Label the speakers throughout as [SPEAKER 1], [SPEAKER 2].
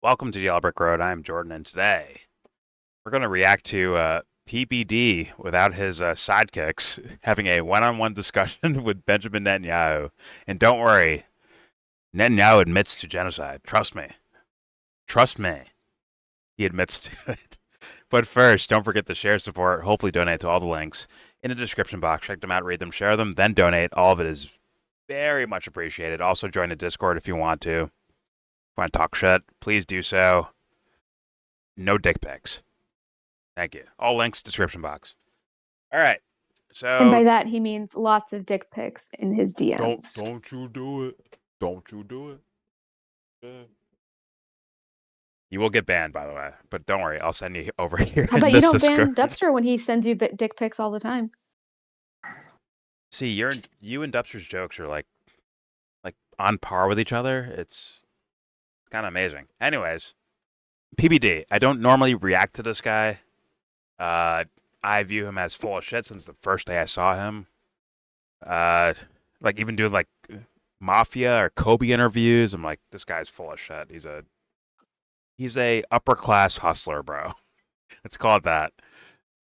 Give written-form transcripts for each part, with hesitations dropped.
[SPEAKER 1] Welcome to Yellow Brick Road. I'm Jordan, and today we're going to react to PBD without his sidekicks having a one-on-one discussion with Benjamin Netanyahu. And don't worry, Netanyahu admits to genocide. Trust me. Trust me. He admits to it. But first, don't forget to share, support, hopefully donate to all the links in the description box. Check them out, read them, share them, then donate. All of it is very much appreciated. Also, join the Discord if you want to. If you want to talk shit, please do so. No dick pics. Thank you. All links, description box. All right. So,
[SPEAKER 2] and by that he means lots of dick pics in his DMs.
[SPEAKER 1] Don't you do it. Don't you do it. Yeah. You will get banned, by the way. But don't worry, I'll send you over here.
[SPEAKER 2] How about you don't ban Dubster when he sends you dick pics all the time?
[SPEAKER 1] See, you and Dubster's jokes are like on par with each other. It's kind of amazing. Anyways, PBD. I don't normally react to this guy. I view him as full of shit since the first day I saw him. Like even doing like Mafia or Kobe interviews, I'm like, this guy's full of shit. He's a upper class hustler, bro. Let's call it that.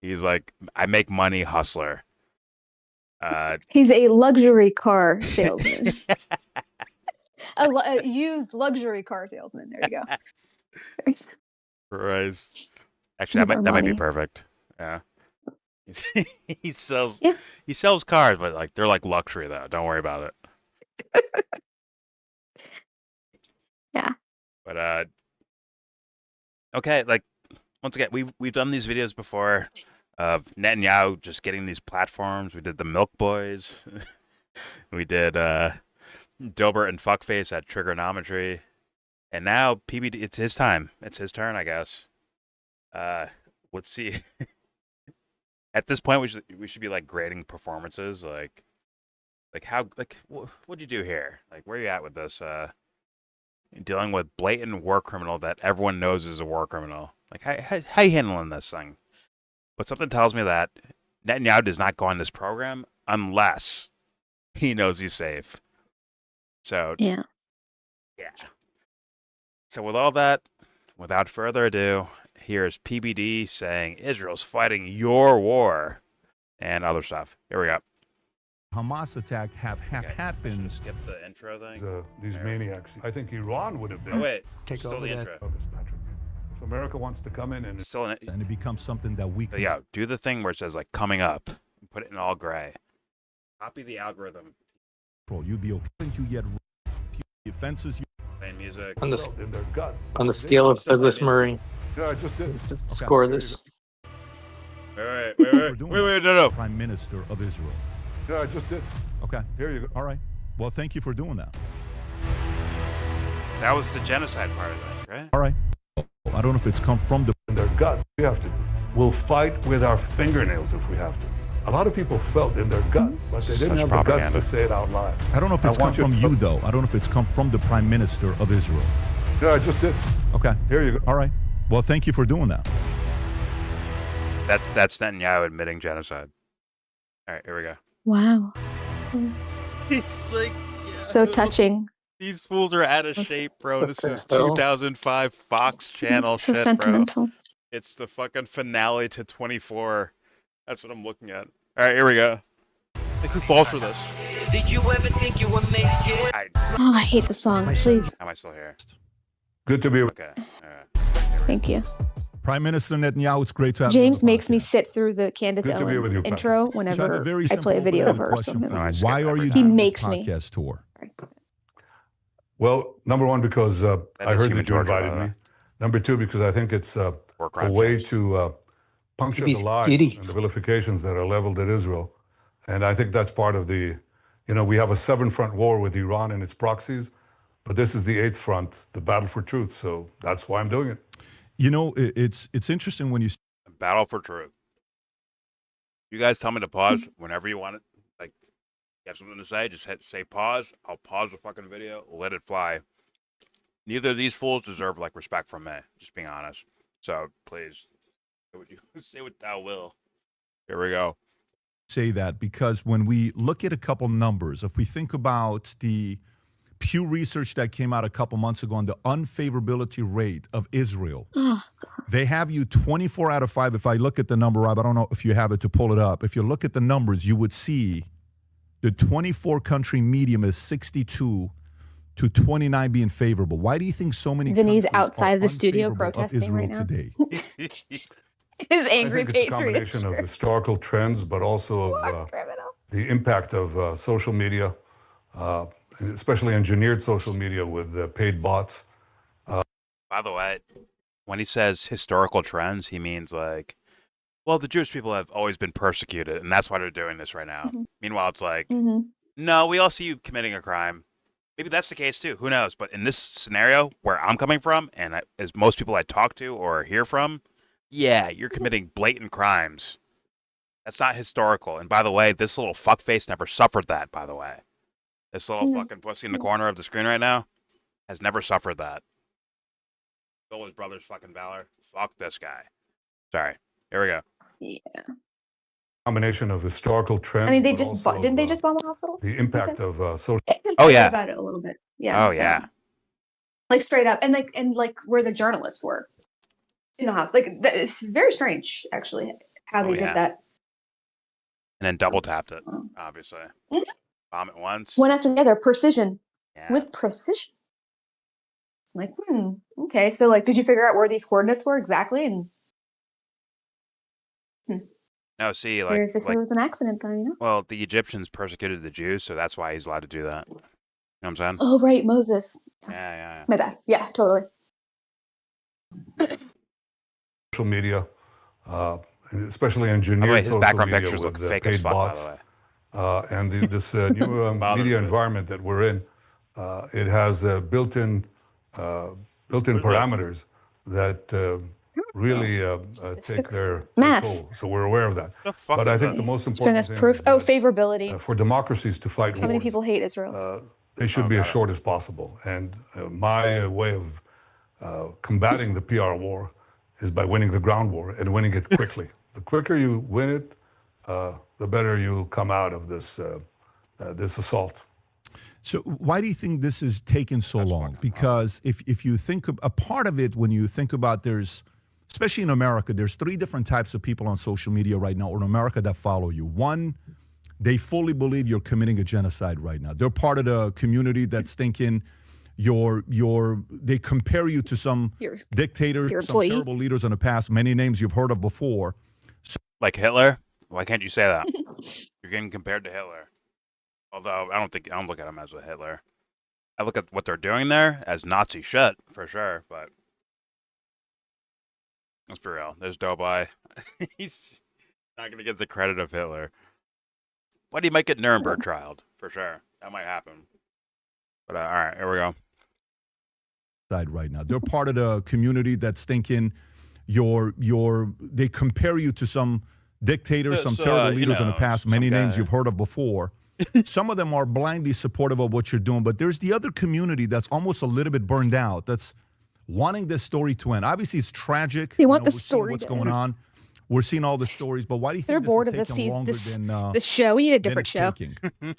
[SPEAKER 1] He's like, I make money hustler.
[SPEAKER 2] He's a luxury car salesman. a used luxury car salesman. There you go.
[SPEAKER 1] Christ. Actually, that might be perfect. Yeah. He sells cars, but like they're like luxury though. Don't worry about it.
[SPEAKER 2] Yeah.
[SPEAKER 1] But okay, like once again, we've done these videos before of Netanyahu just getting these platforms. We did the Milk Boys. We did Dilbert and Fuckface at Trigonometry. And now PBD, it's his time. It's his turn, I guess. Let's see. At this point, we should be like grading performances, like how what'd you do here? Like where are you at with this? Dealing with blatant war criminal that everyone knows is a war criminal. Like how you handling this thing? But something tells me that Netanyahu does not go on this program unless he knows he's safe. So
[SPEAKER 2] yeah.
[SPEAKER 1] So with all that, without further ado, here's PBD saying Israel's fighting your war and other stuff. Here we go.
[SPEAKER 3] Hamas attack have happened.
[SPEAKER 1] Skip the intro thing.
[SPEAKER 4] These maniacs. I think Iran would have been.
[SPEAKER 1] Oh wait,
[SPEAKER 3] take
[SPEAKER 1] still
[SPEAKER 3] over
[SPEAKER 1] the
[SPEAKER 3] that.
[SPEAKER 1] intro.
[SPEAKER 4] If America wants to come in and
[SPEAKER 1] Still in it.
[SPEAKER 3] And it becomes something that we can.
[SPEAKER 1] Yeah, do the thing where it says like coming up. Put it in all gray. Copy the algorithm.
[SPEAKER 3] You'll be okay. You get offenses.
[SPEAKER 1] Playing music.
[SPEAKER 5] On the
[SPEAKER 4] in their gut.
[SPEAKER 5] on the scale of Douglas Murray,
[SPEAKER 4] Yeah, I just did.
[SPEAKER 5] just score this.
[SPEAKER 1] Wait, no.
[SPEAKER 3] Prime Minister of Israel.
[SPEAKER 4] Yeah, I just did.
[SPEAKER 3] Okay.
[SPEAKER 4] Here you go.
[SPEAKER 3] All right. Well, thank you for doing that.
[SPEAKER 1] That was the genocide part of that, right?
[SPEAKER 3] All right. I don't know if it's come from the.
[SPEAKER 4] In their gut. We have to do. We'll fight with our fingernails if we have to. A lot of people felt in their gut, but they didn't have the guts to say it out loud.
[SPEAKER 3] I don't know if it's come from you, though. I don't know if it's come from the Prime Minister of Israel.
[SPEAKER 4] Yeah, I just did.
[SPEAKER 3] Okay.
[SPEAKER 4] Here you go.
[SPEAKER 3] All right. Well, thank you for doing that.
[SPEAKER 1] That's Netanyahu admitting genocide. All right, here we go.
[SPEAKER 2] Wow.
[SPEAKER 1] It's like
[SPEAKER 2] So touching.
[SPEAKER 1] These fools are out of shape, bro. This is 2005 Fox Channel
[SPEAKER 2] So
[SPEAKER 1] shit,
[SPEAKER 2] sentimental.
[SPEAKER 1] bro. It's the fucking finale to 24. That's what I'm looking at. All right, here we go. Who falls for this?
[SPEAKER 6] Did you ever think you would make it?
[SPEAKER 2] Oh, I hate the song. Please.
[SPEAKER 1] Am I still here?
[SPEAKER 4] Good to be.
[SPEAKER 1] Okay. All right.
[SPEAKER 2] Thank you.
[SPEAKER 3] Prime Minister Netanyahu, it's great to have you.
[SPEAKER 2] James makes me sit through the Candace
[SPEAKER 4] Good to be with
[SPEAKER 2] Owens
[SPEAKER 4] you, Pat.
[SPEAKER 2] intro
[SPEAKER 3] So I have
[SPEAKER 2] whenever
[SPEAKER 3] a very
[SPEAKER 2] I play a
[SPEAKER 3] simple
[SPEAKER 2] video of her.
[SPEAKER 3] question for you.
[SPEAKER 1] No, I skip
[SPEAKER 3] Why
[SPEAKER 1] it
[SPEAKER 3] are
[SPEAKER 1] every
[SPEAKER 3] you
[SPEAKER 1] time.
[SPEAKER 3] doing
[SPEAKER 2] makes
[SPEAKER 3] this
[SPEAKER 2] me.
[SPEAKER 3] podcast tour?
[SPEAKER 4] Well, number one, because I
[SPEAKER 1] is
[SPEAKER 4] heard
[SPEAKER 1] human
[SPEAKER 4] that you
[SPEAKER 1] torture,
[SPEAKER 4] invited
[SPEAKER 1] by the
[SPEAKER 4] me.
[SPEAKER 1] way.
[SPEAKER 4] Number two, because I think it's a
[SPEAKER 1] crime
[SPEAKER 4] way
[SPEAKER 1] shows.
[SPEAKER 4] to puncture
[SPEAKER 5] He's
[SPEAKER 4] the lies
[SPEAKER 5] giddy.
[SPEAKER 4] and the vilifications that are leveled at Israel. And I think that's part of the, we have a 7-front war with Iran and its proxies, but this is the 8th front, the battle for truth. So that's why I'm doing it.
[SPEAKER 3] You know, it's interesting when you.
[SPEAKER 1] Battle for truth. You guys tell me to pause whenever you want it. Like, you have something to say, just say pause. I'll pause the fucking video, let it fly. Neither of these fools deserve like respect from me. Just being honest. So please, say what thou will. Here we go.
[SPEAKER 3] Say that because when we look at a couple numbers, if we think about the Pew Research that came out a couple months ago on the unfavorability rate of Israel. They have you 24 out of 5. If I look at the number, Rob, I don't know if you have it to pull it up. If you look at the numbers, you would see the 24-country medium is 62 to 29 being favorable. Why do you think so many
[SPEAKER 2] Vinny's
[SPEAKER 3] countries
[SPEAKER 2] outside
[SPEAKER 3] are
[SPEAKER 2] of the studio
[SPEAKER 3] unfavorable of
[SPEAKER 2] protesting
[SPEAKER 3] Israel
[SPEAKER 2] right now.
[SPEAKER 3] today?
[SPEAKER 2] His
[SPEAKER 4] I
[SPEAKER 2] angry
[SPEAKER 4] think it's a
[SPEAKER 2] patriot.
[SPEAKER 4] combination of historical trends, but also of
[SPEAKER 2] Criminal.
[SPEAKER 4] the impact of social media, especially engineered social media with paid bots.
[SPEAKER 1] By the way, when he says historical trends, he means like, well, the Jewish people have always been persecuted, and that's why they're doing this right now. Meanwhile, it's like, no, we all see you committing a crime. Maybe that's the case too. Who knows? But in this scenario, where I'm coming from, and as most people I talk to or hear from, yeah, you're committing blatant crimes. That's not historical. And by the way, this little fuckface never suffered that, by the way. This little fucking pussy in the corner of the screen right now has never suffered that. Stole his brother's fucking valor. Fuck this guy. Sorry. Here we go.
[SPEAKER 2] Yeah.
[SPEAKER 4] Combination of historical trends.
[SPEAKER 2] I mean, they
[SPEAKER 4] but
[SPEAKER 2] just
[SPEAKER 4] also
[SPEAKER 2] didn't they
[SPEAKER 4] of,
[SPEAKER 2] just bomb the hospital?
[SPEAKER 4] the impact of social.
[SPEAKER 1] Oh,
[SPEAKER 2] I read
[SPEAKER 1] yeah.
[SPEAKER 2] about it a little bit. Yeah.
[SPEAKER 1] Oh,
[SPEAKER 2] so,
[SPEAKER 1] yeah.
[SPEAKER 2] like straight up, and like where the journalists were in the house. Like it's very strange, actually, how they
[SPEAKER 1] yeah.
[SPEAKER 2] did that.
[SPEAKER 1] And then double tapped it, obviously.
[SPEAKER 2] Mhm.
[SPEAKER 1] Bomb it once.
[SPEAKER 2] One after the other, precision.
[SPEAKER 1] Yeah.
[SPEAKER 2] With precision. I'm like, okay. So, like, did you figure out where these coordinates were exactly? And
[SPEAKER 1] No, see,
[SPEAKER 2] they
[SPEAKER 1] like,
[SPEAKER 2] said it was an accident, though, you know?
[SPEAKER 1] well, the Egyptians persecuted the Jews, so that's why he's allowed to do that. You know what I'm saying?
[SPEAKER 2] Oh, right, Moses.
[SPEAKER 1] Yeah.
[SPEAKER 2] My bad. Yeah, totally.
[SPEAKER 4] Social media, and especially
[SPEAKER 1] By the way,
[SPEAKER 4] engineered
[SPEAKER 1] his
[SPEAKER 4] social
[SPEAKER 1] background
[SPEAKER 4] media
[SPEAKER 1] pictures look
[SPEAKER 4] with
[SPEAKER 1] fake as
[SPEAKER 4] paid
[SPEAKER 1] fuck,
[SPEAKER 4] bots.
[SPEAKER 1] by the way.
[SPEAKER 4] And this new media environment that we're in, it has built-in parameters that really take their
[SPEAKER 2] Math.
[SPEAKER 4] toll. So we're aware of that.
[SPEAKER 1] The fuck
[SPEAKER 4] But
[SPEAKER 1] is
[SPEAKER 4] I think
[SPEAKER 1] that?
[SPEAKER 4] the most
[SPEAKER 2] Showing
[SPEAKER 4] important
[SPEAKER 2] us
[SPEAKER 4] thing
[SPEAKER 2] proof.
[SPEAKER 4] is
[SPEAKER 2] Oh,
[SPEAKER 4] that,
[SPEAKER 2] favorability.
[SPEAKER 4] for democracies to fight
[SPEAKER 2] How many
[SPEAKER 4] wars,
[SPEAKER 2] people hate Israel?
[SPEAKER 4] they should be as short as possible. And my way of combating the PR war is by winning the ground war and winning it quickly. The quicker you win it, the better you'll come out of this assault.
[SPEAKER 3] So why do you think this is taking so long? Because if you think of a part of it, when you think about especially in America, there's 3 different types of people on social media right now or in America that follow you. One, they fully believe you're committing a genocide right now. They're part of the community that's thinking they compare you to some dictators, some terrible leaders in the past, many names you've heard of before.
[SPEAKER 1] Like Hitler? Why can't you say that? You're getting compared to Hitler. Although I don't look at him as a Hitler. I look at what they're doing there as Nazi shit for sure. But let's be real. There's Doughboy. He's not gonna get the credit of Hitler. But he might get Nuremberg trialed for sure. That might happen. But all right, here we go.
[SPEAKER 3] Right now, they're part of the community that's thinking they compare you to some dictators, some terrible leaders in the past, many names you've heard of before. Some of them are blindly supportive of what you're doing, but there's the other community that's almost a little bit burned out, that's wanting this story to end. Obviously, it's tragic.
[SPEAKER 2] They want the story
[SPEAKER 3] what's
[SPEAKER 2] to
[SPEAKER 3] going
[SPEAKER 2] end.
[SPEAKER 3] on. We're seeing all the stories, but why do you think
[SPEAKER 2] They're bored of
[SPEAKER 3] this is taking longer than
[SPEAKER 2] this show. We need a
[SPEAKER 3] than
[SPEAKER 2] different
[SPEAKER 3] it's
[SPEAKER 2] show.
[SPEAKER 3] taking?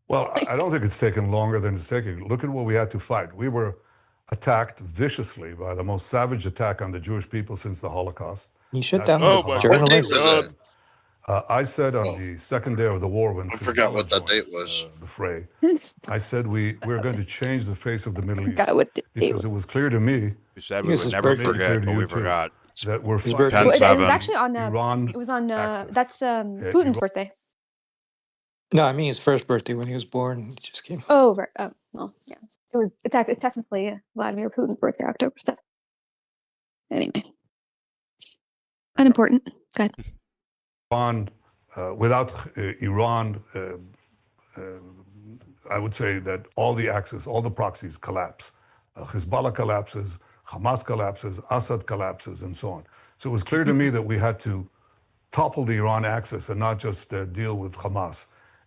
[SPEAKER 4] Well, I don't think it's taken longer than it's taking. Look at what we had to fight. We were attacked viciously by the most savage attack on the Jewish people since the Holocaust.
[SPEAKER 5] You shut
[SPEAKER 4] That's
[SPEAKER 5] down
[SPEAKER 4] what
[SPEAKER 5] the
[SPEAKER 4] Hamas-
[SPEAKER 5] journalists.
[SPEAKER 4] I said on the second day of the war when
[SPEAKER 7] I forgot what that
[SPEAKER 4] joined,
[SPEAKER 7] date was.
[SPEAKER 4] The fray, I said we're going to change the face of the Middle East
[SPEAKER 2] Forgot what the date
[SPEAKER 4] because it was clear to me
[SPEAKER 1] We said
[SPEAKER 5] It
[SPEAKER 1] we
[SPEAKER 5] was
[SPEAKER 1] would
[SPEAKER 5] his
[SPEAKER 1] never
[SPEAKER 5] birthday.
[SPEAKER 1] forget,
[SPEAKER 4] Clear to
[SPEAKER 1] but
[SPEAKER 4] you
[SPEAKER 1] we
[SPEAKER 4] too.
[SPEAKER 1] forgot.
[SPEAKER 4] that we're
[SPEAKER 5] His
[SPEAKER 4] fighting
[SPEAKER 5] birthday.
[SPEAKER 2] Well, it was
[SPEAKER 1] 7.
[SPEAKER 2] actually on
[SPEAKER 4] Iran.
[SPEAKER 2] it was on
[SPEAKER 4] axis.
[SPEAKER 2] that's Putin's
[SPEAKER 4] Iran-
[SPEAKER 2] birthday.
[SPEAKER 5] No, I mean his first birthday when he was born. He just came.
[SPEAKER 2] Oh, right. Oh, well, yeah. It's technically Vladimir Putin's birthday, October 7th. Anyway, unimportant. Go ahead.
[SPEAKER 4] Iran, without Iran, I would say that all the axes, all the proxies collapse. Hezbollah collapses, Hamas collapses, Assad collapses, and so on. So it was clear to me that we had to topple the Iran axis and not just deal with Hamas.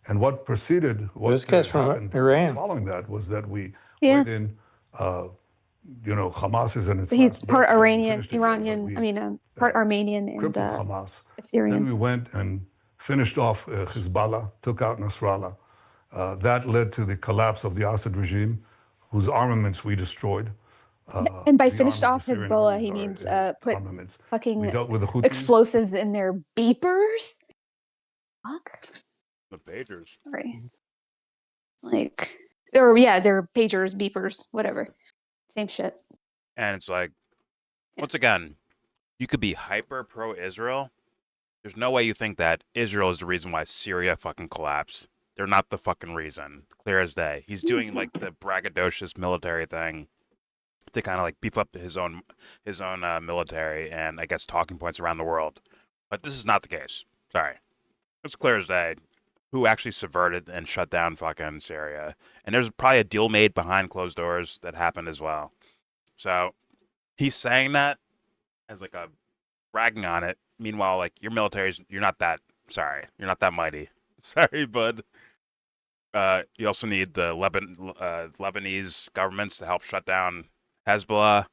[SPEAKER 4] And what preceded, what
[SPEAKER 5] This guy's from
[SPEAKER 4] happened
[SPEAKER 5] Iran.
[SPEAKER 4] following that was that we
[SPEAKER 2] Yeah.
[SPEAKER 4] went in, Hamas is in its
[SPEAKER 2] He's
[SPEAKER 4] last
[SPEAKER 2] part
[SPEAKER 4] breath. We
[SPEAKER 2] Iranian,
[SPEAKER 4] finished it there, but
[SPEAKER 2] Iranian.
[SPEAKER 4] we
[SPEAKER 2] I mean, part Armenian and
[SPEAKER 4] crippled Hamas. Then
[SPEAKER 2] Assyrian.
[SPEAKER 4] we went and finished off Hezbollah, took out Nasrallah, That led to the collapse of the Assad regime, whose armaments we destroyed.
[SPEAKER 2] And by
[SPEAKER 4] The
[SPEAKER 2] finished
[SPEAKER 4] army,
[SPEAKER 2] off
[SPEAKER 4] the Syrian
[SPEAKER 2] Hezbollah,
[SPEAKER 4] armies
[SPEAKER 2] he
[SPEAKER 4] are
[SPEAKER 2] means put
[SPEAKER 4] armaments. We
[SPEAKER 2] fucking
[SPEAKER 4] dealt with the Houthis.
[SPEAKER 2] explosives in their beepers. Fuck.
[SPEAKER 1] The pagers.
[SPEAKER 2] Sorry. Like, or yeah, they're pagers, beepers, whatever. Same shit.
[SPEAKER 1] And it's like,
[SPEAKER 2] Yeah.
[SPEAKER 1] once again, you could be hyper pro-Israel. There's no way you think that Israel is the reason why Syria fucking collapsed. They're not the fucking reason. Clear as day. He's doing like the braggadocious military thing to kind of like beef up his own military and I guess talking points around the world. But this is not the case. Sorry. It's clear as day who actually subverted and shut down fucking Syria. And there's probably a deal made behind closed doors that happened as well. So he's saying that as like a bragging on it. Meanwhile, like your military's, you're not that mighty. Sorry, bud. You also need the Lebanese governments to help shut down Hezbollah.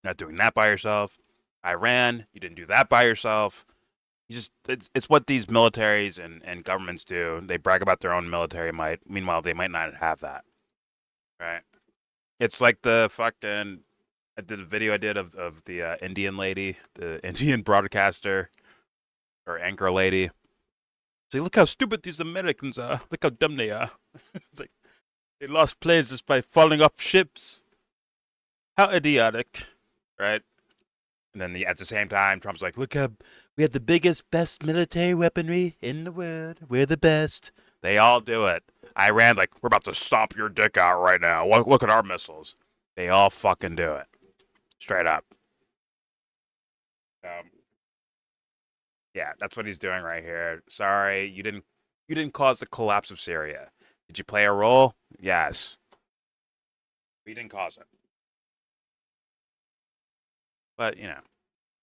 [SPEAKER 1] You're not doing that by yourself. Iran, you didn't do that by yourself. It's what these militaries and governments do. They brag about their own military might. Meanwhile, they might not have that. Right? It's like the fucking. I did a video I did of the Indian lady, the Indian broadcaster or anchor lady. Say, look how stupid these Americans are. Look how dumb they are. It's like they lost planes just by falling off ships. How idiotic, right? And then at the same time, Trump's like, look how we have the biggest, best military weaponry in the world. We're the best. They all do it. Iran, like, we're about to stomp your dick out right now. Look at our missiles. They all fucking do it. Straight up. Yeah, that's what he's doing right here. Sorry, you didn't cause the collapse of Syria. Did you play a role? Yes. We didn't cause it. But, you know,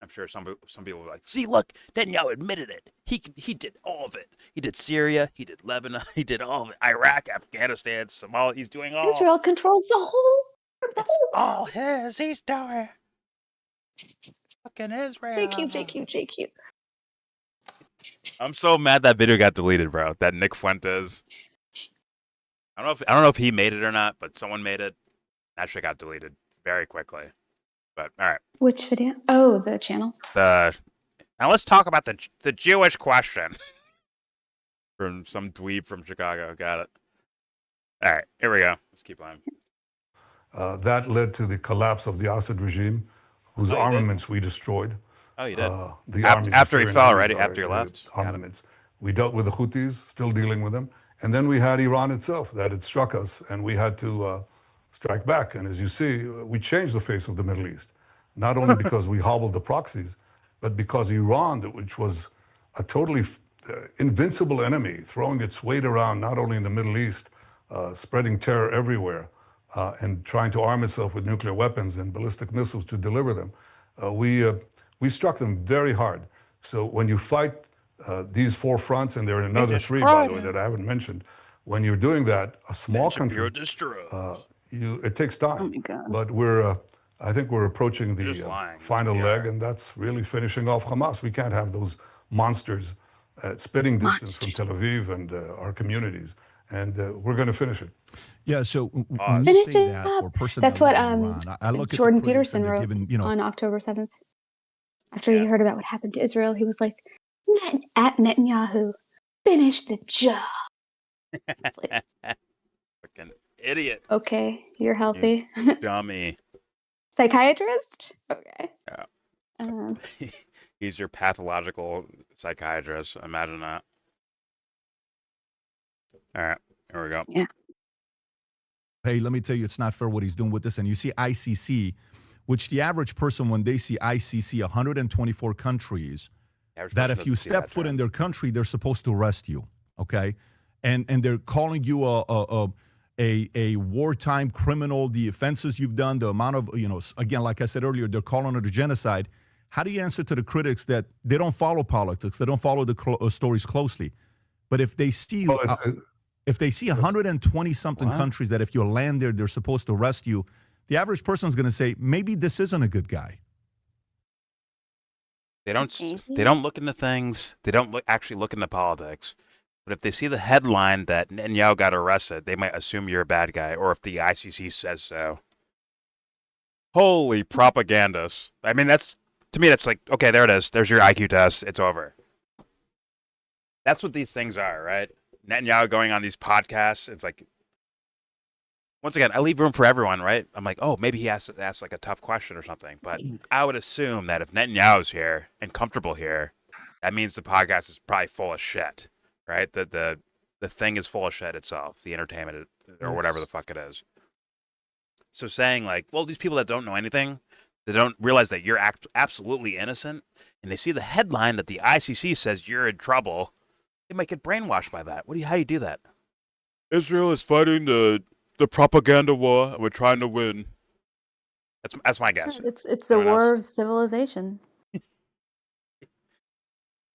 [SPEAKER 1] I'm sure some people were like, see, look, Netanyahu admitted it. He did all of it. He did Syria, he did Lebanon, he did all of it. Iraq, Afghanistan, Somalia, he's doing all.
[SPEAKER 2] Israel controls the whole.
[SPEAKER 1] It's all his. He's doing. Fucking Israel.
[SPEAKER 2] JQ.
[SPEAKER 1] I'm so mad that video got deleted, bro. That Nick Fuentes. I don't know if he made it or not, but someone made it. That shit got deleted very quickly. But all right.
[SPEAKER 2] Which video? Oh, the channel.
[SPEAKER 1] Now let's talk about the Jewish question from some dweeb from Chicago. Got it. All right, here we go. Let's keep on.
[SPEAKER 4] That led to the collapse of the Assad regime, whose armaments we destroyed.
[SPEAKER 1] Oh, you did.
[SPEAKER 4] The
[SPEAKER 1] After he
[SPEAKER 4] Syrian
[SPEAKER 1] fell,
[SPEAKER 4] armies
[SPEAKER 1] right?
[SPEAKER 4] are,
[SPEAKER 1] After you left.
[SPEAKER 4] Armaments. We dealt with the Houthis, still dealing with them. And then we had Iran itself that had struck us, and we had to strike back. And as you see, we changed the face of the Middle East, not only because we hobbled the proxies, but because Iran, which was a totally invincible enemy, throwing its weight around not only in the Middle East, spreading terror everywhere, and trying to arm itself with nuclear weapons and ballistic missiles to deliver them. We struck them very hard. So when you fight these four fronts, and there are another three, by the way, that I haven't mentioned, when you're doing that, a small country, it takes time.
[SPEAKER 2] Oh my God.
[SPEAKER 4] But I think we're approaching the final
[SPEAKER 1] Yeah.
[SPEAKER 4] leg, and that's really finishing off Hamas. We can't have those monsters at spitting distance from Tel Aviv and our communities. And we're going to finish it.
[SPEAKER 3] Yeah, so when you
[SPEAKER 2] Finish
[SPEAKER 3] say
[SPEAKER 2] it
[SPEAKER 3] that
[SPEAKER 2] up.
[SPEAKER 3] for a person
[SPEAKER 2] That's
[SPEAKER 3] that
[SPEAKER 2] what
[SPEAKER 3] lives in Iran, I look
[SPEAKER 2] Jordan
[SPEAKER 3] at the critics
[SPEAKER 2] Peterson
[SPEAKER 3] and they're
[SPEAKER 2] wrote
[SPEAKER 3] giving,
[SPEAKER 2] on October 7th. After he heard about what happened to Israel, he was like, at Netanyahu, finish the job. Like,
[SPEAKER 1] Fucking idiot.
[SPEAKER 2] okay, you're healthy.
[SPEAKER 1] Dummy.
[SPEAKER 2] Psychiatrist? Okay.
[SPEAKER 1] Yeah. He's your pathological psychiatrist. Imagine that. All right, here we go.
[SPEAKER 2] Yeah.
[SPEAKER 3] hey, let me tell you, it's not fair what he's doing with this. And you see ICC, which the average person, when they see ICC, 124 countries, that if you step foot in their country, they're supposed to arrest you, okay? And they're calling you a wartime criminal, the offenses you've done, the amount of, again, like I said earlier, they're calling it a genocide. How do you answer to the critics that they don't follow politics, they don't follow the stories closely? But if they see if they see 120 something countries that if you land there, they're supposed to arrest you, the average person is going to say, maybe this isn't a good guy. They
[SPEAKER 1] don't look into things. They don't actually look into politics. But if they see the headline that Netanyahu got arrested, they might assume you're a bad guy, or if the ICC says so. Holy propagandists. I mean, to me, that's like, okay, there it is. There's your IQ test. It's over. That's what these things are, right? Netanyahu going on these podcasts. It's like, once again, I leave room for everyone, right? I'm like, oh, maybe he has to ask like a tough question or something. But I would assume that if Netanyahu's here and comfortable here, that means the podcast is probably full of shit, right? The thing is full of shit itself, the entertainment or whatever the fuck it is. So saying like, well, these people that don't know anything, they don't realize that you're absolutely innocent, and they see the headline that the ICC says you're in trouble, they might get brainwashed by that. How do you do that? Israel is fighting the propaganda war, and we're trying to win. That's my guess.
[SPEAKER 2] It's the war of civilization.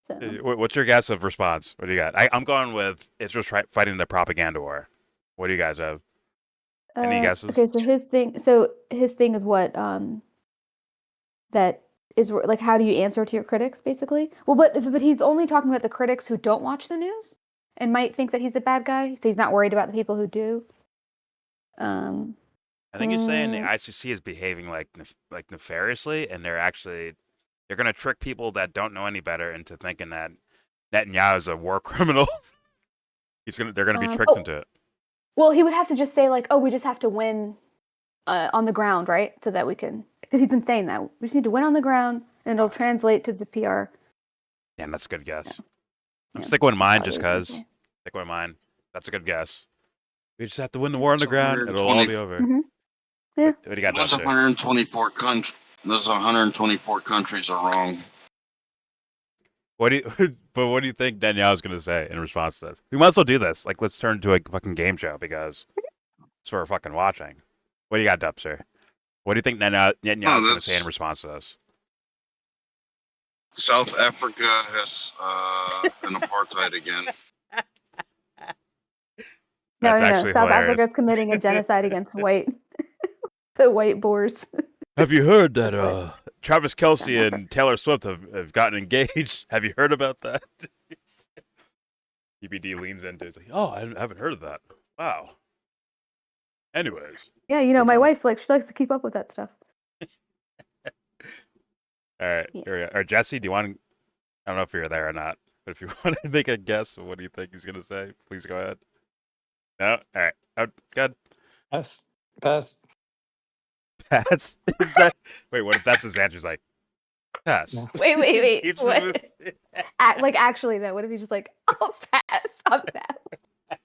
[SPEAKER 2] So.
[SPEAKER 1] What's your guess of response? What do you got? I'm going with Israel's fighting the propaganda war. What do you guys have? Any guesses?
[SPEAKER 2] Okay, so his thing is what that is like. How do you answer to your critics, basically? Well, but he's only talking about the critics who don't watch the news and might think that he's a bad guy. So he's not worried about the people who do.
[SPEAKER 1] I think he's saying the ICC is behaving like nefariously, and they're going to trick people that don't know any better into thinking that Netanyahu is a war criminal. They're going to be tricked into it.
[SPEAKER 2] Well, he would have to just say like, "Oh, we just have to win on the ground, right?" So that we can, because he's been saying that we just need to win on the ground, and it'll translate to the PR.
[SPEAKER 1] Yeah, that's a good guess.
[SPEAKER 2] Yeah.
[SPEAKER 1] I'm sticking with mine just because. Stick with mine. That's a good guess. We just have to win the war on the ground. It'll all be over.
[SPEAKER 2] Mm-hmm. Yeah.
[SPEAKER 1] What do you got?
[SPEAKER 7] Those 124 countries are wrong.
[SPEAKER 1] What do you think Danielle's gonna say in response to this? We might as well do this. Like, let's turn into a fucking game show because that's what we're fucking watching. What do you got, Dupster? What do you think Netanyahu's gonna say in response to this?
[SPEAKER 7] South Africa has an apartheid again.
[SPEAKER 2] No. South Africa's committing a genocide against the white Boers.
[SPEAKER 1] Have you heard that Travis Kelce and Taylor Swift have gotten engaged? Have you heard about that? PBD leans into it. It's like, oh, I haven't heard of that. Wow. Anyways.
[SPEAKER 2] Yeah, my wife, she likes to keep up with that stuff.
[SPEAKER 1] All right.
[SPEAKER 2] Yeah.
[SPEAKER 1] Here we go. Or Jesse, do you want to, I don't know if you're there or not, but if you want to make a guess of what do you think he's going to say, please go ahead. No? All right. Oh, good.
[SPEAKER 5] Pass.
[SPEAKER 1] Pass? Is that... Wait, what if that's his answer? He's like, pass.
[SPEAKER 5] No.
[SPEAKER 2] Wait. What? Actually, though, what if he's just like, I'll pass on that?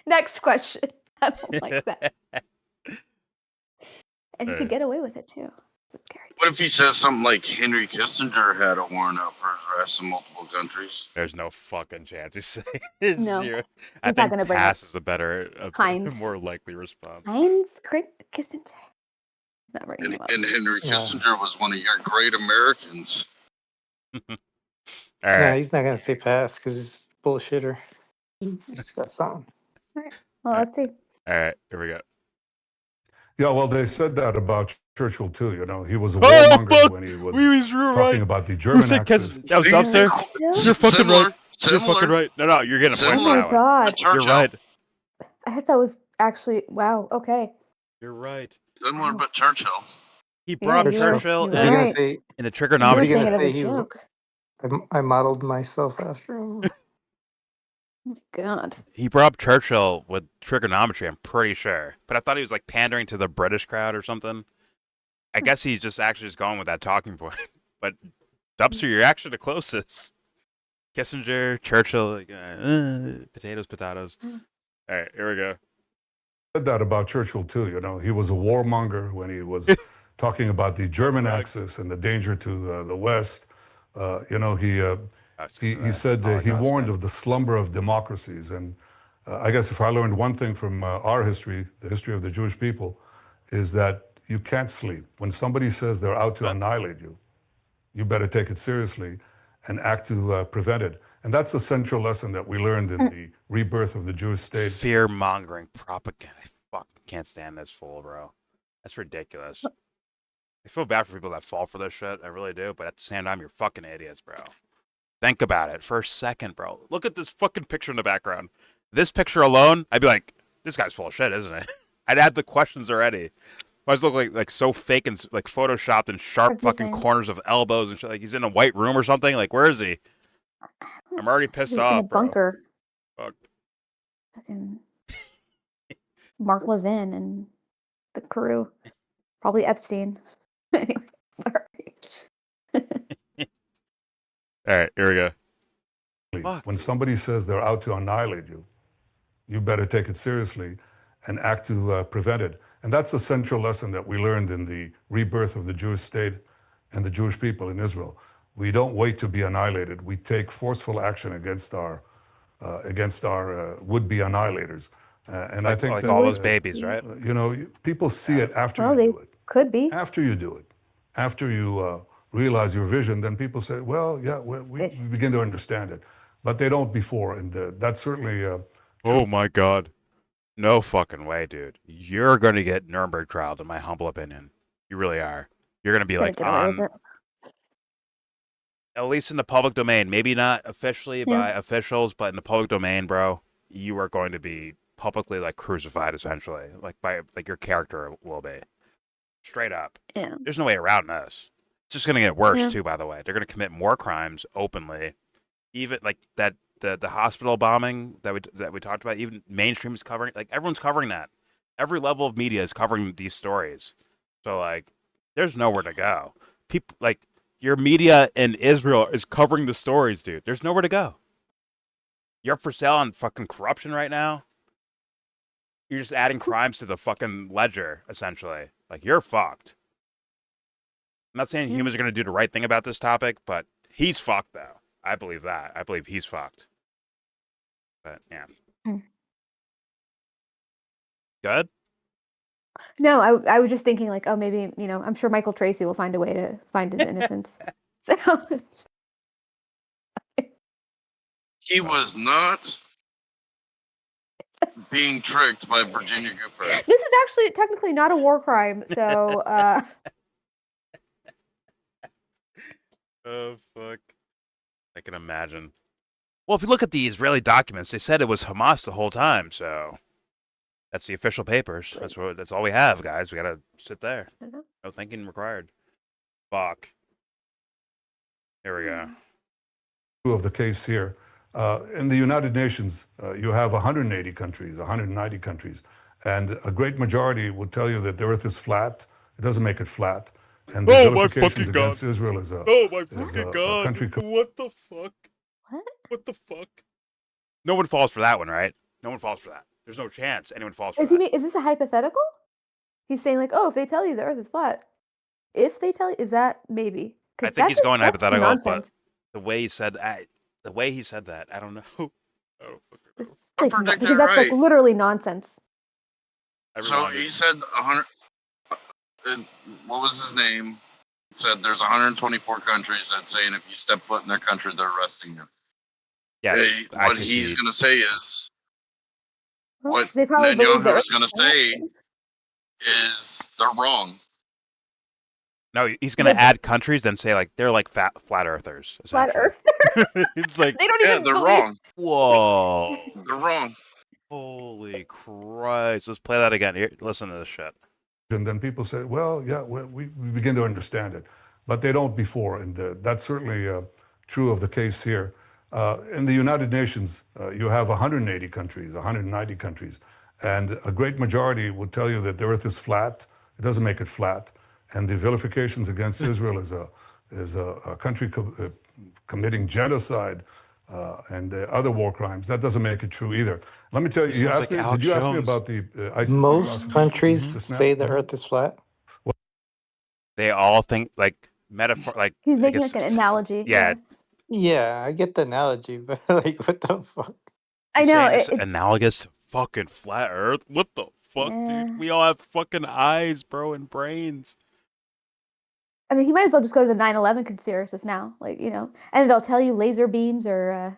[SPEAKER 2] Next question. I don't like that. And he could get away with it, too.
[SPEAKER 7] What if he says something like Henry Kissinger had a warrant out for his arrest in multiple countries?
[SPEAKER 1] There's no fucking chance he's saying
[SPEAKER 2] No.
[SPEAKER 1] zero.
[SPEAKER 2] He's not gonna bring
[SPEAKER 1] pass
[SPEAKER 2] it.
[SPEAKER 1] is a more likely response.
[SPEAKER 2] Heinz Kissinger. He's not bringing him up.
[SPEAKER 7] And Henry Kissinger was one of your great Americans.
[SPEAKER 1] All right.
[SPEAKER 5] Yeah, he's not gonna say pass because he's a bullshitter. He's got something.
[SPEAKER 2] All right. Well, let's see.
[SPEAKER 1] All right. Here we go.
[SPEAKER 4] Yeah, well, they said that about Churchill too. He was a
[SPEAKER 1] Oh,
[SPEAKER 4] warmonger
[SPEAKER 1] fuck!
[SPEAKER 4] when he was
[SPEAKER 1] You're
[SPEAKER 4] talking
[SPEAKER 1] right.
[SPEAKER 4] about the German
[SPEAKER 1] said
[SPEAKER 4] Axis.
[SPEAKER 1] That was Dubster. You're fucking right. You're
[SPEAKER 7] Similar.
[SPEAKER 1] fucking right. No, you're getting a point
[SPEAKER 2] Oh
[SPEAKER 1] for
[SPEAKER 2] my
[SPEAKER 1] that one.
[SPEAKER 2] god.
[SPEAKER 1] You're right.
[SPEAKER 2] I thought that was actually wow. Okay.
[SPEAKER 1] You're right.
[SPEAKER 7] Similar, but Churchill.
[SPEAKER 1] He brought
[SPEAKER 2] you're
[SPEAKER 1] Churchill
[SPEAKER 2] right.
[SPEAKER 5] Is he gonna say?
[SPEAKER 1] in a
[SPEAKER 2] I
[SPEAKER 1] trigonometry.
[SPEAKER 2] was
[SPEAKER 5] gonna
[SPEAKER 2] thinking of
[SPEAKER 5] say
[SPEAKER 2] a
[SPEAKER 5] he was-
[SPEAKER 2] joke.
[SPEAKER 5] I modeled myself after him.
[SPEAKER 2] Oh my god.
[SPEAKER 1] He brought up Churchill with trigonometry, I'm pretty sure. But I thought he was like pandering to the British crowd or something. I guess he's just going with that talking point. But Dubster, you're actually the closest. Kissinger, Churchill, like, potatoes. All right, here we go.
[SPEAKER 4] Said that about Churchill too. He was a warmonger when he was talking about the German Axis and the danger to the West. He said he warned of the slumber of democracies. And I guess if I learned one thing from our history, the history of the Jewish people, is that you can't sleep. When somebody says they're out to annihilate you, you better take it seriously and act to prevent it. And that's the central lesson that we learned in the rebirth of the Jewish state.
[SPEAKER 1] Fear-mongering propaganda. I fucking can't stand this fool, bro. That's ridiculous. I feel bad for people that fall for this shit. I really do. But at the same time, you're fucking idiots, bro. Think about it for a second, bro. Look at this fucking picture in the background. This picture alone, I'd be like, this guy's full of shit, isn't it? I'd add the questions already. Why does it look like so fake and like photoshopped and sharp fucking
[SPEAKER 2] Everything.
[SPEAKER 1] corners of elbows and shit? Like he's in a white room or something. Like where is he? I'm already pissed
[SPEAKER 2] in
[SPEAKER 1] off,
[SPEAKER 2] a bunker.
[SPEAKER 1] Fuck.
[SPEAKER 2] Fucking Mark Levin and the crew. Probably Epstein. Anyway, sorry.
[SPEAKER 1] All right, here we go. Fuck,
[SPEAKER 4] When
[SPEAKER 1] dude.
[SPEAKER 4] somebody says they're out to annihilate you, you better take it seriously and act to prevent it. And that's the central lesson that we learned in the rebirth of the Jewish state and the Jewish people in Israel. We don't wait to be annihilated. We take forceful action against our would-be annihilators. And I think
[SPEAKER 1] Like
[SPEAKER 4] that,
[SPEAKER 1] all those babies, right?
[SPEAKER 4] you know, people see it after
[SPEAKER 2] Well,
[SPEAKER 4] you
[SPEAKER 2] they
[SPEAKER 4] do it.
[SPEAKER 2] could be.
[SPEAKER 4] After you do it, after you realize your vision, then people say, well, yeah, we begin to understand it. But they don't before. And that's certainly
[SPEAKER 1] Oh my god. No fucking way, dude. You're going to get Nuremberg trialed, in my humble opinion. You really are. You're going to be
[SPEAKER 2] Gonna
[SPEAKER 1] like
[SPEAKER 2] get away with
[SPEAKER 1] on,
[SPEAKER 2] it.
[SPEAKER 1] at least in the public domain. Maybe not officially
[SPEAKER 2] Yeah.
[SPEAKER 1] by officials, but in the public domain, bro, you are going to be publicly like crucified, essentially. Like your character will be. Straight up.
[SPEAKER 2] Yeah.
[SPEAKER 1] There's no way around this. It's just going to get worse,
[SPEAKER 2] Yeah.
[SPEAKER 1] too, by the way. They're going to commit more crimes openly. Even like that. The hospital bombing that we talked about, even mainstream is covering, like everyone's covering that. Every level of media is covering these stories. So like, there's nowhere to go. People like your media in Israel is covering the stories, dude. There's nowhere to go. You're up for sale on fucking corruption right now. You're just adding crimes to the fucking ledger, essentially. Like you're fucked. I'm not saying humans are gonna do the right thing about this topic, but he's fucked though. I believe that. I believe he's fucked. But yeah. Good?
[SPEAKER 2] No, I was just thinking like, oh, maybe, you know, I'm sure Michael Tracy will find a way to find his innocence. So
[SPEAKER 7] He was not being tricked by Virginia Gifford.
[SPEAKER 2] this is actually technically not a war crime. So
[SPEAKER 1] Oh, fuck. I can imagine. Well, if you look at the Israeli documents, they said it was Hamas the whole time, so that's the official papers. That's all we have, guys. We gotta sit there. No thinking required. Fuck. Here we go.
[SPEAKER 4] of the case here. In the United Nations, you have 180 countries, 190 countries, and a great majority will tell you that the Earth is flat. It doesn't make it flat. And the
[SPEAKER 1] Oh, my
[SPEAKER 4] vilifications
[SPEAKER 1] fucking
[SPEAKER 4] against
[SPEAKER 1] God.
[SPEAKER 4] Israel is a,
[SPEAKER 1] Oh my
[SPEAKER 4] is
[SPEAKER 1] fucking
[SPEAKER 4] a
[SPEAKER 1] god!
[SPEAKER 4] country.
[SPEAKER 1] What the fuck?
[SPEAKER 2] what?
[SPEAKER 1] What the fuck? No one falls for that one, right? No one falls for that. There's no chance anyone falls for
[SPEAKER 2] Is he?
[SPEAKER 1] that.
[SPEAKER 2] Is this a hypothetical? He's saying like, oh, if they tell you the Earth is flat, if they tell you, is that maybe?
[SPEAKER 1] I
[SPEAKER 2] 'Cause
[SPEAKER 1] think he's
[SPEAKER 2] that's
[SPEAKER 1] going
[SPEAKER 2] that's
[SPEAKER 1] hypothetical,
[SPEAKER 2] nonsense.
[SPEAKER 1] but the way he said that, I don't know. I don't fucking know.
[SPEAKER 2] It's
[SPEAKER 7] I
[SPEAKER 2] like,
[SPEAKER 7] predicted
[SPEAKER 2] because that's like
[SPEAKER 7] right.
[SPEAKER 2] literally nonsense.
[SPEAKER 7] So he said 100. What was his name? He said there's 124 countries that saying if you step foot in their country, they're arresting you.
[SPEAKER 1] Yes,
[SPEAKER 7] What he's going to say is,
[SPEAKER 2] Well,
[SPEAKER 7] what
[SPEAKER 2] they probably believe the
[SPEAKER 7] Netanyahu
[SPEAKER 2] Earth
[SPEAKER 7] is going to
[SPEAKER 2] is flat.
[SPEAKER 7] say is they're wrong.
[SPEAKER 1] No, he's gonna
[SPEAKER 2] They're
[SPEAKER 1] add countries, then say like they're like flat earthers.
[SPEAKER 2] flat
[SPEAKER 1] essentially.
[SPEAKER 2] Earth.
[SPEAKER 1] It's like
[SPEAKER 2] They don't
[SPEAKER 7] Yeah,
[SPEAKER 2] even
[SPEAKER 7] they're
[SPEAKER 2] believe.
[SPEAKER 7] wrong.
[SPEAKER 1] whoa,
[SPEAKER 7] They're wrong.
[SPEAKER 1] holy Christ! Let's play that again. Here, listen to this shit.
[SPEAKER 4] And then people say, well, yeah, we begin to understand it. But they don't before. And that's certainly true of the case here. In the United Nations, you have 180 countries, 190 countries. And a great majority will tell you that the Earth is flat. It doesn't make it flat. And the vilifications against Israel is a country committing genocide and other war crimes. That doesn't make it true either. Let me tell you,
[SPEAKER 1] Sounds like Alex
[SPEAKER 4] did you ask me
[SPEAKER 1] Jones.
[SPEAKER 4] about the ICC?
[SPEAKER 5] Most countries
[SPEAKER 4] just now?
[SPEAKER 5] say the Earth is flat.
[SPEAKER 1] They all think like metaphor, like
[SPEAKER 2] He's
[SPEAKER 1] I
[SPEAKER 2] making
[SPEAKER 1] guess-
[SPEAKER 2] like an analogy.
[SPEAKER 1] yeah.
[SPEAKER 5] Yeah, I get the analogy, but like, what the fuck?
[SPEAKER 2] I
[SPEAKER 1] You're
[SPEAKER 2] know.
[SPEAKER 1] saying it's
[SPEAKER 2] It,
[SPEAKER 1] analogous to fucking flat Earth. What the fuck,
[SPEAKER 2] Yeah.
[SPEAKER 1] dude? We all have fucking eyes, bro, and brains.
[SPEAKER 2] I mean, he might as well just go to the 9/11 conspiracists now, like, you know, and they'll tell you laser beams or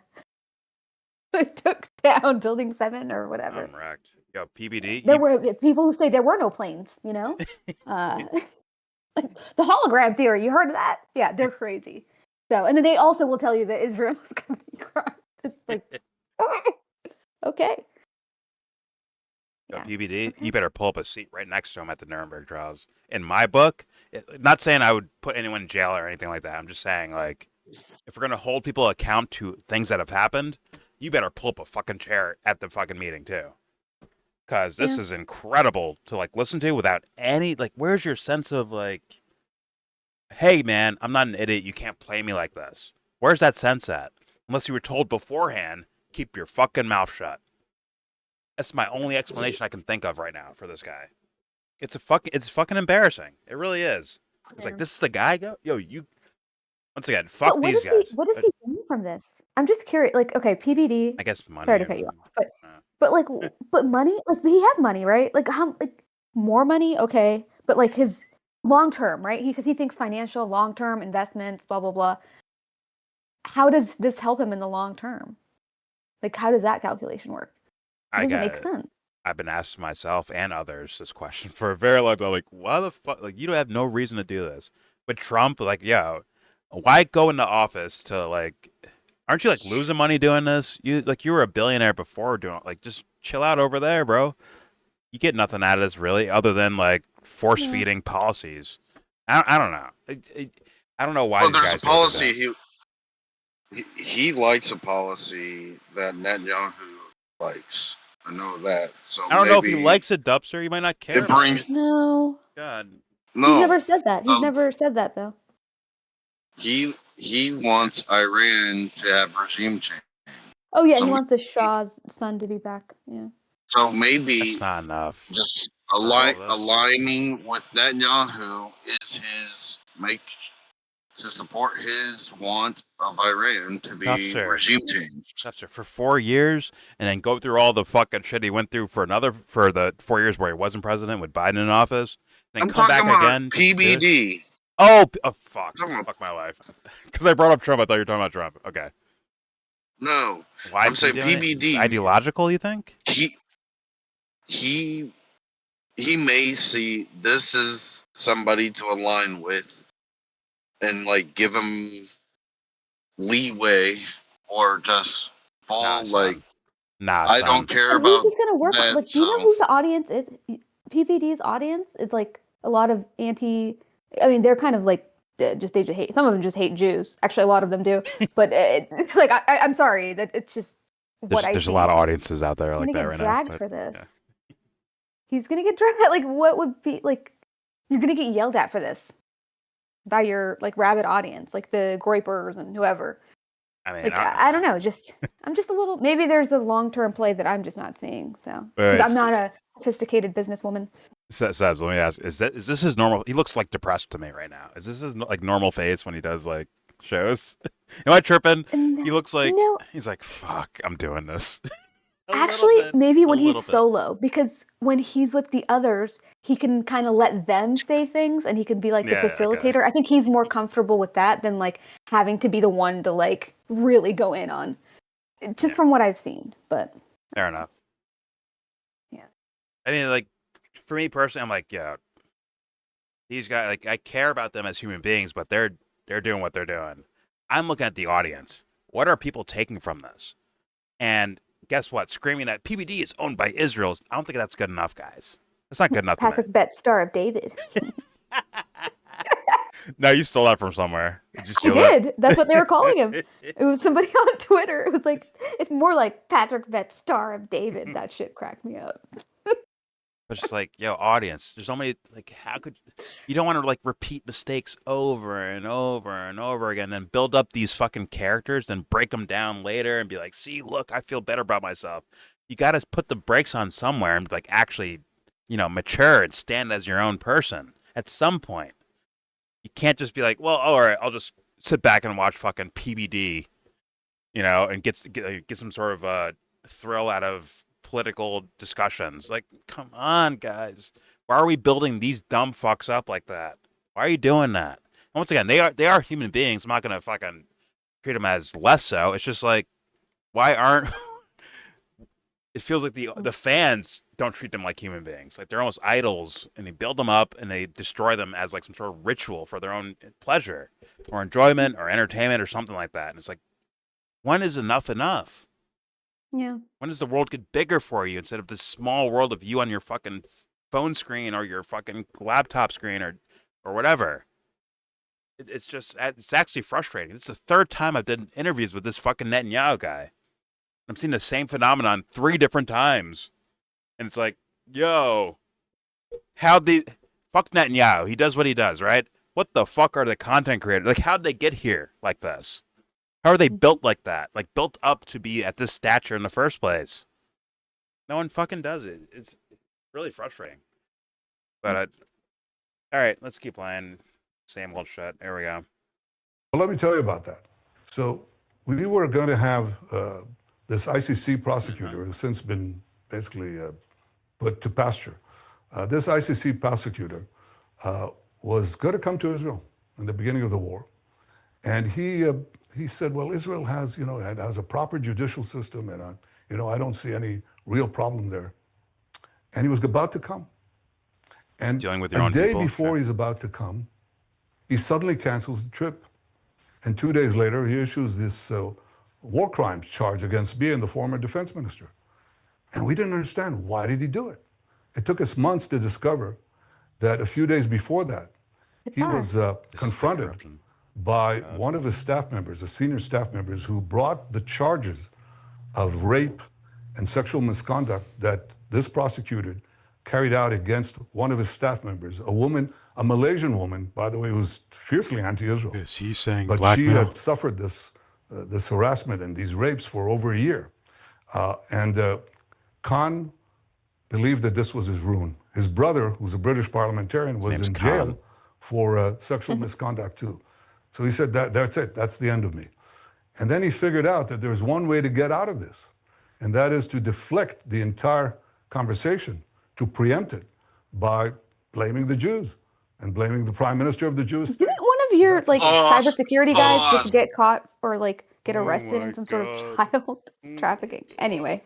[SPEAKER 2] took down Building 7 or whatever.
[SPEAKER 1] I'm wrecked. Yo, PBD.
[SPEAKER 2] There were people who say there were no planes, you know? Like the hologram theory, you heard of that? Yeah, they're crazy. So, and then they also will tell you that Israel is committing crimes. It's like, okay. Yeah.
[SPEAKER 1] PBD,
[SPEAKER 2] Okay.
[SPEAKER 1] you better pull up a seat right next to him at the Nuremberg trials. In my book, not saying I would put anyone in jail or anything like that. I'm just saying, like, if we're going to hold people account to things that have happened, you better pull up a fucking chair at the fucking meeting, too. Because this is incredible to, like, listen to without any, like, where's your sense of, like, hey, man, I'm not an idiot. You can't play me like this. Where's that sense at? Unless you were told beforehand, keep your fucking mouth shut. That's my only explanation I can think of right now for this guy. It's fucking embarrassing. It really is. It's like, this is the guy. You. Once again, fuck these guys.
[SPEAKER 2] What does he gain from this? I'm just curious. Like, okay, PBD.
[SPEAKER 1] I guess money.
[SPEAKER 2] Sorry to cut you off, but money. Like, he has money, right? Like, how? Like, more money? Okay, but like his long term, right? Because he thinks financial, long term investments, blah blah blah. How does this help him in the long term? Like, how does that calculation work? It doesn't make sense.
[SPEAKER 1] I've been asking myself and others this question for a very long time. Like, why the fuck? Like, you don't have no reason to do this. But Trump, like, why go into office to, like, aren't you, like, losing money doing this? You were a billionaire before doing it. Like, just chill out over there, bro. You get nothing out of this, really, other than, like, force-feeding policies. I don't know. I don't know why these
[SPEAKER 7] there's
[SPEAKER 1] guys
[SPEAKER 7] a policy. He likes a policy that Netanyahu likes. I know that. So
[SPEAKER 1] I don't know if he likes it, Dubster. He might not care.
[SPEAKER 7] It brings
[SPEAKER 2] no.
[SPEAKER 1] God.
[SPEAKER 2] No. He's never said that. He's never said that though.
[SPEAKER 7] He wants Iran to have regime change.
[SPEAKER 2] Oh yeah, he wants the Shah's son to be back. Yeah.
[SPEAKER 7] So maybe
[SPEAKER 1] that's not enough.
[SPEAKER 7] Just aligning with Netanyahu is his to support his want of Iran to be regime changed.
[SPEAKER 1] For 4 years, and then go through all the fucking shit he went through for the 4 years where he wasn't president with Biden in office, and then come back again.
[SPEAKER 7] PBD.
[SPEAKER 1] Oh, fuck. Fuck my life. Because I brought up Trump, I thought you were talking about Trump. Okay.
[SPEAKER 7] No.
[SPEAKER 1] Why
[SPEAKER 7] I'm saying PBD.
[SPEAKER 1] Ideological, you think?
[SPEAKER 7] He may see this as somebody to align with and, like, give him leeway or just fall, I don't care about
[SPEAKER 2] who's this gonna work
[SPEAKER 7] that,
[SPEAKER 2] on? Like, do you know who the audience is? PPD's audience is, like, a lot of I mean, they're kind of, like, just they just hate. Some of them just hate Jews. Actually, a lot of them do. But, like, I'm sorry. That it's just what
[SPEAKER 1] there's a lot of audiences out there like that right now.
[SPEAKER 2] Dragged for this. Yeah. He's gonna get dragged. Like, what would be, like, you're gonna get yelled at for this by your, like, rabid audience, like the Groypers and whoever.
[SPEAKER 1] I mean,
[SPEAKER 2] like, I don't know. I'm just a little. Maybe there's a long-term play that I'm just not seeing. So, I'm not a sophisticated businesswoman.
[SPEAKER 1] Sebs, let me ask: Is this his normal? He looks, like, depressed to me right now. Is this his, like, normal face when he does, like, shows? Am I tripping? He looks like he's like, "Fuck, I'm doing this."
[SPEAKER 2] Actually, maybe when he's solo, because when he's with the others, he can kind of let them say things, and he can be, like, the facilitator. Okay. I think he's more comfortable with that than, like, having to be the one to, like, really go in on. Just from what I've seen, but
[SPEAKER 1] fair enough.
[SPEAKER 2] Yeah.
[SPEAKER 1] I mean, like, for me personally, I'm like, these guys, like, I care about them as human beings, but they're doing what they're doing. I'm looking at the audience. What are people taking from this? And guess what? Screaming that PBD is owned by Israel. I don't think that's good enough, guys. It's not good enough.
[SPEAKER 2] Patrick Bet, Star of David.
[SPEAKER 1] No, you stole that from somewhere.
[SPEAKER 2] I did. That's what they were calling him. It was somebody on Twitter. It was like, it's more like Patrick Bet, Star of David. That shit cracked me up.
[SPEAKER 1] But just like, audience, there's so many, like, how could you don't want to, like, repeat mistakes over and over and over again, and build up these fucking characters, then break them down later and be like, see, look, I feel better about myself. You got to put the brakes on somewhere and, like, actually, mature and stand as your own person at some point. You can't just be like, well, all right, I'll just sit back and watch fucking PBD, and get some sort of a thrill out of political discussions. Like, come on, guys. Why are we building these dumb fucks up like that? Why are you doing that? And once again, they are human beings. I'm not gonna fucking treat them as less so. It's just like, why aren't? It feels like the fans don't treat them like human beings. Like they're almost idols, and they build them up and they destroy them as like some sort of ritual for their own pleasure or enjoyment or entertainment or something like that. And it's like, when is enough enough?
[SPEAKER 2] Yeah.
[SPEAKER 1] When does the world get bigger for you instead of this small world of you on your fucking phone screen or your fucking laptop screen or whatever? It's just, it's actually frustrating. It's the third time I've done interviews with this fucking Netanyahu guy. I'm seeing the same phenomenon 3 different times. And it's like, yo, fuck Netanyahu. He does what he does, right? What the fuck are the content creators? Like, how'd they get here like this? How are they built like that? Like, built up to be at this stature in the first place? No one fucking does it. It's really frustrating. But, all right, let's keep playing. Same old shit. There we go.
[SPEAKER 4] Well, let me tell you about that. So we were going to have this ICC prosecutor who's since been basically put to pasture. This ICC prosecutor was going to come to Israel in the beginning of the war. And he said, well, Israel has, it has a proper judicial system, and, I don't see any real problem there. And he was about to come. And
[SPEAKER 1] dealing with your
[SPEAKER 4] a
[SPEAKER 1] own
[SPEAKER 4] day
[SPEAKER 1] people,
[SPEAKER 4] before
[SPEAKER 1] sure.
[SPEAKER 4] he's about to come, he suddenly cancels the trip. And 2 days later, he issues this war crimes charge against me and the former defense minister. And we didn't understand, why did he do it? It took us months to discover that a few days before that, he was confronted by one of his staff members, a senior staff members, who brought the charges of rape and sexual misconduct that this prosecutor carried out against one of his staff members, a woman, a Malaysian woman, by the way, who's fiercely anti-Israel.
[SPEAKER 1] Is he saying
[SPEAKER 4] But
[SPEAKER 1] blackmail?
[SPEAKER 4] she had suffered this harassment and these rapes for over a year. And Khan believed that this was his ruin. His brother, who's a British parliamentarian, was
[SPEAKER 1] name's
[SPEAKER 4] in
[SPEAKER 1] Khan.
[SPEAKER 4] jail for sexual misconduct too. So he said, that's it, that's the end of me. And then he figured out that there's one way to get out of this, and that is to deflect the entire conversation, to preempt it by blaming the Jews and blaming the prime minister of the Jewish state.
[SPEAKER 2] Didn't one of your like cybersecurity guys
[SPEAKER 7] Pause.
[SPEAKER 2] just get caught or like get
[SPEAKER 1] Oh
[SPEAKER 2] arrested
[SPEAKER 1] my
[SPEAKER 2] in some sort of
[SPEAKER 1] God.
[SPEAKER 2] child trafficking? Anyway.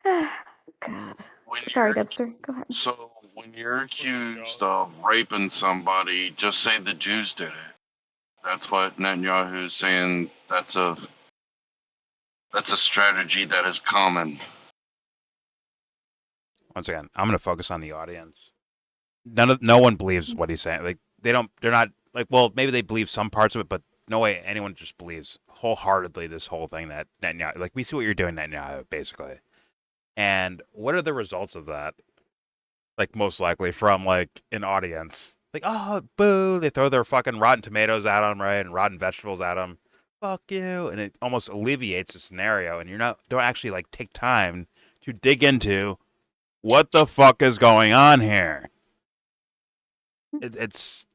[SPEAKER 2] God.
[SPEAKER 7] When
[SPEAKER 2] Sorry,
[SPEAKER 7] you're-
[SPEAKER 2] Debster. Go ahead.
[SPEAKER 7] So when you're accused of raping somebody, just say the Jews did it. That's what Netanyahu is saying. That's a strategy that is common.
[SPEAKER 1] Once again, I'm gonna focus on the audience. No one believes what he's saying. Like they're not like, well, maybe they believe some parts of it, but no way anyone just believes wholeheartedly this whole thing that Netanyahu, like, we see what you're doing, Netanyahu, basically. And what are the results of that? Like, most likely from like an audience, like, oh, boo, they throw their fucking rotten tomatoes at him, right, and rotten vegetables at him. Fuck you, and it almost alleviates the scenario, and don't actually like take time to dig into what the fuck is going on here. It's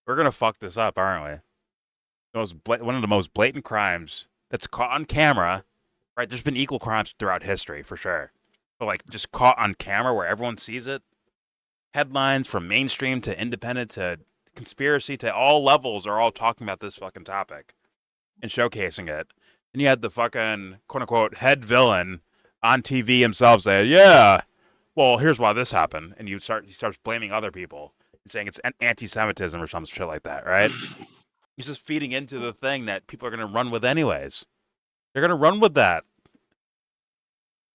[SPEAKER 1] we're gonna fuck this up, aren't we? One of the most blatant crimes that's caught on camera, right? There's been equal crimes throughout history, for sure. But like, just caught on camera where everyone sees it. Headlines from mainstream to independent to conspiracy to all levels are all talking about this fucking topic and showcasing it. And you had the fucking quote unquote head villain on TV himself say, yeah, well, here's why this happened. And he starts blaming other people and saying it's anti-Semitism or some shit like that, right? He's just feeding into the thing that people are going to run with anyways. They're going to run with that.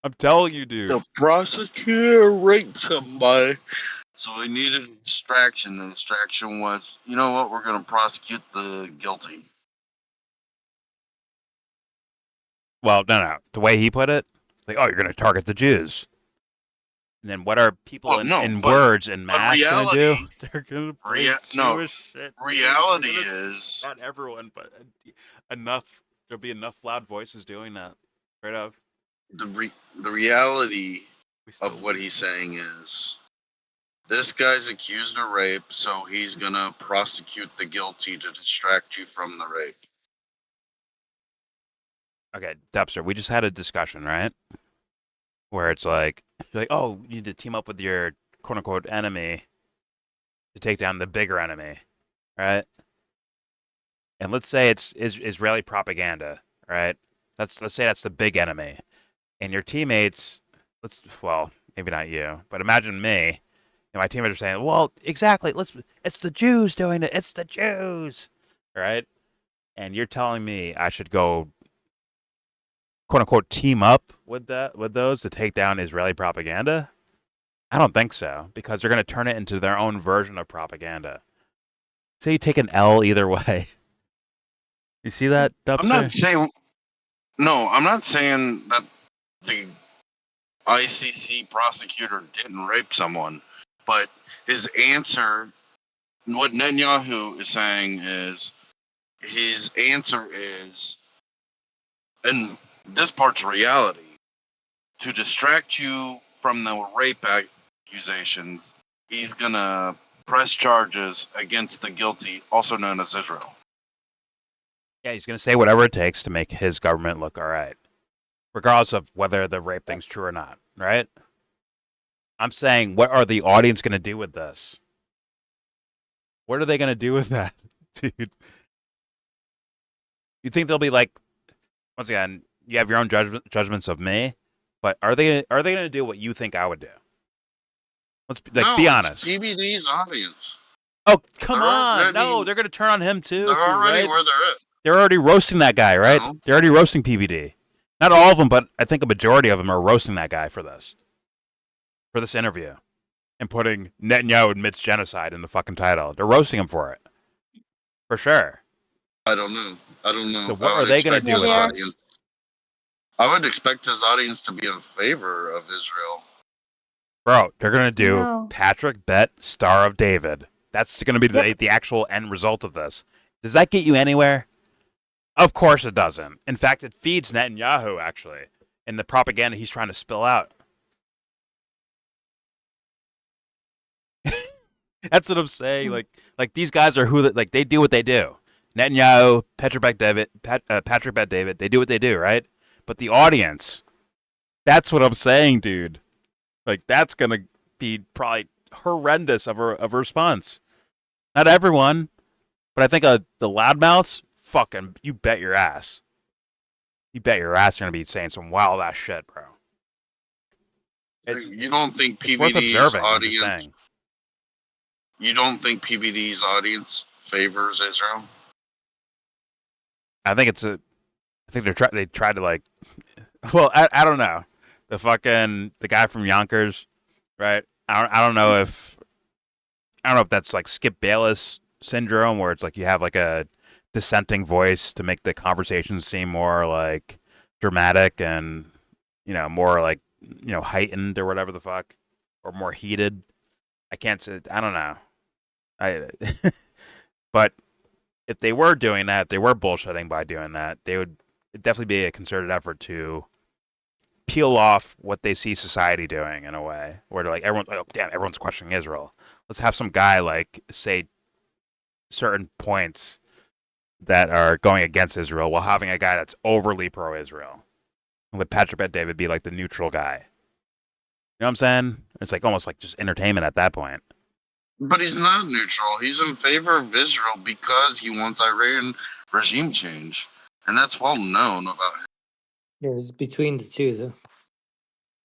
[SPEAKER 1] I'm telling you, dude.
[SPEAKER 7] The prosecutor raped somebody, so he needed a distraction. The distraction was, you know what, we're going to prosecute the guilty.
[SPEAKER 1] Well, no. The way he put it, like, oh, you're going to target the Jews. And then what are people in words and mass going to do? They're going to play Jewish shit.
[SPEAKER 7] Reality is...
[SPEAKER 1] Not everyone, but enough. There'll be enough loud voices doing that. Straight up.
[SPEAKER 7] The reality of what he's saying is, this guy's accused of rape, so he's going to prosecute the guilty to distract you from the rape.
[SPEAKER 1] Okay, Debster, we just had a discussion, right? Where it's like, you're like, oh, you need to team up with your quote-unquote enemy to take down the bigger enemy, right? And let's say it's Israeli propaganda, right? Let's say that's the big enemy. and your teammates, well, maybe not you, but imagine me, and my teammates are saying, well, exactly, it's the Jews doing it, it's the Jews, right? And you're telling me I should go, quote unquote, team up with those to take down Israeli propaganda? I don't think so, because they're going to turn it into their own version of propaganda. So you take an L either way. You see that, Dubster?
[SPEAKER 7] I'm not saying that the ICC prosecutor didn't rape someone, but his answer, what Netanyahu is saying is, his answer is, and this part's reality, to distract you from the rape accusation, he's gonna press charges against the guilty, also known as Israel.
[SPEAKER 1] Yeah, he's going to say whatever it takes to make his government look all right, regardless of whether the rape thing's true or not, right? I'm saying, what are the audience going to do with this? What are they going to do with that, dude? You think they'll be like, once again, you have your own judgments of me, but are they going to do what you think I would do? Let's be honest.
[SPEAKER 7] It's PBD's audience.
[SPEAKER 1] Oh, come on. No, they're going to turn on him too.
[SPEAKER 7] They're already
[SPEAKER 1] right?
[SPEAKER 7] where they're at.
[SPEAKER 1] They're already roasting that guy, right?
[SPEAKER 7] No.
[SPEAKER 1] They're already roasting PBD. Not all of them, but I think a majority of them are roasting that guy for this interview, and putting Netanyahu admits genocide in the fucking title. They're roasting him for it, for sure.
[SPEAKER 7] I don't know.
[SPEAKER 1] So what are they going to do with
[SPEAKER 7] this? I would expect his audience to be in favor of Israel.
[SPEAKER 1] Bro, they're going to do Patrick Bet, Star of David. That's going to be the actual end result of this. Does that get you anywhere? Of course it doesn't. In fact, it feeds Netanyahu, actually, in the propaganda he's trying to spill out. That's what I'm saying. Like these guys are they do what they do. Netanyahu, Patrick Bet David, they do what they do, right? But the audience, that's what I'm saying, dude. Like, that's going to be probably horrendous of a response. Not everyone, but I think the loudmouths, fucking, you bet your ass. You bet your ass you're going to be saying some wild ass shit, bro.
[SPEAKER 7] You don't think PBD's audience... You don't think PBD's audience favors Israel?
[SPEAKER 1] I think they tried to, like... Well, I don't know. The guy from Yonkers, right? I don't know if that's like Skip Bayless syndrome, where it's like you have like a dissenting voice to make the conversation seem more like dramatic and, more like, heightened or whatever the fuck, or more heated. I can't say, I don't know. But if they were doing that, if they were bullshitting by doing that, it'd definitely be a concerted effort to peel off what they see society doing in a way where they're like, everyone's questioning Israel. Let's have some guy like say certain points that are going against Israel while having a guy that's overly pro-Israel. And let Patrick Bet David be like the neutral guy. You know what I'm saying? It's like almost like just entertainment at that point.
[SPEAKER 7] But he's not neutral. He's in favor of Israel because he wants Iran regime change. And that's well known about him.
[SPEAKER 5] It's between the two, though.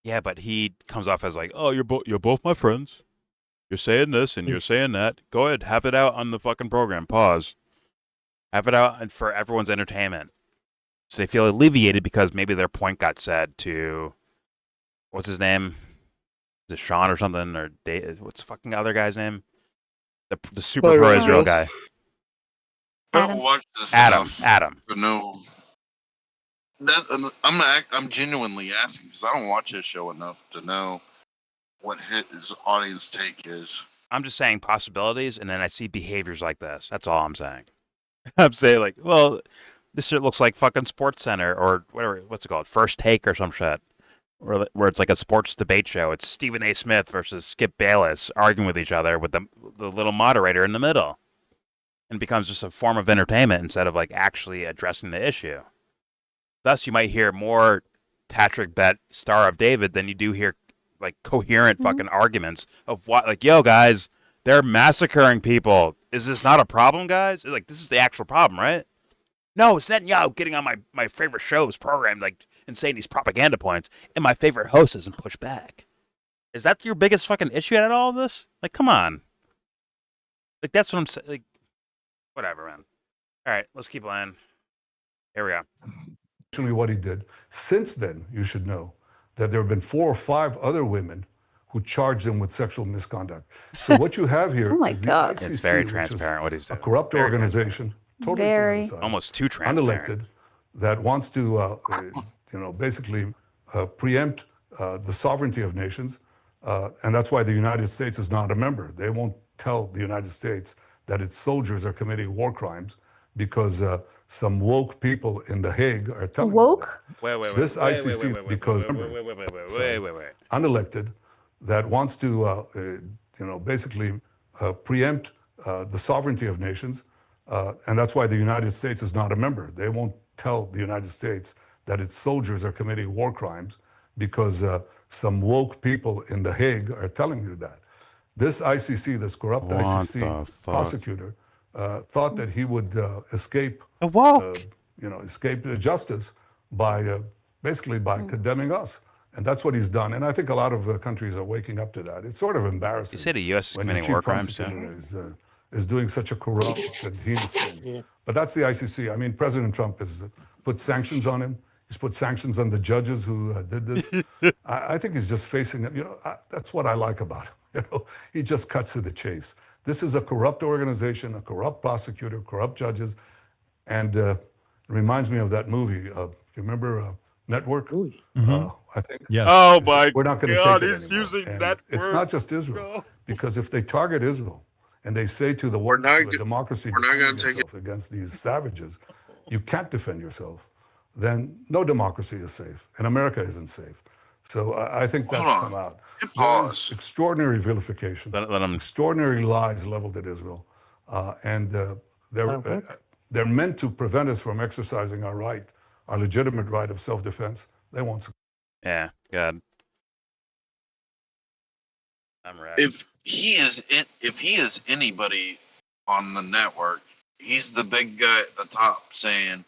[SPEAKER 1] Yeah, but he comes off as like, oh, you're both my friends. You're saying this and you're saying that. Go ahead, have it out on the fucking program. Pause. Have it out and for everyone's entertainment. So they feel alleviated because maybe their point got said to, what's his name? Is it Sean or something? Or what's the fucking other guy's name? The super pro-Israel guy.
[SPEAKER 7] I don't watch this
[SPEAKER 1] Adam.
[SPEAKER 7] To know. I'm genuinely asking because I don't watch his show enough to know what his audience take is.
[SPEAKER 1] I'm just saying possibilities, and then I see behaviors like this. That's all I'm saying. I'm saying like, well, this shit looks like fucking Sports Center or whatever. What's it called? First Take or some shit. Where it's like a sports debate show. It's Stephen A. Smith versus Skip Bayless arguing with each other with the little moderator in the middle. And it becomes just a form of entertainment instead of like actually addressing the issue. Thus, you might hear more Patrick Bet, Star of David, than you do hear like coherent fucking arguments of what, like, yo, guys, they're massacring people. Is this not a problem, guys? Like, this is the actual problem, right? No, it's Netanyahu getting on my favorite show's program, like, and saying these propaganda points, and my favorite host doesn't push back. Is that your biggest fucking issue at all of this? Like, come on. Like, that's what I'm saying. Like, whatever, man. All right, let's keep playing. Here we go.
[SPEAKER 4] Actually, what he did. Since then, you should know that there have been 4 or 5 other women who charged him with sexual misconduct. So what you have here
[SPEAKER 2] Oh my
[SPEAKER 4] is the
[SPEAKER 2] God.
[SPEAKER 4] ICC,
[SPEAKER 1] It's very
[SPEAKER 4] which is
[SPEAKER 1] transparent what he's
[SPEAKER 4] a
[SPEAKER 1] doing.
[SPEAKER 4] corrupt
[SPEAKER 1] Very
[SPEAKER 4] organization, totally
[SPEAKER 2] Very.
[SPEAKER 4] politicized,
[SPEAKER 1] Almost too transparent.
[SPEAKER 4] unelected, that wants to, basically preempt the sovereignty of nations, and that's why the United States is not a member. They won't tell the United States that its soldiers are committing war crimes because some woke people in The Hague are telling them
[SPEAKER 2] Woke?
[SPEAKER 4] that. This ICC, because unelected, that wants to, basically preempt the sovereignty of nations, and that's why the United States is not a member. They won't tell the United States that its soldiers are committing war crimes because some woke people in The Hague are telling you that. This ICC, this corrupt
[SPEAKER 1] What the
[SPEAKER 4] ICC
[SPEAKER 1] fuck?
[SPEAKER 4] prosecutor, thought that he would escape,
[SPEAKER 1] Woke.
[SPEAKER 4] escape justice by basically by condemning us. And that's what he's done. And I think a lot of countries are waking up to that. It's sort of embarrassing.
[SPEAKER 1] You said the U.S. is
[SPEAKER 4] when your
[SPEAKER 1] committing
[SPEAKER 4] chief
[SPEAKER 1] war crimes,
[SPEAKER 4] prosecutor is doing such a corrupt and heinous thing.
[SPEAKER 5] Yeah.
[SPEAKER 4] But that's the ICC. I mean, President Trump has put sanctions on him. He's put sanctions on the judges who did this. I think he's just facing it. That's what I like about him. He just cuts to the chase. This is a corrupt organization, a corrupt prosecutor, corrupt judges, and it reminds me of that movie. You remember Network? I think.
[SPEAKER 3] Yes.
[SPEAKER 1] Oh my
[SPEAKER 4] We're not going to
[SPEAKER 1] God,
[SPEAKER 4] take it
[SPEAKER 1] he's
[SPEAKER 4] anymore.
[SPEAKER 1] using
[SPEAKER 4] And
[SPEAKER 1] that
[SPEAKER 4] it's
[SPEAKER 1] word.
[SPEAKER 4] not just Israel, because if they target Israel and they say to the
[SPEAKER 7] We're
[SPEAKER 4] world,
[SPEAKER 7] not
[SPEAKER 4] to a
[SPEAKER 7] go-
[SPEAKER 4] democracy,
[SPEAKER 7] we're not
[SPEAKER 4] defend
[SPEAKER 7] gonna take
[SPEAKER 4] yourself against these savages, you can't defend yourself, then no democracy is safe, and America isn't safe. So I think that's
[SPEAKER 7] Hold on.
[SPEAKER 4] come out.
[SPEAKER 7] Hit
[SPEAKER 4] There
[SPEAKER 7] pause.
[SPEAKER 4] is extraordinary vilification,
[SPEAKER 1] Let him.
[SPEAKER 4] extraordinary lies leveled at Israel, and they're meant to prevent us from exercising our right, our legitimate right of self-defense. They won't.
[SPEAKER 1] Yeah, good. I'm ready.
[SPEAKER 7] If he is anybody on the network, he's the big guy at the top saying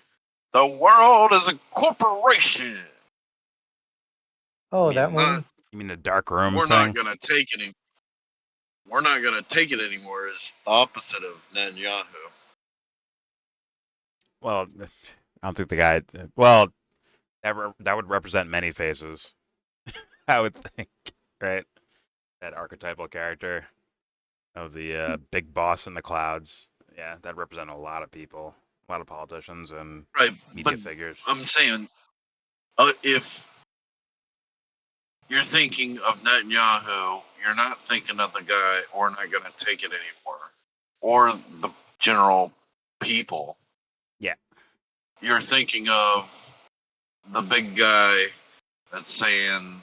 [SPEAKER 7] the world is a corporation.
[SPEAKER 5] Oh,
[SPEAKER 1] mean,
[SPEAKER 5] that one.
[SPEAKER 1] You mean the dark room
[SPEAKER 7] We're
[SPEAKER 1] thing?
[SPEAKER 7] not gonna take it. We're not gonna take it anymore. Is the opposite of Netanyahu.
[SPEAKER 1] Well, I don't think the guy. Well, that would represent many faces. I would think, right? That archetypal character of the big boss in the clouds. Yeah, that represent a lot of people, a lot of politicians and
[SPEAKER 7] Right,
[SPEAKER 1] media
[SPEAKER 7] but
[SPEAKER 1] figures.
[SPEAKER 7] I'm saying, if you're thinking of Netanyahu, you're not thinking of the guy, or not going to take it anymore, or the general people.
[SPEAKER 1] Yeah.
[SPEAKER 7] You're thinking of the big guy that's saying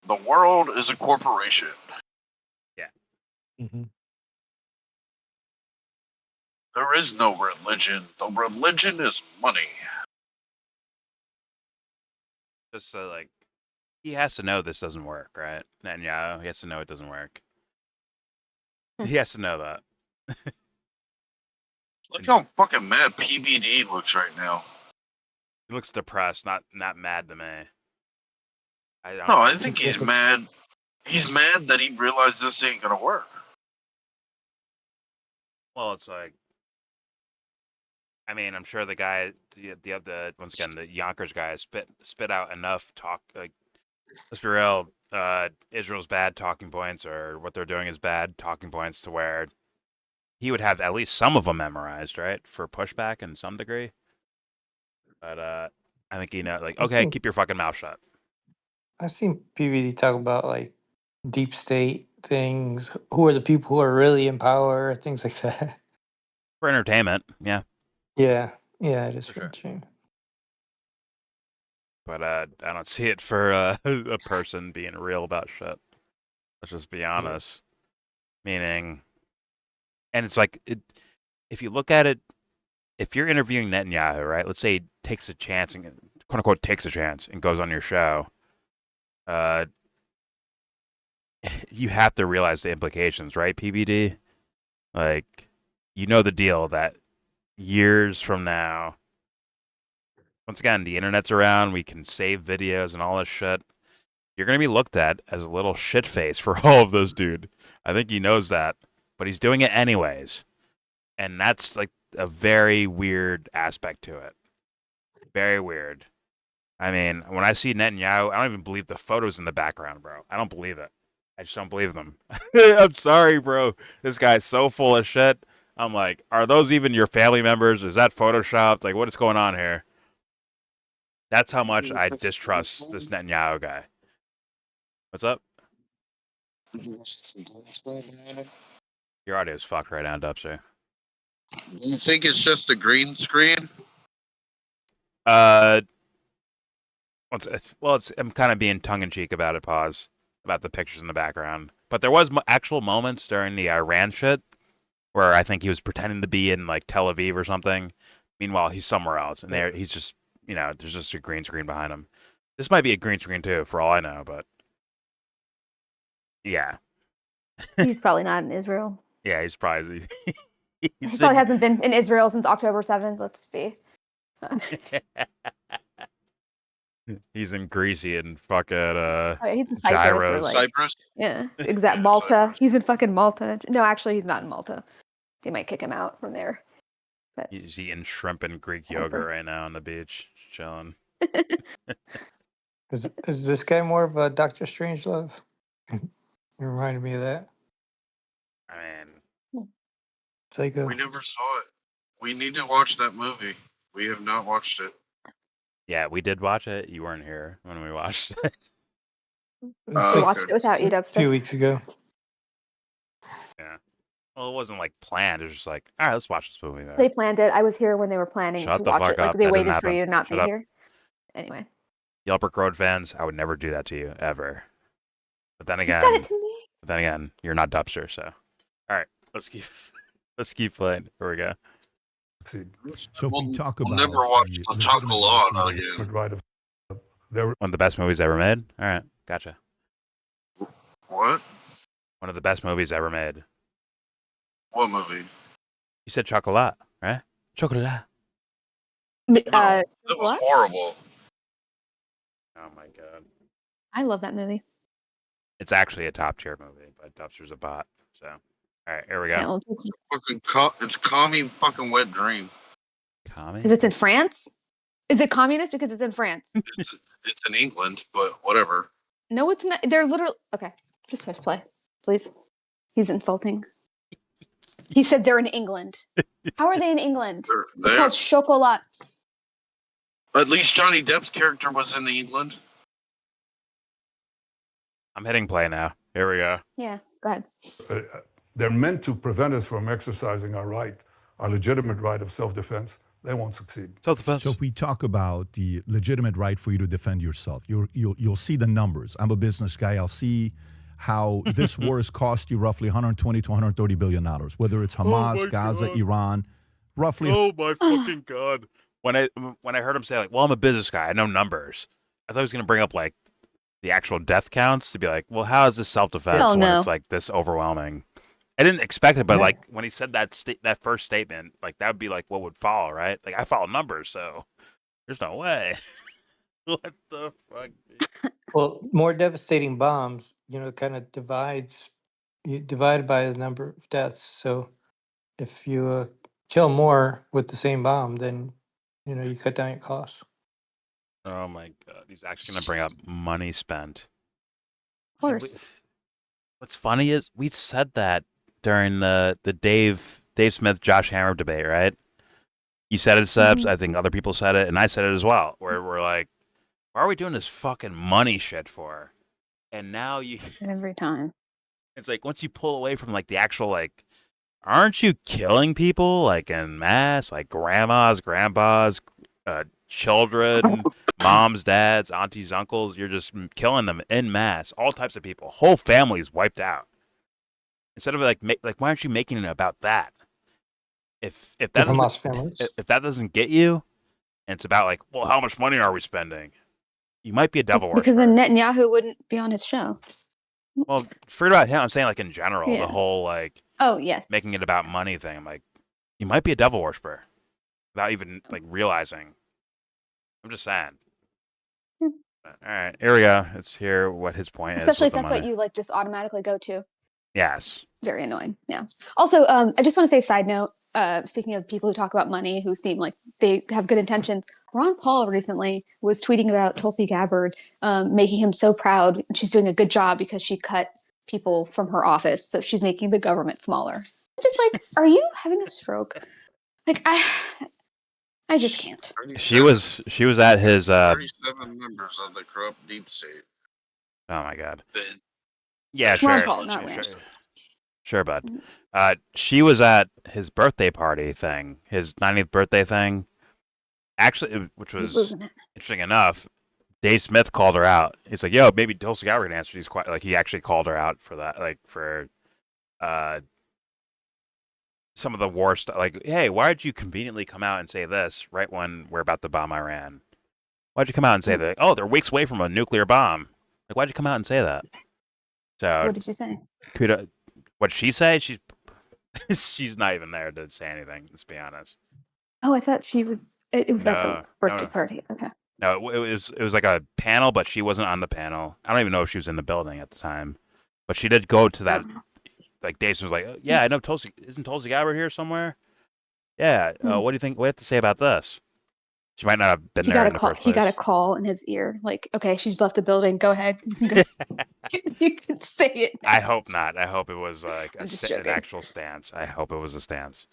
[SPEAKER 7] the world is a corporation.
[SPEAKER 5] Mm-hmm.
[SPEAKER 7] There is no religion. The religion is money.
[SPEAKER 1] Just like he has to know this doesn't work, right? Netanyahu, he has to know it doesn't work. He has to know that.
[SPEAKER 7] Look how fucking mad PBD looks right now.
[SPEAKER 1] He looks depressed, not mad to me.
[SPEAKER 7] I think he's mad. He's mad that he realized this ain't gonna work.
[SPEAKER 1] Well, it's like, I mean, I'm sure the guy, the once again, the Yonkers guy spit out enough talk. Like, let's be real, Israel's bad talking points, or what they're doing is bad talking points, to where he would have at least some of them memorized, right, for pushback in some degree. But I think okay, keep your fucking mouth shut.
[SPEAKER 5] I've seen PBD talk about like deep state things. Who are the people who are really in power? Things like that.
[SPEAKER 1] For entertainment, yeah.
[SPEAKER 5] Yeah, it is
[SPEAKER 1] For
[SPEAKER 5] for
[SPEAKER 1] sure.
[SPEAKER 5] sure.
[SPEAKER 1] But I don't see it for a person being real about shit. Let's just be honest. Meaning, and it's like, if you look at it, if you're interviewing Netanyahu, right? Let's say he takes a chance and quote unquote takes a chance and goes on your show. You have to realize the implications, right? PBD, like, you know the deal that years from now, once again, the internet's around. We can save videos and all this shit. You're going to be looked at as a little shit face for all of those, dude. I think he knows that, but he's doing it anyways. And that's like a very weird aspect to it. Very weird. I mean, when I see Netanyahu, I don't even believe the photos in the background, bro. I don't believe it. I just don't believe them. I'm sorry, bro. This guy's so full of shit. I'm like, are those even your family members? Is that photoshopped? Like, what is going on here? That's how much I distrust this Netanyahu guy. What's up? Your audio is fucked right now, Dubster.
[SPEAKER 7] Do you think it's just a green screen?
[SPEAKER 1] I'm kind of being tongue-in-cheek about it, about the pictures in the background. But there was actual moments during the Iran shit where I think he was pretending to be in, like, Tel Aviv or something. Meanwhile, he's somewhere else. And he's just, there's just a green screen behind him. This might be a green screen, too, for all I know, but... Yeah.
[SPEAKER 2] He's probably not in Israel.
[SPEAKER 1] Yeah, he's probably...
[SPEAKER 2] He probably hasn't been in Israel since October 7th. Let's be...
[SPEAKER 1] He's in Greasy and fucking
[SPEAKER 2] he's in Cyprus.
[SPEAKER 1] Gyros.
[SPEAKER 2] Like,
[SPEAKER 7] Cyprus?
[SPEAKER 2] Yeah, exact Malta.
[SPEAKER 7] Cyprus.
[SPEAKER 2] He's in fucking Malta. No, actually, he's not in Malta. They might kick him out from there. But
[SPEAKER 1] he's eating shrimp and Greek yogurt right now on the beach, chilling.
[SPEAKER 5] Is this guy more of a Doctor Strangelove? You reminded me of that.
[SPEAKER 1] I mean,
[SPEAKER 5] Psycho.
[SPEAKER 7] We never saw it. We need to watch that movie. We have not watched it.
[SPEAKER 1] yeah, we did watch it. You weren't here when we watched it.
[SPEAKER 2] we watched it without you,
[SPEAKER 5] A few weeks ago.
[SPEAKER 1] Yeah. Well, it wasn't like planned. It was just like, all right, let's watch this movie. Then.
[SPEAKER 2] They planned it. I was here when they were planning
[SPEAKER 1] Shut
[SPEAKER 2] to
[SPEAKER 1] the
[SPEAKER 2] watch
[SPEAKER 1] fuck
[SPEAKER 2] it. Like
[SPEAKER 1] up.
[SPEAKER 2] they
[SPEAKER 1] That didn't
[SPEAKER 2] waited for
[SPEAKER 1] happen.
[SPEAKER 2] you to not
[SPEAKER 1] Shut
[SPEAKER 2] be
[SPEAKER 1] up.
[SPEAKER 2] here. Anyway.
[SPEAKER 1] Yelp Road fans, I would never do that to you ever. But then
[SPEAKER 2] He
[SPEAKER 1] again,
[SPEAKER 2] said it to me.
[SPEAKER 1] You're not Dubster, so all right, let's keep playing. Here we go.
[SPEAKER 3] So if we talk
[SPEAKER 7] we'll
[SPEAKER 3] about
[SPEAKER 7] never watch
[SPEAKER 3] the
[SPEAKER 7] the
[SPEAKER 3] legitimate
[SPEAKER 7] Chocolate
[SPEAKER 3] freedom
[SPEAKER 7] again.
[SPEAKER 4] Right of there.
[SPEAKER 1] One of the best movies ever made. All right, gotcha.
[SPEAKER 7] What?
[SPEAKER 1] One of the best movies ever made.
[SPEAKER 7] What movie?
[SPEAKER 1] You said Chocolat, right? Chocolat.
[SPEAKER 7] No, that was
[SPEAKER 2] what?
[SPEAKER 7] horrible.
[SPEAKER 1] Oh my god.
[SPEAKER 2] I love that movie.
[SPEAKER 1] It's actually a top tier movie, but Dubster's a bot. So, all right, here we go.
[SPEAKER 2] Yeah, well,
[SPEAKER 7] It's Commie fucking wet dream.
[SPEAKER 1] Commie?
[SPEAKER 2] because it's in France? Is it communist because it's in France?
[SPEAKER 7] It's in England, but whatever.
[SPEAKER 2] No, it's not. They're literally... Okay, just press play, please. He's insulting. He said they're in England. How are they in England?
[SPEAKER 7] They're
[SPEAKER 2] It's
[SPEAKER 7] there.
[SPEAKER 2] called Chocolat.
[SPEAKER 7] At least Johnny Depp's character was in the England.
[SPEAKER 1] I'm hitting play now. Here we go.
[SPEAKER 2] Yeah, go ahead.
[SPEAKER 4] They're meant to prevent us from exercising our right, our legitimate right of self-defense. They won't succeed.
[SPEAKER 1] Self-defense.
[SPEAKER 3] So if we talk about the legitimate right for you to defend yourself, you'll see the numbers. I'm a business guy. I'll see how this war has cost you roughly 120 to 130 billion dollars. Whether it's Hamas, Gaza,
[SPEAKER 1] God.
[SPEAKER 3] Iran, roughly.
[SPEAKER 1] Oh my fucking god! When I heard him say like, "Well, I'm a business guy. I know numbers," I thought he was gonna bring up like the actual death counts to be like, "Well, how is this self-defense
[SPEAKER 2] Hell
[SPEAKER 1] when
[SPEAKER 2] no.
[SPEAKER 1] it's like this overwhelming?" I didn't expect it, but
[SPEAKER 5] Yeah.
[SPEAKER 1] like when he said that first statement, like that would be like what would follow, right? Like I follow numbers, so there's no way. What the fuck? Dude?
[SPEAKER 5] Well, more devastating bombs, kind of divide by the number of deaths. So if you kill more with the same bomb, then you cut down your costs.
[SPEAKER 1] Oh my god, he's actually gonna bring up money spent.
[SPEAKER 2] Of course.
[SPEAKER 1] What's funny is we said that during the Dave Smith Josh Hammer debate, right? You said it, Sebs. I think other people said it, and I said it as well. Where we're like, why are we doing this fucking money shit for? And now
[SPEAKER 2] Every time.
[SPEAKER 1] it's like once you pull away from like the actual like, aren't you killing people like en masse, like grandmas, grandpas, children, moms, dads, aunties, uncles? You're just killing them en masse, all types of people, whole families wiped out. Instead of like why aren't you making it about that? If that
[SPEAKER 5] The
[SPEAKER 1] doesn't
[SPEAKER 5] Hamas families.
[SPEAKER 1] if that doesn't get you, and it's about like, well, how much money are we spending? You might be a devil worshiper.
[SPEAKER 2] Because then Netanyahu wouldn't be on his show.
[SPEAKER 1] Well, forget about him. I'm saying like in general,
[SPEAKER 2] Yeah.
[SPEAKER 1] the whole like
[SPEAKER 2] Oh, yes.
[SPEAKER 1] making it about money thing. I'm like, you might be a devil worshiper without even like realizing. I'm just saying.
[SPEAKER 2] Yeah.
[SPEAKER 1] All right, here we go. Let's hear what his point
[SPEAKER 2] Especially
[SPEAKER 1] is.
[SPEAKER 2] if that's what you like just automatically go to.
[SPEAKER 1] Yes.
[SPEAKER 2] It's very annoying. Yeah. Also, I just want to say, side note, speaking of people who talk about money who seem like they have good intentions, Ron Paul recently was tweeting about Tulsi Gabbard, making him so proud. She's doing a good job because she cut people from her office, so she's making the government smaller. Just like, are you having a stroke? Like, I just can't.
[SPEAKER 1] She was at his
[SPEAKER 7] 37 members of the corrupt deep state.
[SPEAKER 1] Oh my god.
[SPEAKER 7] Ben.
[SPEAKER 1] Yeah,
[SPEAKER 2] Ron
[SPEAKER 1] sure.
[SPEAKER 2] Paul, not Rand.
[SPEAKER 1] Sure, bud. She was at his birthday party thing, his 90th birthday thing. Actually, which was interesting enough, Dave Smith called her out. He's like, "Yo, maybe Tulsi Gabbard can answer these questions." Like, he actually called her out for that, like for some of the war stuff. Like, hey, why did you conveniently come out and say this right when we're about to bomb Iran? Why'd you come out and say that? Oh, they're weeks away from a nuclear bomb. Like, why'd you come out and say that? So,
[SPEAKER 2] What did you say?
[SPEAKER 1] What'd she say? She's not even there to say anything. Let's be honest.
[SPEAKER 2] Oh, I thought she was. It was at the birthday party. Okay.
[SPEAKER 1] No, it was like a panel, but she wasn't on the panel. I don't even know if she was in the building at the time, but she did go to that. Like, Dave was like, oh, "Yeah, I know Tulsi. Isn't Tulsi Gabbard here somewhere?" Yeah. What do you think? What do you have to say about this? She might not have been there in the first place.
[SPEAKER 2] He got a call in his ear, like, "Okay, she's left the building. Go ahead. You can say it now."
[SPEAKER 1] I hope not. I hope it was like an actual stance. I hope it was a stance.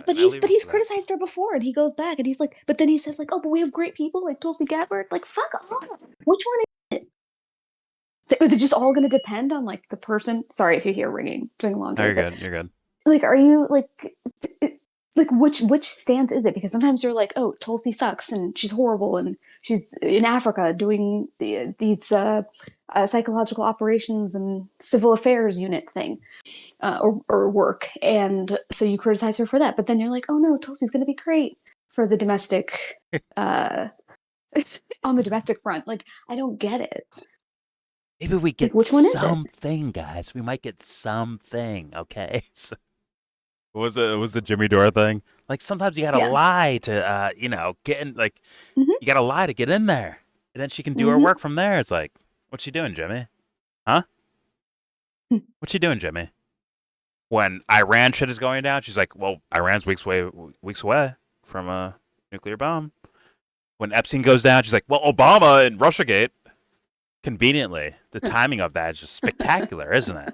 [SPEAKER 2] But he's criticized her before, and he goes back and he's like, but then he says like, "Oh, but we have great people like Tulsi Gabbard." Like, fuck off. Which one is it? They're just all going to depend on like the person. Sorry if you hear ringing doing laundry.
[SPEAKER 1] No, you're good. You're good.
[SPEAKER 2] Like, are you like which stance is it? Because sometimes you're like, "Oh, Tulsi sucks and she's horrible and she's in Africa doing these psychological operations and civil affairs unit thing or work," and so you criticize her for that. But then you're like, "Oh no, Tulsi's going to be great for the domestic on the domestic front." Like, I don't get it.
[SPEAKER 1] Maybe we get
[SPEAKER 2] which one
[SPEAKER 1] something, guys. We might get something. Okay. So, what was the Jimmy Dore thing? Like, sometimes you gotta lie to get in. Like, you gotta lie to get in there, and then she can do her work from there. It's like, what's she doing, Jimmy? Huh? What's she doing, Jimmy? When Iran shit is going down, she's like, well, Iran's weeks away from a nuclear bomb. When Epstein goes down, she's like, well, Obama and Russiagate. Conveniently, the timing of that is just spectacular, isn't it?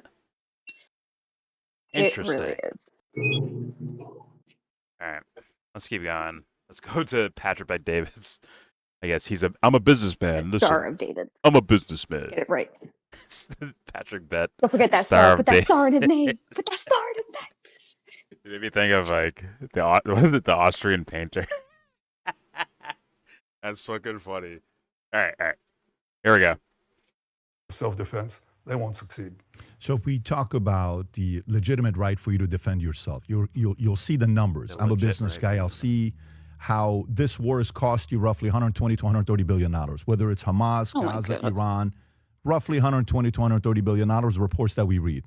[SPEAKER 1] Interesting.
[SPEAKER 2] It really is.
[SPEAKER 1] All right, let's keep going. Let's go to Patrick Bet Davis. I guess I'm a businessman. Listen,
[SPEAKER 2] Star of David.
[SPEAKER 1] I'm a businessman.
[SPEAKER 2] Get it right.
[SPEAKER 1] Patrick Bet.
[SPEAKER 2] Don't forget that star. Put that star in his name. Put that star in his name.
[SPEAKER 1] It made me think of like the Austrian painter? That's fucking funny. All right. Here we go.
[SPEAKER 4] Self-defense, they won't succeed.
[SPEAKER 3] So if we talk about the legitimate right for you to defend yourself, you'll see the numbers. I'm a business guy. I'll see how this war has cost you roughly 120 to 130 billion dollars. Whether it's Hamas, Gaza, Iran, roughly 120 to 130 billion dollars. Reports that we read.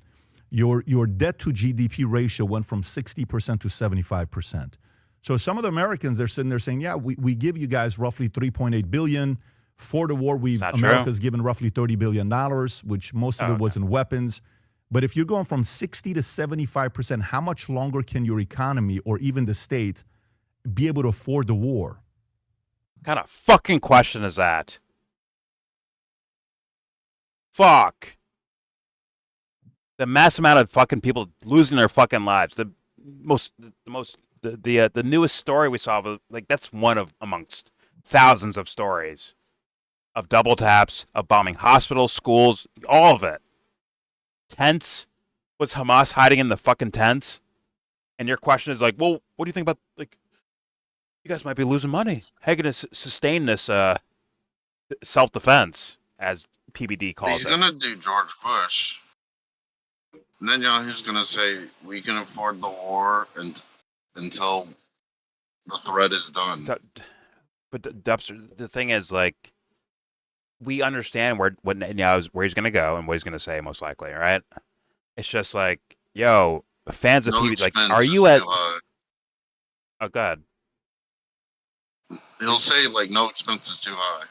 [SPEAKER 3] Your debt to GDP ratio went from 60% to 75%. So some of the Americans, they're sitting there saying, yeah, we give you guys roughly 3.8 billion. For the war, America's given roughly $30 billion, which most of it was in weapons. But if you're going from 60 to 75%, how much longer can your economy or even the state be able to afford the war?
[SPEAKER 1] What kind of fucking question is that? Fuck. The mass amount of fucking people losing their fucking lives. The newest story we saw, like, that's one of amongst thousands of stories of double taps, of bombing hospitals, schools, all of it. Tents. Was Hamas hiding in the fucking tents? And your question is like, well, what do you think about, like, you guys might be losing money. How are you going to sustain this self-defense, as PBD calls it?
[SPEAKER 7] He's going to do George Bush. Netanyahu's going to say, we can afford the war until the threat is done.
[SPEAKER 1] But Dubster, the thing is, like, we understand where he's going to go and what he's going to say, most likely, right? It's just like, yo, fans of PBD, like, are you at... Oh, God.
[SPEAKER 7] He'll say like no expense is too high.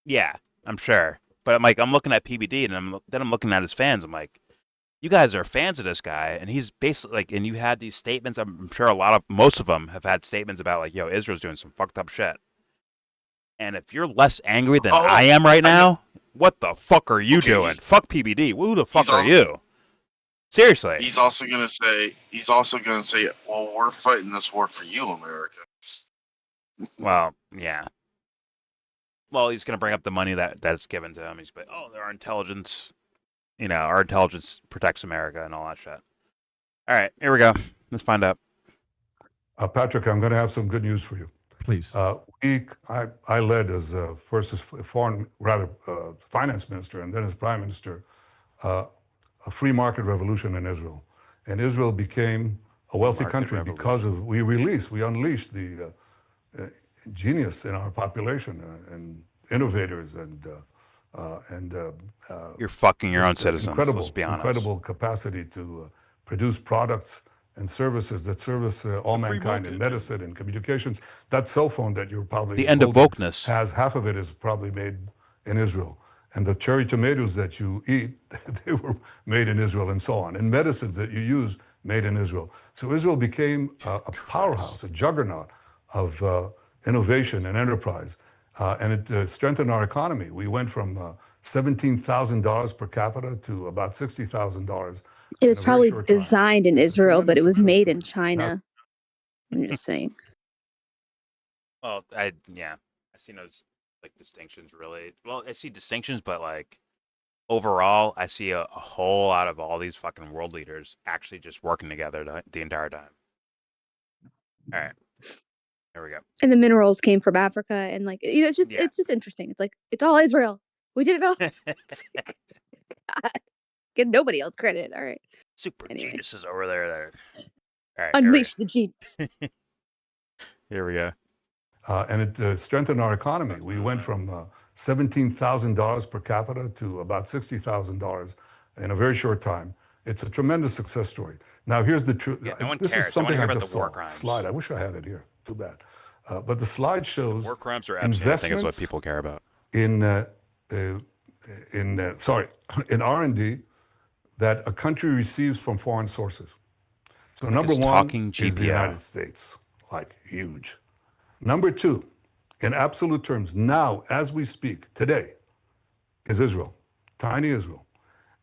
[SPEAKER 1] Yeah, I'm sure. But I'm looking at PBD, and I'm looking at his fans. I'm like, you guys are fans of this guy, and he's basically like, and you had these statements. I'm sure most of them have had statements about like, yo, Israel's doing some fucked up shit. And if you're less angry than I am right now, what the fuck are you doing? Fuck PBD. Who the fuck are you? Seriously.
[SPEAKER 7] He's also gonna say, well, we're fighting this war for you, America.
[SPEAKER 1] Well, yeah. Well, he's gonna bring up the money that's given to him. He's like, oh, our intelligence, our intelligence protects America and all that shit. All right, here we go. Let's find out.
[SPEAKER 4] Patrick, I'm going to have some good news for you.
[SPEAKER 3] Please.
[SPEAKER 4] I led first as finance minister and then as prime minister, a free market revolution in Israel. And Israel became a wealthy country because we unleashed the genius in our population and innovators and
[SPEAKER 1] you're fucking your own citizens. Let's be honest.
[SPEAKER 4] Incredible capacity to produce products and services that service all mankind in medicine and communications. That cell phone that you're probably
[SPEAKER 1] the end of wokeness
[SPEAKER 4] has half of it is probably made in Israel. And the cherry tomatoes that you eat, they were made in Israel and so on. And medicines that you use, made in Israel. So Israel became a powerhouse, a juggernaut of innovation and enterprise. And it strengthened our economy. We went from $17,000 per capita to about $60,000.
[SPEAKER 8] It was probably designed in Israel, but it was made in China. I'm just saying.
[SPEAKER 1] Well, I see no distinctions really. Well, I see distinctions, but overall, I see a whole lot of all these fucking world leaders actually just working together the entire time. All right, there we go.
[SPEAKER 8] And the minerals came from Africa, and it's just interesting. It's like it's all Israel. We did it all. God. Give nobody else credit. All right.
[SPEAKER 1] Super geniuses over there. All right,
[SPEAKER 8] unleash the genius.
[SPEAKER 1] Here we go.
[SPEAKER 4] And it strengthened our economy. We went from $17,000 per capita to about $60,000 in a very short time. It's a tremendous success story. Now, here's the truth.
[SPEAKER 1] Yeah, no one
[SPEAKER 4] this
[SPEAKER 1] cares.
[SPEAKER 4] is something I just saw.
[SPEAKER 1] Crimes.
[SPEAKER 4] Slide. I wish I had it here. Too bad. But the slide shows
[SPEAKER 1] the war crimes are absolutely, I think, is what people care about.
[SPEAKER 4] In R&D that a country receives from foreign sources. So number one is the United States, huge. Number two, in absolute terms, now as we speak, today, is Israel, tiny Israel.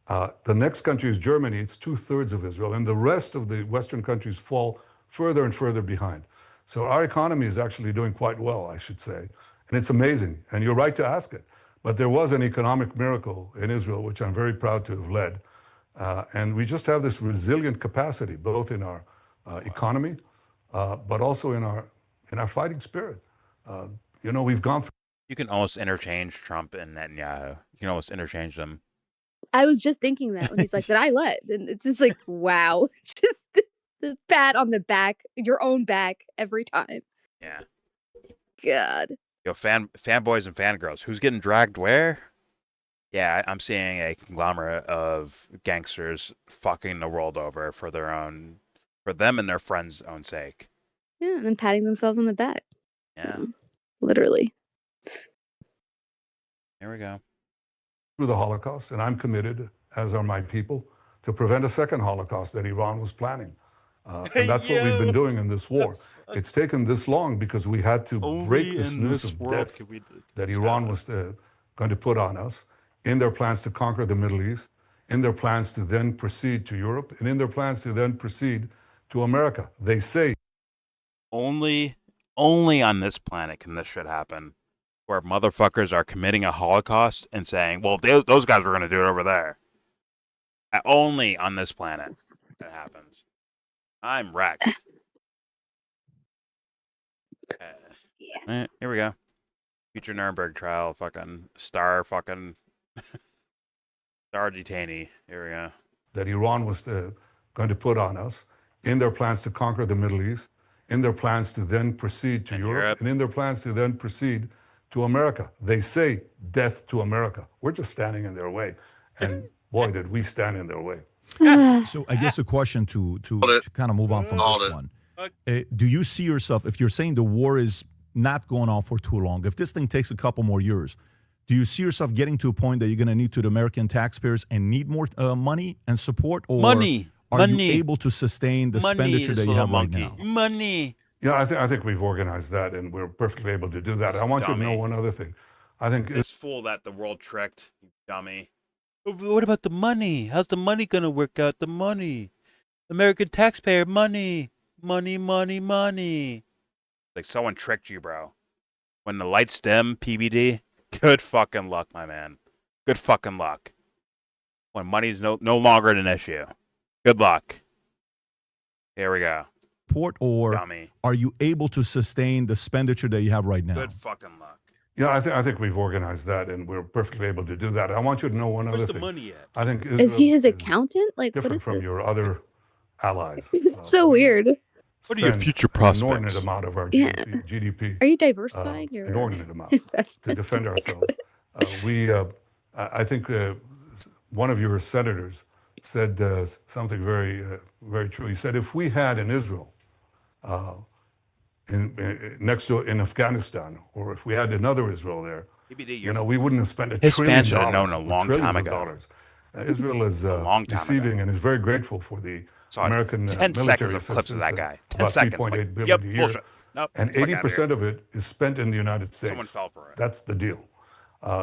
[SPEAKER 4] The next country is Germany. It's 2/3 of Israel, and the rest of the Western countries fall further and further behind. So our economy is actually doing quite well, I should say, and it's amazing. And you're right to ask it. But there was an economic miracle in Israel, which I'm very proud to have led. And we just have this resilient capacity, both in our economy, but also in our fighting spirit. We've gone through.
[SPEAKER 1] You can almost interchange Trump and Netanyahu. You can almost interchange them.
[SPEAKER 8] I was just thinking that when he's like, that I led. And it's just like, wow. Just the pat on the back, your own back every time.
[SPEAKER 1] Yeah.
[SPEAKER 8] God.
[SPEAKER 1] Yo, fanboys and fangirls. Who's getting dragged where? Yeah, I'm seeing a conglomerate of gangsters fucking the world over for them and their friends' own sake.
[SPEAKER 8] Yeah, and then patting themselves on the back.
[SPEAKER 1] Yeah.
[SPEAKER 8] So, literally.
[SPEAKER 1] Here we go.
[SPEAKER 4] Through the Holocaust, and I'm committed, as are my people, to prevent a second Holocaust that Iran was planning. And that's what we've been doing in this war. It's taken this long because we had to break this noose of death that Iran was going to put on us in their plans to conquer the Middle East, in their plans to then proceed to Europe, and in their plans to then proceed to America. They say
[SPEAKER 1] only on this planet can this shit happen, where motherfuckers are committing a Holocaust and saying, well, those guys were going to do it over there. Only on this planet that happens. I'm wrecked. Here we go. Future Nuremberg trial, star detainee. Here we go.
[SPEAKER 4] That Iran was going to put on us in their plans to conquer the Middle East, in their plans to then proceed to Europe, and in their plans to then proceed to America. They say death to America. We're just standing in their way. And boy, did we stand in their way.
[SPEAKER 3] So I guess the question to kind of move on from this one, do you see yourself, if you're saying the war is not going on for too long, if this thing takes a couple more years, do you see yourself getting to a point that you're going to need to the American taxpayers and need more money and support, or are you able to sustain the expenditure that you have right now?
[SPEAKER 1] Money.
[SPEAKER 4] Yeah, I think we've organized that, and we're perfectly able to do that. I want you to know one other thing. I think
[SPEAKER 1] this fool that the world tricked, you dummy. What about the money? How's the money gonna work out? The money, American taxpayer money, money. Like someone tricked you, bro. When the lights dim, PBD. Good fucking luck, my man. Good fucking luck. When money's no longer an issue. Good luck. Here we go.
[SPEAKER 3] Or
[SPEAKER 1] dummy.
[SPEAKER 3] Are you able to sustain the expenditure that you have right now?
[SPEAKER 1] Good fucking luck.
[SPEAKER 4] Yeah, I think we've organized that, and we're perfectly able to do that. I want you to know one other thing.
[SPEAKER 1] Where's the money at?
[SPEAKER 4] I think
[SPEAKER 8] Is he his accountant? Like, what
[SPEAKER 4] different
[SPEAKER 8] is
[SPEAKER 4] from
[SPEAKER 8] this?
[SPEAKER 4] your other allies.
[SPEAKER 8] So weird.
[SPEAKER 1] What are your future
[SPEAKER 4] An
[SPEAKER 1] prospects?
[SPEAKER 4] inordinate amount of our
[SPEAKER 8] Yeah.
[SPEAKER 4] GDP.
[SPEAKER 8] Are you diversifying your
[SPEAKER 4] Inordinate amount
[SPEAKER 8] investments?
[SPEAKER 4] to defend ourselves. I think one of your senators said something very true. He said, if we had in Israel, next to in Afghanistan, or if we had another Israel there,
[SPEAKER 1] PBD,
[SPEAKER 4] we wouldn't have spent $1
[SPEAKER 1] his
[SPEAKER 4] trillion.
[SPEAKER 1] fans should have known a long time ago.
[SPEAKER 4] Dollars. Israel is
[SPEAKER 1] long time
[SPEAKER 4] receiving
[SPEAKER 1] ago.
[SPEAKER 4] and is very grateful for the
[SPEAKER 1] Saw
[SPEAKER 4] American
[SPEAKER 1] 10
[SPEAKER 4] military
[SPEAKER 1] seconds of clips of that
[SPEAKER 4] assistance,
[SPEAKER 1] guy. 10
[SPEAKER 4] about
[SPEAKER 1] seconds.
[SPEAKER 4] $3.8 billion
[SPEAKER 1] Yep,
[SPEAKER 4] a year.
[SPEAKER 1] bullshit. Nope,
[SPEAKER 4] And
[SPEAKER 1] fuck outta
[SPEAKER 4] 80% of it is spent in the United States.
[SPEAKER 1] Someone fell for it.
[SPEAKER 4] That's the deal.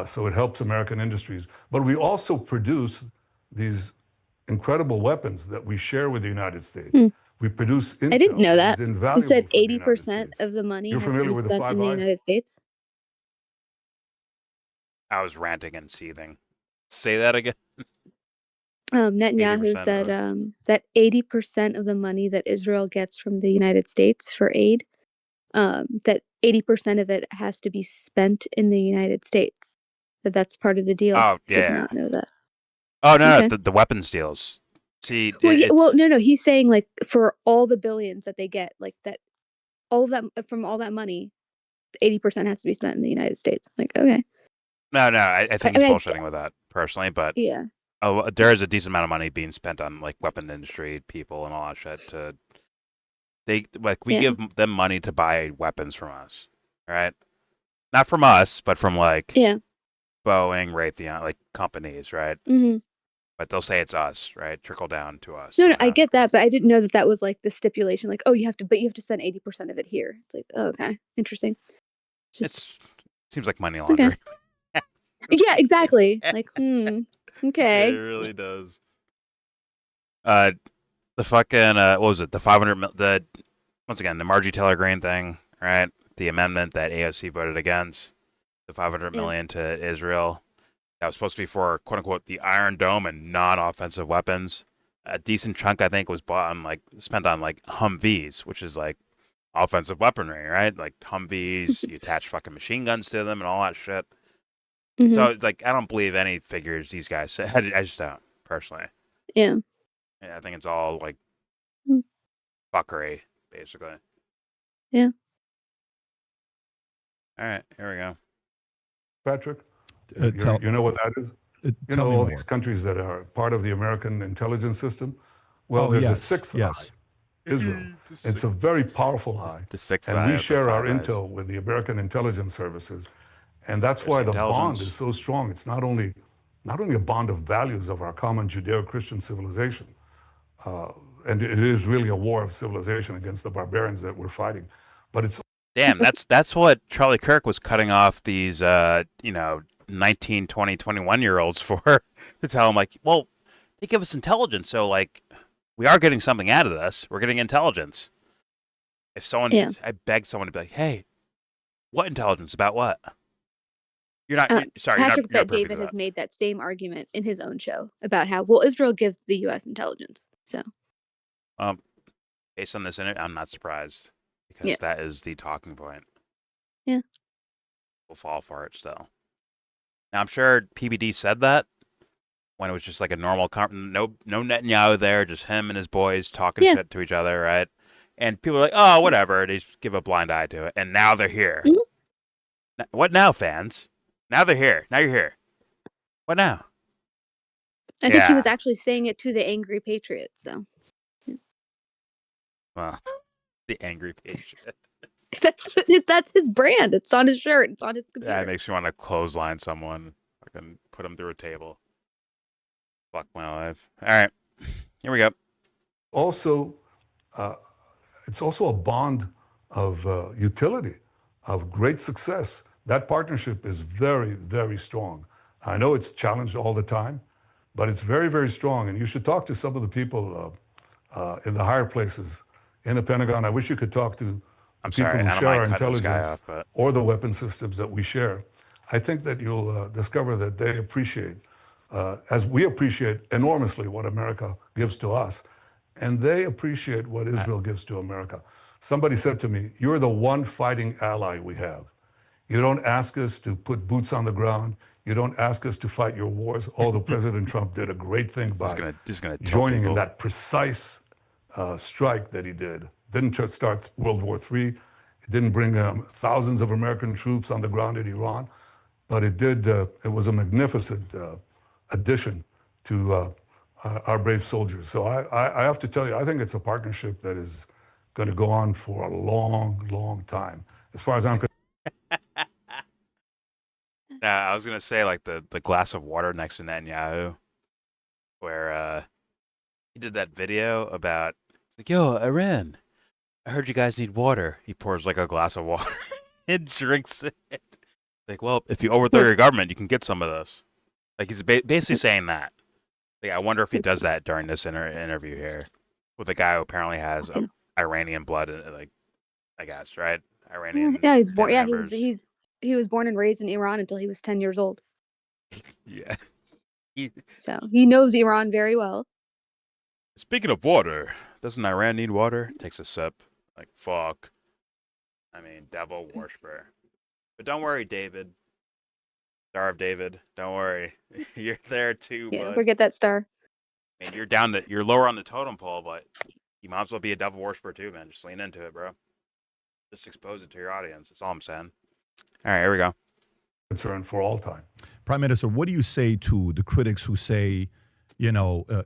[SPEAKER 4] So it helps American industries. But we also produce these incredible weapons that we share with the United States. We produce intel.
[SPEAKER 8] I didn't know that.
[SPEAKER 4] Is
[SPEAKER 8] He
[SPEAKER 4] invaluable
[SPEAKER 8] said
[SPEAKER 4] for the United
[SPEAKER 8] 80%
[SPEAKER 4] States.
[SPEAKER 8] of the money
[SPEAKER 4] You're
[SPEAKER 8] has to
[SPEAKER 4] familiar
[SPEAKER 8] be
[SPEAKER 4] with the
[SPEAKER 8] spent
[SPEAKER 4] Five
[SPEAKER 8] in the
[SPEAKER 4] Eyes?
[SPEAKER 8] United States.
[SPEAKER 1] I was ranting and seething. Say that again.
[SPEAKER 8] Netanyahu
[SPEAKER 1] 80%
[SPEAKER 8] said
[SPEAKER 1] of
[SPEAKER 8] that 80% of the money that Israel gets from the United States for aid, that 80% of it has to be spent in the United States. That's part of the deal.
[SPEAKER 1] Oh,
[SPEAKER 8] Did
[SPEAKER 1] yeah.
[SPEAKER 8] not know that.
[SPEAKER 1] Oh, no,
[SPEAKER 8] Okay.
[SPEAKER 1] no, the weapons deals. See,
[SPEAKER 8] Well, yeah,
[SPEAKER 1] it's,
[SPEAKER 8] well, no, he's saying like for all the billions that they get, like that, all of that from all that money, 80% has to be spent in the United States. Like, okay.
[SPEAKER 1] no, I think
[SPEAKER 8] I
[SPEAKER 1] he's
[SPEAKER 8] mean,
[SPEAKER 1] bullshitting with that, personally, but
[SPEAKER 8] Yeah.
[SPEAKER 1] there is a decent amount of money being spent on, like, weapon industry people and all that shit we
[SPEAKER 8] Yeah.
[SPEAKER 1] give them money to buy weapons from us, right? Not from us, but from, like,
[SPEAKER 8] Yeah.
[SPEAKER 1] Boeing, Raytheon, like, companies, right?
[SPEAKER 8] Mm-hmm.
[SPEAKER 1] But they'll say it's us, right? Trickle down to us.
[SPEAKER 8] No, I get that, but I didn't know that was like the stipulation. Like, oh, you have to spend 80% of it here. It's like, oh, okay, interesting.
[SPEAKER 1] It seems like money laundering.
[SPEAKER 8] Okay. Yeah, exactly. Like,
[SPEAKER 1] It
[SPEAKER 8] okay.
[SPEAKER 1] really does. The fucking what was it? The 500 once again the Margie Taylor Greene thing, right? The amendment that AOC voted against, the 500 million to Israel. That was supposed to be for quote unquote the Iron Dome and non-offensive weapons. A decent chunk, I think, was spent on like Humvees, which is like offensive weaponry, right? Like Humvees, you attach fucking machine guns to them and all that shit.
[SPEAKER 8] Mm-hmm.
[SPEAKER 1] So like, I don't believe any figures these guys said. I just don't, personally.
[SPEAKER 8] Yeah.
[SPEAKER 1] I think it's all like fuckery, basically.
[SPEAKER 8] Yeah.
[SPEAKER 1] All right, here we go.
[SPEAKER 4] Patrick,
[SPEAKER 3] Tell-
[SPEAKER 4] you know what that is? You
[SPEAKER 3] tell
[SPEAKER 4] know
[SPEAKER 3] me
[SPEAKER 4] all
[SPEAKER 3] more.
[SPEAKER 4] these countries that are part of the American intelligence system? Well,
[SPEAKER 3] Oh,
[SPEAKER 4] there's a
[SPEAKER 3] yes,
[SPEAKER 4] sixth
[SPEAKER 3] yes.
[SPEAKER 4] eye, Israel. It's a very powerful eye.
[SPEAKER 1] The sixth
[SPEAKER 4] and
[SPEAKER 1] eye
[SPEAKER 4] we
[SPEAKER 1] of the
[SPEAKER 4] share our
[SPEAKER 1] Five Eyes.
[SPEAKER 4] intel with the American intelligence services. And that's
[SPEAKER 1] There's
[SPEAKER 4] why
[SPEAKER 1] the
[SPEAKER 4] the bond
[SPEAKER 1] intelligence.
[SPEAKER 4] is so strong. It's not only a bond of values of our common Judeo-Christian civilization, and it is really a war of civilization against the barbarians that we're fighting, but it's
[SPEAKER 1] Damn, that's what Charlie Kirk was cutting off these 19, 20, 21-year-olds for, to tell them, like, well, they give us intelligence, so, like, we are getting something out of this. We're getting intelligence. If someone, I beg someone to be like, hey, what intelligence about what? You're not, sorry,
[SPEAKER 8] Patrick,
[SPEAKER 1] you're not privy
[SPEAKER 8] David
[SPEAKER 1] to
[SPEAKER 8] has
[SPEAKER 1] that.
[SPEAKER 8] made that same argument in his own show about how, well, Israel gives the U.S. intelligence. So,
[SPEAKER 1] Based on this interview, I'm not surprised, because that is the talking point.
[SPEAKER 8] Yeah.
[SPEAKER 1] We'll fall for it still. Now, I'm sure PBD said that when it was just like a normal, no Netanyahu there, just him and his boys talking shit to each other, right? And people are like, oh, whatever. They just give a blind eye to it. And now they're here.
[SPEAKER 8] Mm-hmm.
[SPEAKER 1] What now, fans? Now they're here. Now you're here. What now?
[SPEAKER 8] I think he was actually saying it to the angry patriots, so.
[SPEAKER 1] Well, the angry patriot.
[SPEAKER 8] Like that's his brand. It's on his shirt. It's on his computer.
[SPEAKER 1] Yeah, it makes you want to clothesline someone. I can put them through a table. Fuck my life. All right, here we go.
[SPEAKER 4] Also, it's also a bond of utility, of great success. That partnership is very, very strong. I know it's challenged all the time, but it's very, very strong. And you should talk to some of the people in the higher places in the Pentagon. I wish you could talk to
[SPEAKER 1] I'm
[SPEAKER 4] people
[SPEAKER 1] sorry,
[SPEAKER 4] who
[SPEAKER 1] I don't
[SPEAKER 4] share
[SPEAKER 1] mind
[SPEAKER 4] our
[SPEAKER 1] cutting this guy
[SPEAKER 4] intelligence
[SPEAKER 1] off, but
[SPEAKER 4] or the weapon systems that we share. I think that you'll discover that they appreciate, as we appreciate enormously what America gives to us, and they appreciate what Israel gives to America. Somebody said to me, "You're the one fighting ally we have. You don't ask us to put boots on the ground. You don't ask us to fight your wars." Although President Trump did a great thing by
[SPEAKER 1] he's gonna tell
[SPEAKER 4] joining
[SPEAKER 1] people.
[SPEAKER 4] in that precise strike that he did. Didn't just start World War III. It didn't bring thousands of American troops on the ground in Iran, but it did. It was a magnificent addition to our brave soldiers. So I have to tell you, I think it's a partnership that is going to go on for a long, long time. As far as I'm concerned.
[SPEAKER 1] I was gonna say like the glass of water next to Netanyahu, where he did that video about like, yo, Iran, I heard you guys need water. He pours like a glass of water and drinks it. Like, well, if you overthrow your government, you can get some of this. Like he's basically saying that. Like, I wonder if he does that during this interview here with a guy who apparently has Iranian blood, like I guess, right? Iranian.
[SPEAKER 8] Yeah, he's born.
[SPEAKER 1] family
[SPEAKER 8] Yeah,
[SPEAKER 1] members.
[SPEAKER 8] he was born and raised in Iran until he was 10 years old.
[SPEAKER 1] Yeah.
[SPEAKER 8] So he knows Iran very well.
[SPEAKER 1] Speaking of water, doesn't Iran need water? Takes a sip. Like, fuck. I mean, devil worshiper. But don't worry, David. Star of David. Don't worry. You're there too,
[SPEAKER 8] Yeah,
[SPEAKER 1] bud.
[SPEAKER 8] don't forget that star.
[SPEAKER 1] I mean, you're lower on the totem pole, but you might as well be a devil worshiper too, man. Just lean into it, bro. Just expose it to your audience. That's all I'm saying. All right, here we go.
[SPEAKER 4] Concern for all time.
[SPEAKER 3] Prime Minister, what do you say to the critics who say,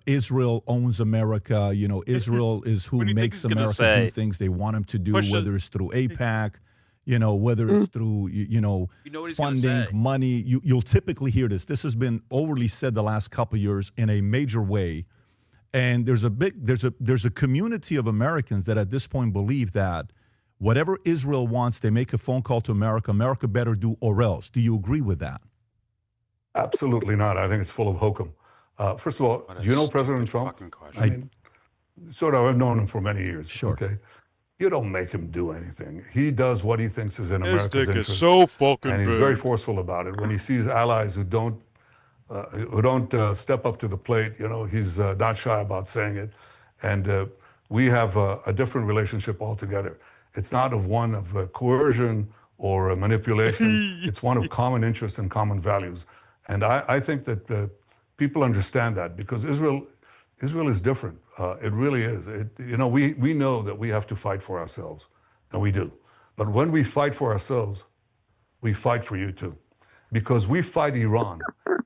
[SPEAKER 3] Israel owns America, Israel is who makes America do things they want him to do, whether it's through AIPAC, whether it's through, funding, money. You'll typically hear this. This has been overly said the last couple of years in a major way. And there's a community of Americans that at this point believe that whatever Israel wants, they make a phone call to America. America better do or else. Do you agree with that?
[SPEAKER 4] Absolutely not. I think it's full of hokum. First of all, do you know President Trump? I mean, sort of, I've known him for many years.
[SPEAKER 3] Sure.
[SPEAKER 4] Okay. You don't make him do anything. He does what he thinks is in America's
[SPEAKER 1] His dick
[SPEAKER 4] interest.
[SPEAKER 1] is so fucking
[SPEAKER 4] and he's
[SPEAKER 1] big.
[SPEAKER 4] very forceful about it. When he sees allies who don't step up to the plate, he's not shy about saying it. And we have a different relationship altogether. It's not one of coercion or manipulation. It's one of common interests and common values. And I think that people understand that because Israel is different. It really is. We know that we have to fight for ourselves, and we do. But when we fight for ourselves, we fight for you too. Because we fight Iran.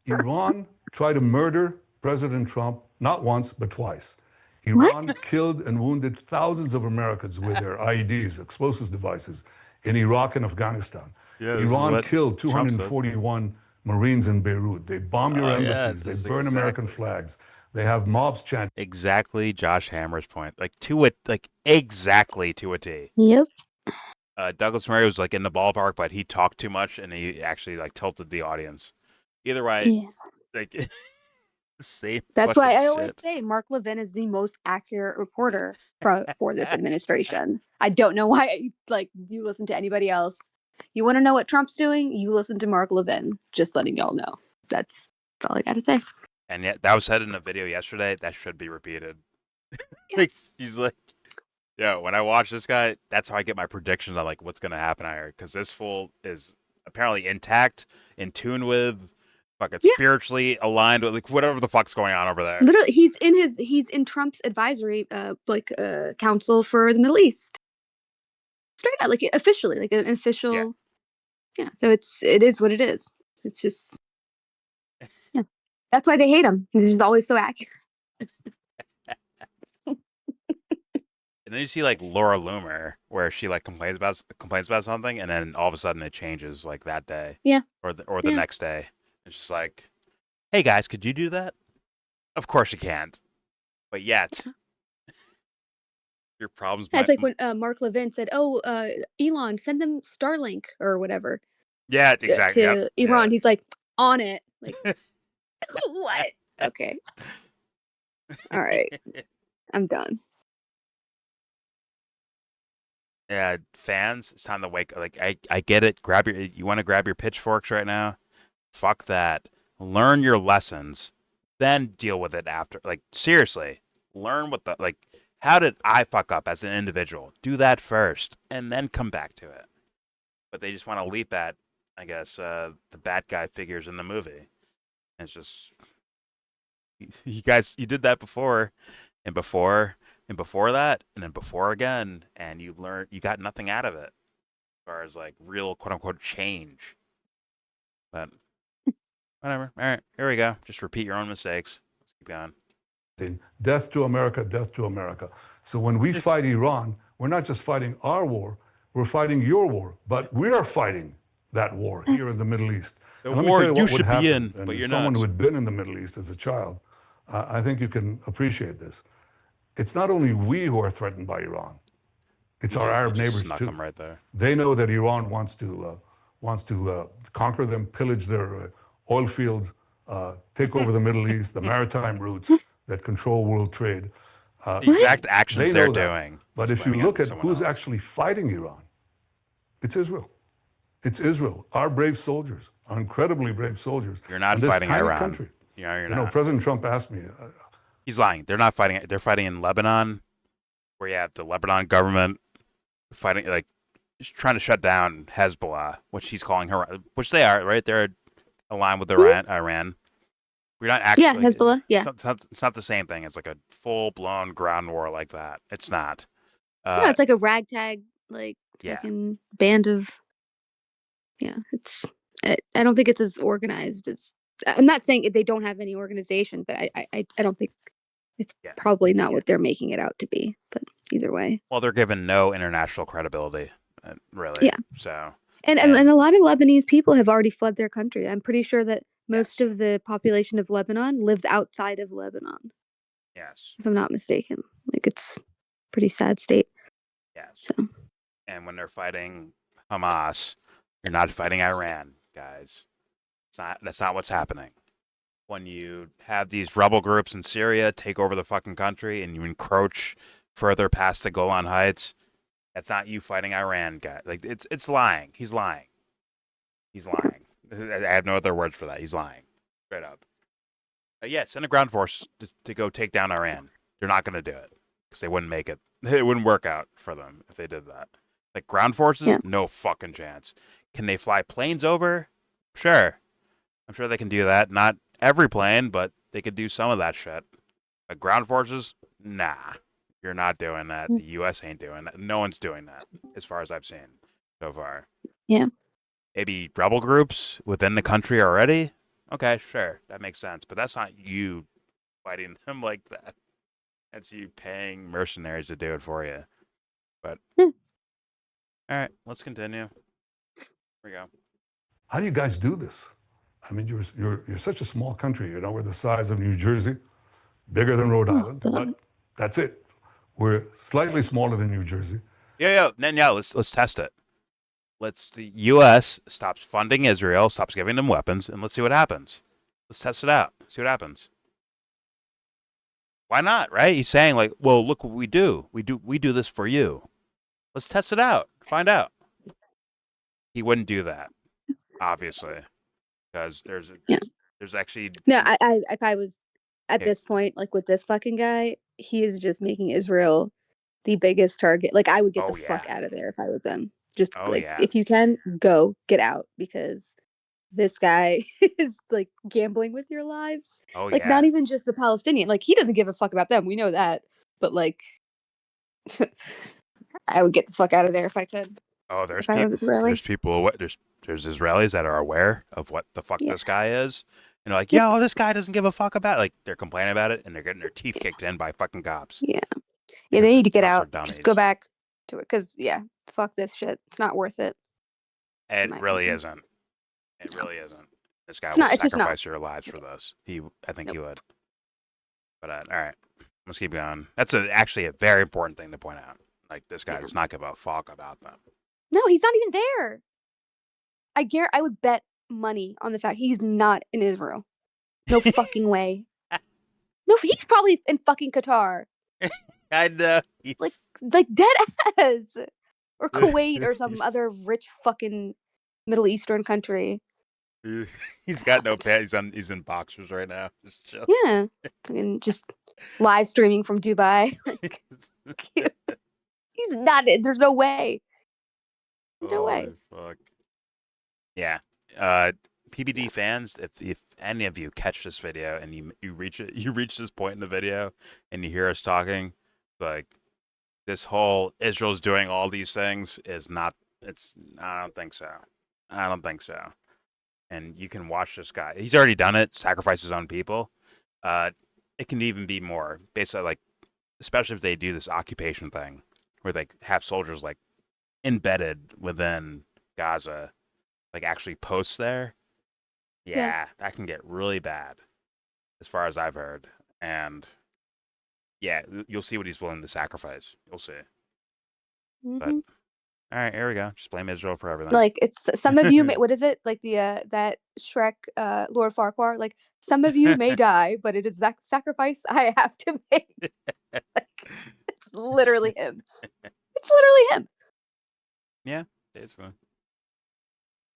[SPEAKER 4] Iran tried to murder President Trump not once, but twice. Iran killed and wounded thousands of Americans with their IEDs, explosive devices, in Iraq and Afghanistan. Iran killed 241 Marines in Beirut. They bomb your embassies. They burn American flags. They have mobs chanting.
[SPEAKER 1] Exactly Josh Hammer's point. Exactly to a T.
[SPEAKER 8] Yep.
[SPEAKER 1] Douglas Murray was in the ballpark, but he talked too much and he actually tilted the audience. Either way, same.
[SPEAKER 8] That's why I always say Mark Levin is the most accurate reporter for this administration. I don't know why you listen to anybody else. You want to know what Trump's doing? You listen to Mark Levin. Just letting y'all know. That's all I got to say.
[SPEAKER 1] And yet, that was said in a video yesterday. That should be repeated. He's like, yo, when I watch this guy, that's how I get my predictions on what's going to happen here. Because this fool is apparently intact, in tune with, spiritually aligned with whatever the fuck's going on over there.
[SPEAKER 8] Literally, he's in Trump's advisory council for the Middle East. Straight out, officially, an official. Yeah. So it is what it is. It's just. Yeah. That's why they hate him. He's just always so accurate.
[SPEAKER 1] And then you see like Laura Loomer, where she like complains about something, and then all of a sudden it changes like that day,
[SPEAKER 8] Yeah.
[SPEAKER 1] or the
[SPEAKER 8] Yeah.
[SPEAKER 1] next day. It's just like, hey guys, could you do that? Of course you can't, but yet your problems
[SPEAKER 8] Yeah, it's
[SPEAKER 1] might.
[SPEAKER 8] like when Mark Levin said, "Oh, Elon, send them Starlink or whatever
[SPEAKER 1] Yeah, exactly. Yep.
[SPEAKER 8] to Iran." He's like, "On it." Like, what? Okay, all right, I'm done.
[SPEAKER 1] Yeah, fans, it's time to wake. Like I get it. You want to grab your pitchforks right now? Fuck that. Learn your lessons, then deal with it after. Like seriously, learn what the like. How did I fuck up as an individual? Do that first, and then come back to it. But they just want to leap at, I guess, the bad guy figures in the movie. And it's just, you guys, you did that before, and before, and before that, and then before again, and you got nothing out of it, as far as like real quote unquote change. But whatever. All right, here we go. Just repeat your own mistakes. Let's keep going.
[SPEAKER 4] Death to America, death to America. So when we fight Iran, we're not just fighting our war, we're fighting your war. But we are fighting that war here in the Middle East.
[SPEAKER 1] The
[SPEAKER 4] And let me
[SPEAKER 1] war
[SPEAKER 4] tell you
[SPEAKER 1] you
[SPEAKER 4] what would
[SPEAKER 1] should be
[SPEAKER 4] happen.
[SPEAKER 1] in,
[SPEAKER 4] And
[SPEAKER 1] but you're
[SPEAKER 4] as someone
[SPEAKER 1] not.
[SPEAKER 4] who had been in the Middle East as a child, I think you can appreciate this. It's not only we who are threatened by Iran. It's our Arab
[SPEAKER 1] You just
[SPEAKER 4] neighbors
[SPEAKER 1] snuck
[SPEAKER 4] too.
[SPEAKER 1] them right there.
[SPEAKER 4] They know that Iran wants to conquer them, pillage their oil fields, take over the Middle East, the maritime routes that control world trade.
[SPEAKER 1] The exact actions
[SPEAKER 4] They
[SPEAKER 1] they're
[SPEAKER 4] know that.
[SPEAKER 1] doing.
[SPEAKER 4] But if you look at who's actually fighting Iran, it's Israel. It's Israel. Our brave soldiers, our incredibly brave soldiers.
[SPEAKER 1] You're not
[SPEAKER 4] in this
[SPEAKER 1] fighting
[SPEAKER 4] tiny
[SPEAKER 1] Iran.
[SPEAKER 4] country.
[SPEAKER 1] You're
[SPEAKER 4] You know,
[SPEAKER 1] not.
[SPEAKER 4] President Trump asked me.
[SPEAKER 1] He's lying. They're not fighting. They're fighting in Lebanon, where you have the Lebanon government fighting, like, trying to shut down Hezbollah, which he's calling her, which they are, right? They're aligned with Iran. We're not actually.
[SPEAKER 8] Yeah, Hezbollah. Yeah.
[SPEAKER 1] It's not the same thing. It's like a full blown ground war like that. It's not.
[SPEAKER 8] No, it's like a ragtag, like
[SPEAKER 1] Yeah.
[SPEAKER 8] fucking band of. Yeah, it's. I don't think it's as organized as. I'm not saying they don't have any organization, but I don't think it's probably not what they're making it out to be. But either way.
[SPEAKER 1] Well, they're given no international credibility, really.
[SPEAKER 8] Yeah.
[SPEAKER 1] So.
[SPEAKER 8] And a lot of Lebanese people have already fled their country. I'm pretty sure that most of the population of Lebanon lives outside of Lebanon.
[SPEAKER 1] Yes.
[SPEAKER 8] If I'm not mistaken. Like, it's a pretty sad state.
[SPEAKER 1] Yes.
[SPEAKER 8] So.
[SPEAKER 1] And when they're fighting Hamas, you're not fighting Iran, guys. That's not what's happening. When you have these rebel groups in Syria take over the fucking country and you encroach further past the Golan Heights, that's not you fighting Iran, guy. Like, it's lying. He's lying. He's lying. I have no other words for that. He's lying. Straight up. Yeah, send a ground force to go take down Iran. They're not going to do it because they wouldn't make it. It wouldn't work out for them if they did that. Like, ground forces, no fucking chance. Can they fly planes over? Sure. I'm sure they can do that. Not every plane, but they could do some of that shit. But ground forces, nah. You're not doing that. The U.S. ain't doing that. No one's doing that, as far as I've seen so far.
[SPEAKER 8] Yeah.
[SPEAKER 1] Maybe rebel groups within the country already? Okay, sure. That makes sense. But that's not you fighting them like that. That's you paying mercenaries to do it for you. But, all right, let's continue. Here we go.
[SPEAKER 4] How do you guys do this? I mean, you're such a small country. You know, we're the size of New Jersey, bigger than Rhode Island, but that's it. We're slightly smaller than New Jersey.
[SPEAKER 1] Yeah. Let's test it. The U.S. stops funding Israel, stops giving them weapons, and let's see what happens. Let's test it out. See what happens. Why not? Right? He's saying, like, well, look what we do. We do this for you. Let's test it out. Find out. He wouldn't do that, obviously, because there's actually
[SPEAKER 8] no. I if I was at this point, like with this fucking guy, he is just making Israel the biggest target. Like, I would get the fuck out of there if I was them. Just if you can, get out, because this guy is like gambling with your lives. Like, not even just the Palestinian. Like, he doesn't give a fuck about them. We know that. But like, I would get the fuck out of there if I could.
[SPEAKER 1] Oh, there's
[SPEAKER 8] if I was Israeli.
[SPEAKER 1] There's people. There's Israelis that are aware of what the fuck this guy is, and they're like, "Yo, this guy doesn't give a fuck about it." Like, they're complaining about it, and they're getting their teeth kicked in by fucking cops.
[SPEAKER 8] Yeah, Yeah, they need to get
[SPEAKER 1] Trump's are
[SPEAKER 8] out. Just go
[SPEAKER 1] dummies.
[SPEAKER 8] back to it because yeah, fuck this shit. It's not worth it.
[SPEAKER 1] It
[SPEAKER 8] my
[SPEAKER 1] really
[SPEAKER 8] opinion.
[SPEAKER 1] isn't. It really isn't. This guy
[SPEAKER 8] It's
[SPEAKER 1] will
[SPEAKER 8] not- it's just not.
[SPEAKER 1] sacrifice your lives for this. I think he would. But all right, let's keep going. That's actually a very important thing to point out. Like this guy does not give a fuck about them.
[SPEAKER 8] No, he's not even there. I would bet money on the fact he's not in Israel. No fucking way. No, he's probably in fucking Qatar.
[SPEAKER 1] I know.
[SPEAKER 8] Like dead ass. Or Kuwait or some other rich fucking Middle Eastern country.
[SPEAKER 1] He's got no pants. He's in boxers right now. Just chill.
[SPEAKER 8] Yeah. Fucking just live streaming from Dubai. Like, he's not. There's no way. There's no way.
[SPEAKER 1] Fuck. Yeah. PBD fans, if any of you catch this video and you reach this point in the video and you hear us talking, like this whole Israel's doing all these things is not. I don't think so. I don't think so. And you can watch this guy. He's already done it. Sacrifice his own people. It can even be more. Basically, like, especially if they do this occupation thing, where they have soldiers like embedded within Gaza, like actually posts there. Yeah, that can get really bad, as far as I've heard. And yeah, you'll see what he's willing to sacrifice. You'll see. But all right, here we go. Just blame Israel for everything.
[SPEAKER 8] Like it's some of you. What is it? Like the that Shrek Lord Farquhar. Like some of you may die, but it is that sacrifice I have to make. Like, it's literally him. It's literally him.
[SPEAKER 1] Yeah, basically.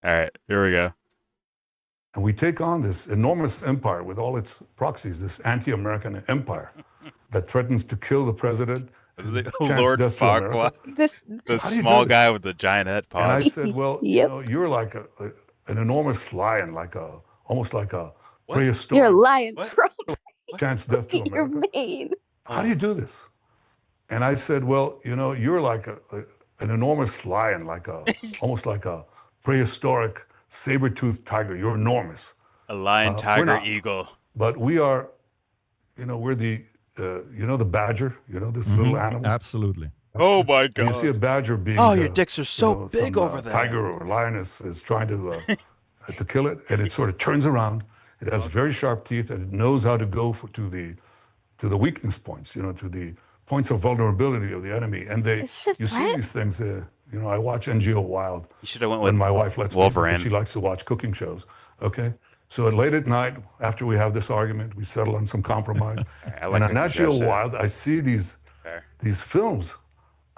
[SPEAKER 1] All right, here we go.
[SPEAKER 4] And we take on this enormous empire with all its proxies, this anti-American empire that threatens to kill the president.
[SPEAKER 1] Lord Farquhar, the small guy with the giant head paws.
[SPEAKER 4] And I said, well, you know, you're like an enormous lion, almost like a prehistoric.
[SPEAKER 8] You're a lion.
[SPEAKER 4] Chance death to
[SPEAKER 8] You're
[SPEAKER 4] America.
[SPEAKER 8] mean.
[SPEAKER 4] How do you do this? And I said, well, you know, you're like an enormous lion, almost like a prehistoric saber-toothed tiger. You're enormous.
[SPEAKER 1] A lion, tiger, eagle.
[SPEAKER 4] But we are, you know, we're the, you know, the badger, you know, this little animal.
[SPEAKER 3] Absolutely.
[SPEAKER 1] Oh my God.
[SPEAKER 4] You see a badger being.
[SPEAKER 1] Oh, your dicks are so big over there.
[SPEAKER 4] Tiger or lion is trying to kill it, and it sort of turns around. It has very sharp teeth, and it knows how to go to the weakness points, you know, to the points of vulnerability of the enemy. And you see these things. You know, I watch NGO Wild.
[SPEAKER 1] You should have went with
[SPEAKER 4] my wife lets
[SPEAKER 1] Wolverine.
[SPEAKER 4] Me, she likes to watch cooking shows. Okay, so late at night, after we have this argument, we settle on some compromise. And on NGO Wild, I see these films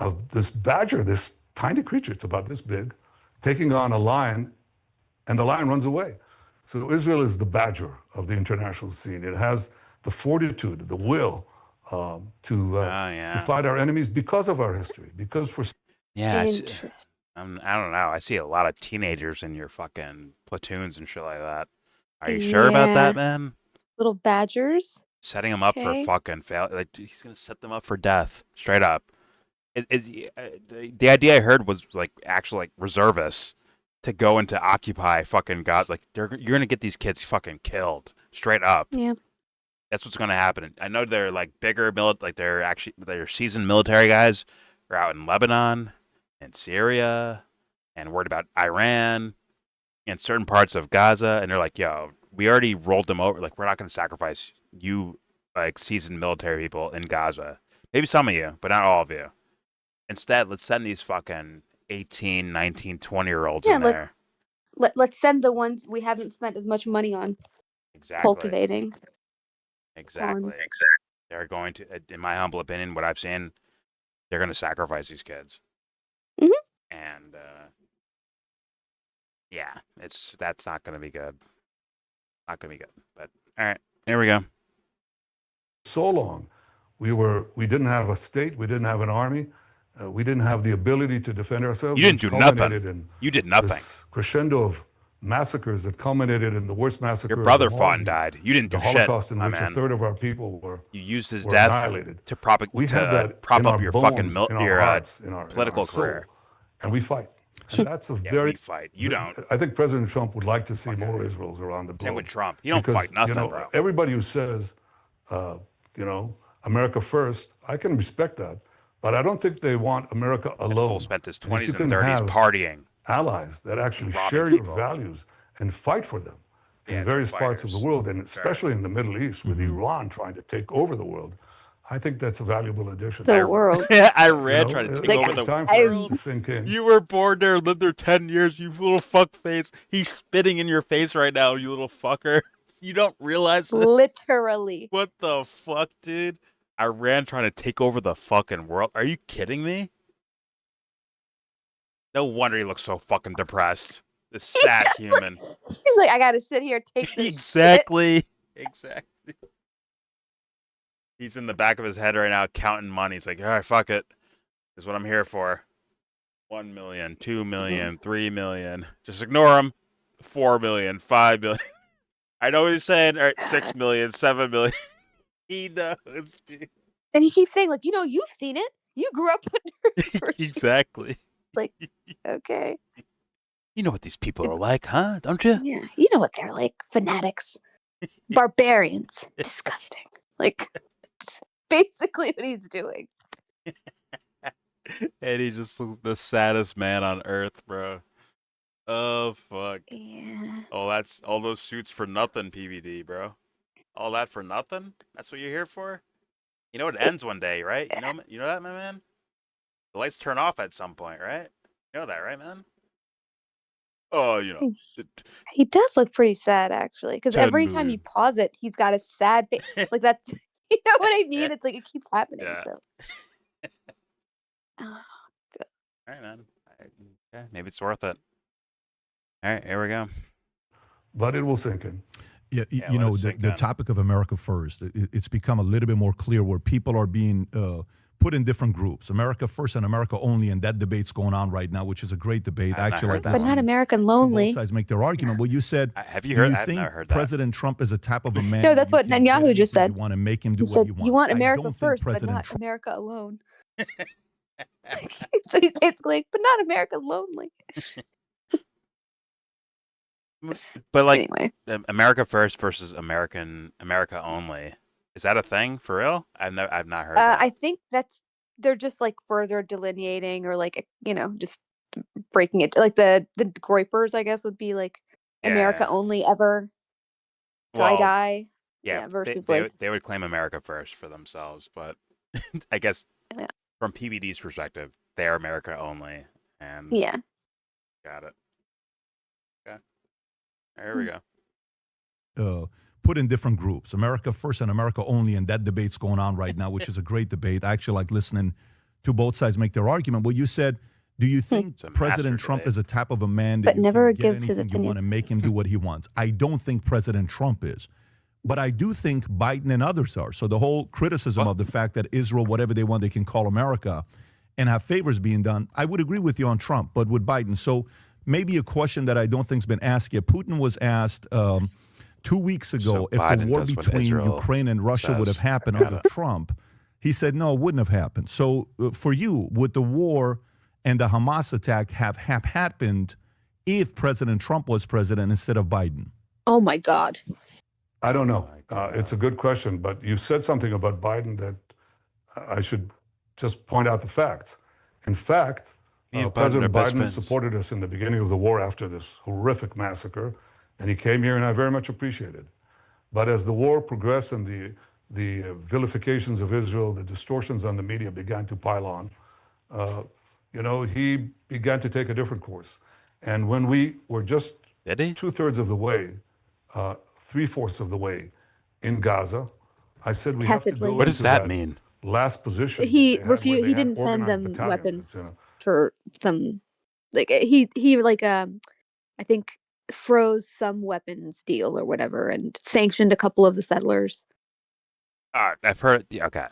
[SPEAKER 4] of this badger, this tiny creature, it's about this big, taking on a lion, and the lion runs away. So Israel is the badger of the international scene. It has the fortitude, the will to fight our enemies because of our history, because for...
[SPEAKER 1] Yeah, I don't know. I see a lot of teenagers in your fucking platoons and shit like that. Are you sure about that, man?
[SPEAKER 8] Little badgers?
[SPEAKER 1] Setting them up for fucking fail. Like, he's going to set them up for death, straight up. The idea I heard was like actual like reservists to go into occupy fucking Gaza. Like you're gonna get these kids fucking killed straight up.
[SPEAKER 8] Yeah,
[SPEAKER 1] that's what's gonna happen. I know they're like bigger like they're seasoned military guys are out in Lebanon and Syria and worried about Iran and certain parts of Gaza, and they're like, yo, we already rolled them over. Like we're not gonna sacrifice you like seasoned military people in Gaza. Maybe some of you, but not all of you. Instead, let's send these fucking 18, 19, 20-year-olds in there.
[SPEAKER 8] Let's send the ones we haven't spent as much money on cultivating.
[SPEAKER 1] Exactly. They're going to, in my humble opinion, what I've seen, they're going to sacrifice these kids.
[SPEAKER 8] Mm-hmm.
[SPEAKER 1] And, yeah, that's not going to be good. Not going to be good. But, all right, here we go.
[SPEAKER 4] So long, we didn't have a state, we didn't have an army. We didn't have the ability to defend ourselves.
[SPEAKER 1] You didn't do nothing. You did nothing.
[SPEAKER 4] This crescendo of massacres that culminated in the worst massacre.
[SPEAKER 1] Your brother fought and died. You didn't do shit.
[SPEAKER 4] The Holocaust, in which a third of our people were
[SPEAKER 1] You used his death
[SPEAKER 4] annihilated.
[SPEAKER 1] to prop up your fucking
[SPEAKER 4] your
[SPEAKER 1] political career.
[SPEAKER 4] And we fight. And that's a very.
[SPEAKER 1] We fight. You don't.
[SPEAKER 4] I think President Trump would like to see more Israels around the globe.
[SPEAKER 1] Same with Trump. You don't fight nothing,
[SPEAKER 4] you know,
[SPEAKER 1] bro.
[SPEAKER 4] Everybody who says, you know, America first, I can respect that, but I don't think they want America alone.
[SPEAKER 1] Fool spent his
[SPEAKER 4] And if
[SPEAKER 1] 20s
[SPEAKER 4] you
[SPEAKER 1] and
[SPEAKER 4] can
[SPEAKER 1] 30s
[SPEAKER 4] have
[SPEAKER 1] partying.
[SPEAKER 4] allies that actually
[SPEAKER 1] robbing
[SPEAKER 4] share your
[SPEAKER 1] people.
[SPEAKER 4] values and fight for them
[SPEAKER 1] Yeah,
[SPEAKER 4] in
[SPEAKER 1] they're
[SPEAKER 4] various parts of the
[SPEAKER 1] fighters.
[SPEAKER 4] world, and especially in the Middle East with Iran trying to take over the world, I think that's a valuable addition.
[SPEAKER 8] The world.
[SPEAKER 1] Iran trying to take
[SPEAKER 8] Like,
[SPEAKER 1] over the
[SPEAKER 4] time for
[SPEAKER 1] world.
[SPEAKER 4] us to sink in.
[SPEAKER 1] You were born there, lived there 10 years, you little fuck face. He's spitting in your face right now, you little fucker. You don't realize it?
[SPEAKER 8] literally.
[SPEAKER 1] What the fuck, dude? Iran trying to take over the fucking world. Are you kidding me? No wonder he looks so fucking depressed. This sad human.
[SPEAKER 8] He's like, I gotta sit here, take this
[SPEAKER 1] Exactly. Exactly. He's in the back of his head right now counting money. He's like, all right, fuck it. This is what I'm here for. 1 million, 2 million, 3 million. Just ignore him. 4 million, 5 million. I know what he's saying. All right, 6 million, 7 million. He knows, dude.
[SPEAKER 8] And he keeps saying, like, you've seen it. You grew up under
[SPEAKER 1] Exactly.
[SPEAKER 8] like, okay.
[SPEAKER 1] You know what these people are like, huh? Don't you?
[SPEAKER 8] Yeah. You know what they're like. Fanatics. Barbarians. Disgusting. Like, that's basically what he's doing.
[SPEAKER 1] And he just looks the saddest man on earth, bro. Oh, fuck.
[SPEAKER 8] Yeah.
[SPEAKER 1] Oh, that's all those suits for nothing, PBD, bro. All that for nothing? That's what you're here for? You know it ends one day, right? You know that, my man? The lights turn off at some point, right? You know that, right, man? Oh,
[SPEAKER 8] He does look pretty sad, actually, because
[SPEAKER 1] 10
[SPEAKER 8] every time you
[SPEAKER 1] million.
[SPEAKER 8] pause it, he's got a sad face. Like, that's, you know what I mean? It's like it keeps happening.
[SPEAKER 1] Yeah.
[SPEAKER 8] So,
[SPEAKER 1] All right, man. Okay, maybe it's worth it. All right, here we go.
[SPEAKER 4] But it will sink in.
[SPEAKER 3] Yeah,
[SPEAKER 1] Yeah,
[SPEAKER 3] you
[SPEAKER 1] let
[SPEAKER 3] know,
[SPEAKER 1] it sink
[SPEAKER 3] the
[SPEAKER 1] in.
[SPEAKER 3] topic of America First, it's become a little bit more clear where people are being put in different groups. America First and America Only, and that debate's going on right now, which is a great debate.
[SPEAKER 1] I've not
[SPEAKER 3] Actually,
[SPEAKER 1] heard
[SPEAKER 3] like
[SPEAKER 1] that
[SPEAKER 8] but
[SPEAKER 1] one.
[SPEAKER 8] not American Lonely.
[SPEAKER 3] both sides make their argument. Well, you said,
[SPEAKER 1] Have you
[SPEAKER 3] do
[SPEAKER 1] heard?
[SPEAKER 3] you
[SPEAKER 1] I've
[SPEAKER 3] think
[SPEAKER 1] never heard that.
[SPEAKER 3] President Trump is a type of a man?
[SPEAKER 8] No,
[SPEAKER 3] that
[SPEAKER 8] that's
[SPEAKER 3] you
[SPEAKER 8] what
[SPEAKER 3] can get
[SPEAKER 8] Netanyahu just
[SPEAKER 3] anything
[SPEAKER 8] said.
[SPEAKER 3] You want to make him
[SPEAKER 8] He
[SPEAKER 3] do what
[SPEAKER 8] said,
[SPEAKER 3] he wants.
[SPEAKER 8] you want
[SPEAKER 3] I
[SPEAKER 8] America
[SPEAKER 3] don't think
[SPEAKER 8] first, but
[SPEAKER 3] President
[SPEAKER 8] not
[SPEAKER 3] Trump.
[SPEAKER 8] America alone. So he's basically like, but not America Lonely.
[SPEAKER 1] But like,
[SPEAKER 8] Anyway.
[SPEAKER 1] America First versus America Only. Is that a thing for real? I've not heard that.
[SPEAKER 8] I think they're just like further delineating or like, just breaking it. Like the Groypers, I guess, would be like America
[SPEAKER 1] Yeah.
[SPEAKER 8] Only ever.
[SPEAKER 1] Well,
[SPEAKER 8] Die.
[SPEAKER 1] Yeah,
[SPEAKER 8] versus
[SPEAKER 1] they
[SPEAKER 8] like
[SPEAKER 1] they would claim America First for themselves, but I guess
[SPEAKER 8] Yeah.
[SPEAKER 1] from PBD's perspective, they're America Only, and
[SPEAKER 8] yeah.
[SPEAKER 1] got it. Okay, there we go.
[SPEAKER 3] Put in different groups, America First and America Only, and that debate's going on right now, which is a great debate. I actually like listening to both sides make their argument. Well, you said, do you think
[SPEAKER 1] It's a
[SPEAKER 3] President
[SPEAKER 1] master
[SPEAKER 3] Trump
[SPEAKER 1] debate.
[SPEAKER 3] is a type of a man that
[SPEAKER 8] But
[SPEAKER 3] you
[SPEAKER 8] never
[SPEAKER 3] can get
[SPEAKER 8] gives his
[SPEAKER 3] anything you want
[SPEAKER 8] opinion.
[SPEAKER 3] to make him do what he wants? I don't think President Trump is. But I do think Biden and others are. So the whole criticism of the fact that Israel, whatever they want, they can call America and have favors being done, I would agree with you on Trump, but with Biden. So maybe a question that I don't think's been asked yet. Putin was asked 2 weeks ago
[SPEAKER 1] So
[SPEAKER 3] if the
[SPEAKER 1] Biden
[SPEAKER 3] war
[SPEAKER 1] does what
[SPEAKER 3] between
[SPEAKER 1] Israel
[SPEAKER 3] Ukraine and Russia would
[SPEAKER 1] says.
[SPEAKER 3] have happened
[SPEAKER 1] Got
[SPEAKER 3] under
[SPEAKER 1] it.
[SPEAKER 3] Trump. He said, no, it wouldn't have happened. So for you, would the war and the Hamas attack have happened if President Trump was president instead of Biden?
[SPEAKER 8] Oh my God.
[SPEAKER 4] I don't know. It's a good question, but you said something about Biden that I should just point out the facts. In fact,
[SPEAKER 1] Me and Biden are
[SPEAKER 4] President
[SPEAKER 1] best
[SPEAKER 4] Biden
[SPEAKER 1] friends.
[SPEAKER 4] supported us in the beginning of the war after this horrific massacre, and he came here, and I very much appreciate it. But as the war progressed and the vilifications of Israel, the distortions on the media began to pile on, he began to take a different course. And when we were just
[SPEAKER 1] Did he?
[SPEAKER 4] 2/3 of the way, 3/4 of the way in Gaza, I said we have to
[SPEAKER 8] Tacitly.
[SPEAKER 4] go
[SPEAKER 1] What does
[SPEAKER 4] into
[SPEAKER 1] that mean?
[SPEAKER 4] last position.
[SPEAKER 8] He
[SPEAKER 4] that they had, where
[SPEAKER 8] refused.
[SPEAKER 4] they
[SPEAKER 8] He
[SPEAKER 4] had
[SPEAKER 8] didn't send
[SPEAKER 4] organized
[SPEAKER 8] them
[SPEAKER 4] battalions,
[SPEAKER 8] weapons for some. Like he like I think froze some weapons deal or whatever and sanctioned a couple of the settlers.
[SPEAKER 1] I've heard. Yeah, okay.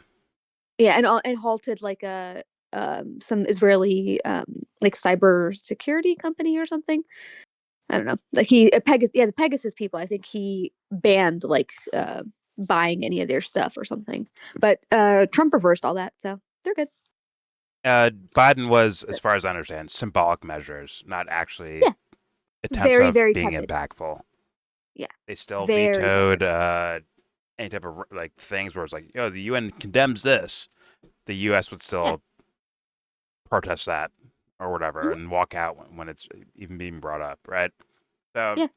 [SPEAKER 8] Yeah, and halted like some Israeli like cyber security company or something. I don't know. Like the Pegasus people. I think he banned like buying any of their stuff or something. But Trump reversed all that, so they're good.
[SPEAKER 1] Biden was, as far as I understand, symbolic measures, not actually
[SPEAKER 8] Yeah.
[SPEAKER 1] attempts
[SPEAKER 8] Very,
[SPEAKER 1] of
[SPEAKER 8] very
[SPEAKER 1] being
[SPEAKER 8] tepid.
[SPEAKER 1] impactful.
[SPEAKER 8] Yeah.
[SPEAKER 1] They still
[SPEAKER 8] Very
[SPEAKER 1] vetoed any type of like things where it's like, the UN condemns this, the U.S. would still protest that or whatever
[SPEAKER 8] Mhm.
[SPEAKER 1] and walk out when it's even being brought up, right? So
[SPEAKER 8] Yeah.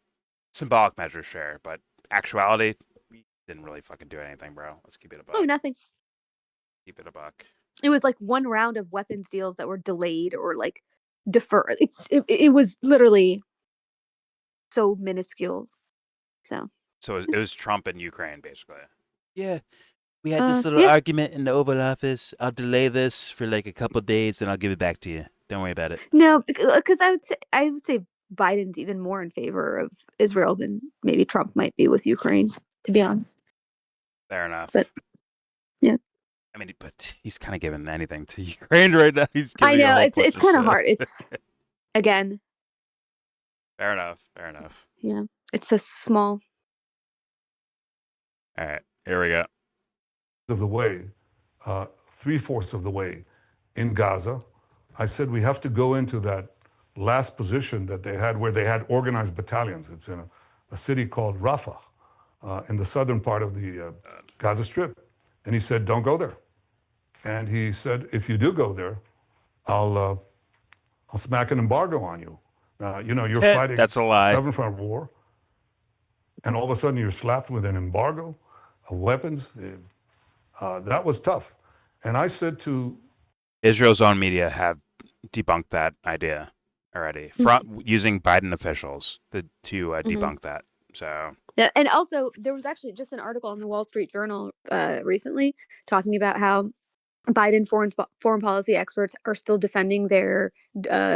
[SPEAKER 1] symbolic measures, sure, but actuality, we didn't really fucking do anything, bro. Let's keep it a buck.
[SPEAKER 8] Oh, nothing.
[SPEAKER 1] Keep it a buck.
[SPEAKER 8] It was like one round of weapons deals that were delayed or like deferred. It was literally so minuscule. So
[SPEAKER 1] it was Trump and Ukraine, basically. Yeah, we had this little
[SPEAKER 8] yeah.
[SPEAKER 1] argument in the Oval Office. I'll delay this for like a couple days, and I'll give it back to you. Don't worry about it.
[SPEAKER 8] No, because I would say Biden's even more in favor of Israel than maybe Trump might be with Ukraine, to be honest.
[SPEAKER 1] Fair enough.
[SPEAKER 8] But yeah,
[SPEAKER 1] I mean, but he's kind of giving anything to Ukraine right now. He's
[SPEAKER 8] I
[SPEAKER 1] giving a
[SPEAKER 8] know
[SPEAKER 1] whole
[SPEAKER 8] it's
[SPEAKER 1] bunch
[SPEAKER 8] kind of
[SPEAKER 1] shit.
[SPEAKER 8] hard. It's again,
[SPEAKER 1] Fair enough. Fair enough.
[SPEAKER 8] yeah, it's a small.
[SPEAKER 1] All right, here we go.
[SPEAKER 4] Of the way, 3/4 of the way in Gaza, I said we have to go into that last position that they had where they had organized battalions. It's in a city called Rafah in the southern part of the Gaza Strip. And he said, don't go there. And he said, if you do go there, I'll smack an embargo on you. You're fighting
[SPEAKER 1] That's a lie.
[SPEAKER 4] 7-front war, and all of a sudden you're slapped with an embargo of weapons. That was tough. And I said to
[SPEAKER 1] Israel's own media have debunked that idea already, using Biden officials to debunk that. So
[SPEAKER 8] Yeah, and also there was actually just an article in the Wall Street Journal recently talking about how Biden foreign policy experts are still defending their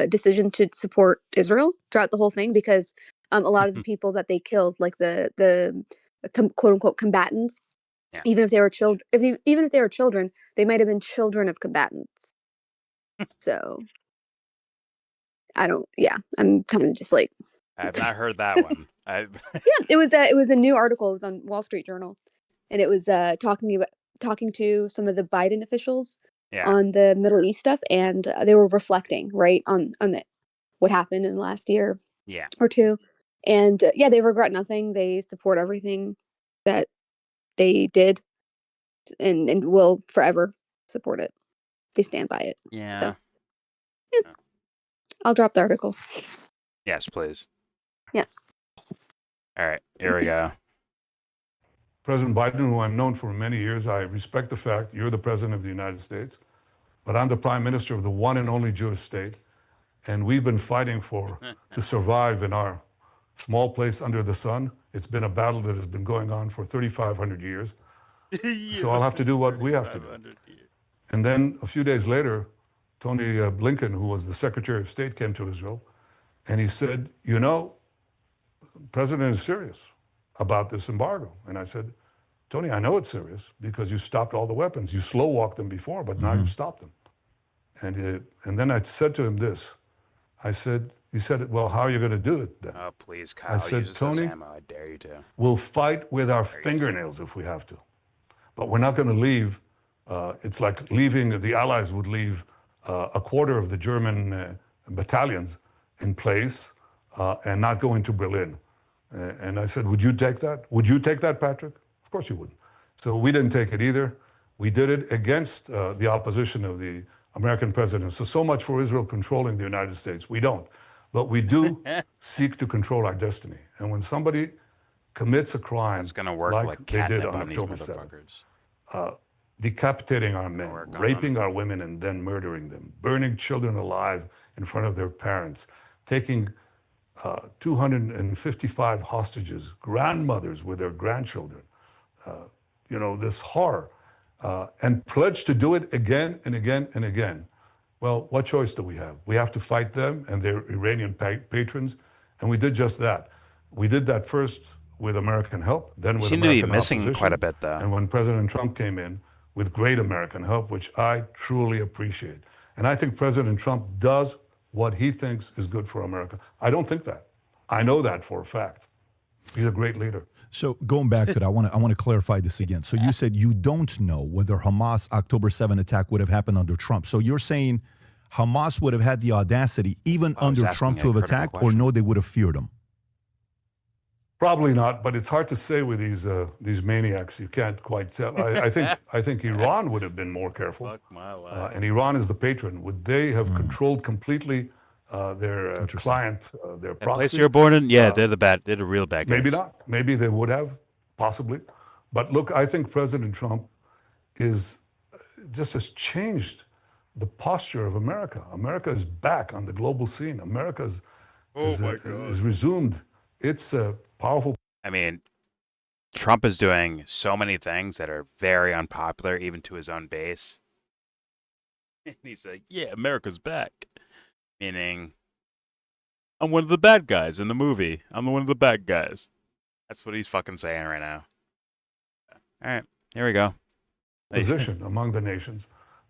[SPEAKER 8] decision to support Israel throughout the whole thing because a lot of the people that they killed, like the quote unquote combatants, even if they were children, even if they were children, they might have been children of combatants. So I'm kind of just like,
[SPEAKER 1] I have not heard that one.
[SPEAKER 8] yeah, it was a new article. It was on Wall Street Journal, and it was talking to some of the Biden officials on the Middle East stuff, and they were reflecting on what happened in the last year or two, and they regret nothing. They support everything that they did, and will forever support it. They stand by it.
[SPEAKER 1] Yeah.
[SPEAKER 8] So, I'll drop the article.
[SPEAKER 1] Yes, please.
[SPEAKER 8] Yeah.
[SPEAKER 1] All right, here we go.
[SPEAKER 4] President Biden, who I've known for many years, I respect the fact you're the president of the United States, but I'm the prime minister of the one and only Jewish state, and we've been fighting to survive in our small place under the sun. It's been a battle that has been going on for 3,500 years. So I'll have to do what we have to do. And then a few days later, Tony Blinken, who was the Secretary of State, came to Israel, and he said, the president is serious about this embargo. And I said, Tony, I know it's serious because you stopped all the weapons. You slow walked them before, but now you've stopped them. And then I said to him this. He said, well, how are you going to do it then?
[SPEAKER 1] Oh, please, Kyle.
[SPEAKER 4] I said,
[SPEAKER 1] use
[SPEAKER 4] Tony,
[SPEAKER 1] this ammo. I dare you to.
[SPEAKER 4] We'll fight with our fingernails if we have to. But we're not going to leave. It's like the Allies would leave a quarter of the German battalions in place and not go into Berlin. And I said, would you take that? Would you take that, Patrick? Of course you wouldn't. So we didn't take it either. We did it against the opposition of the American president. So much for Israel controlling the United States. We don't. But we do seek to control our destiny. And when somebody commits a crime
[SPEAKER 1] it's gonna work
[SPEAKER 4] like they did on
[SPEAKER 1] these
[SPEAKER 4] October 7th, decapitating our men, raping our women and then murdering them, burning children alive in front of their parents, taking 255 hostages, grandmothers with their grandchildren, this horror, and pledged to do it again and again and again. Well, what choice do we have? We have to fight them and their Iranian patrons, and we did just that. We did that first with American help, then with American opposition.
[SPEAKER 1] You seem to be missing quite a bit, though.
[SPEAKER 4] And when President Trump came in with great American help, which I truly appreciate. And I think President Trump does what he thinks is good for America. I don't think that. I know that for a fact. He's a great leader.
[SPEAKER 3] So going back to that, I want to clarify this again. So you said you don't know whether Hamas October 7 attack would have happened under Trump. So you're saying Hamas would have had the audacity, even under Trump, to have attacked, or no, they would have feared him?
[SPEAKER 4] Probably not, but it's hard to say with these maniacs. You can't quite tell. I think Iran would have been more careful,
[SPEAKER 1] Fuck my life.
[SPEAKER 4] and Iran is the patron. Would they have controlled completely their
[SPEAKER 3] Interesting.
[SPEAKER 4] client, their
[SPEAKER 1] That place
[SPEAKER 4] proxy?
[SPEAKER 1] you were born in? Yeah, they're the real bad guys.
[SPEAKER 4] Maybe not. Maybe they would have, possibly. But look, I think President Trump just has changed the posture of America. America is back on the global scene. America is resumed its powerful.
[SPEAKER 1] I mean, Trump is doing so many things that are very unpopular, even to his own base. And he's like, yeah, America's back. Meaning, I'm one of the bad guys in the movie. I'm one of the bad guys. That's what he's fucking saying right now. All right, here we go.
[SPEAKER 4] Position among the nations.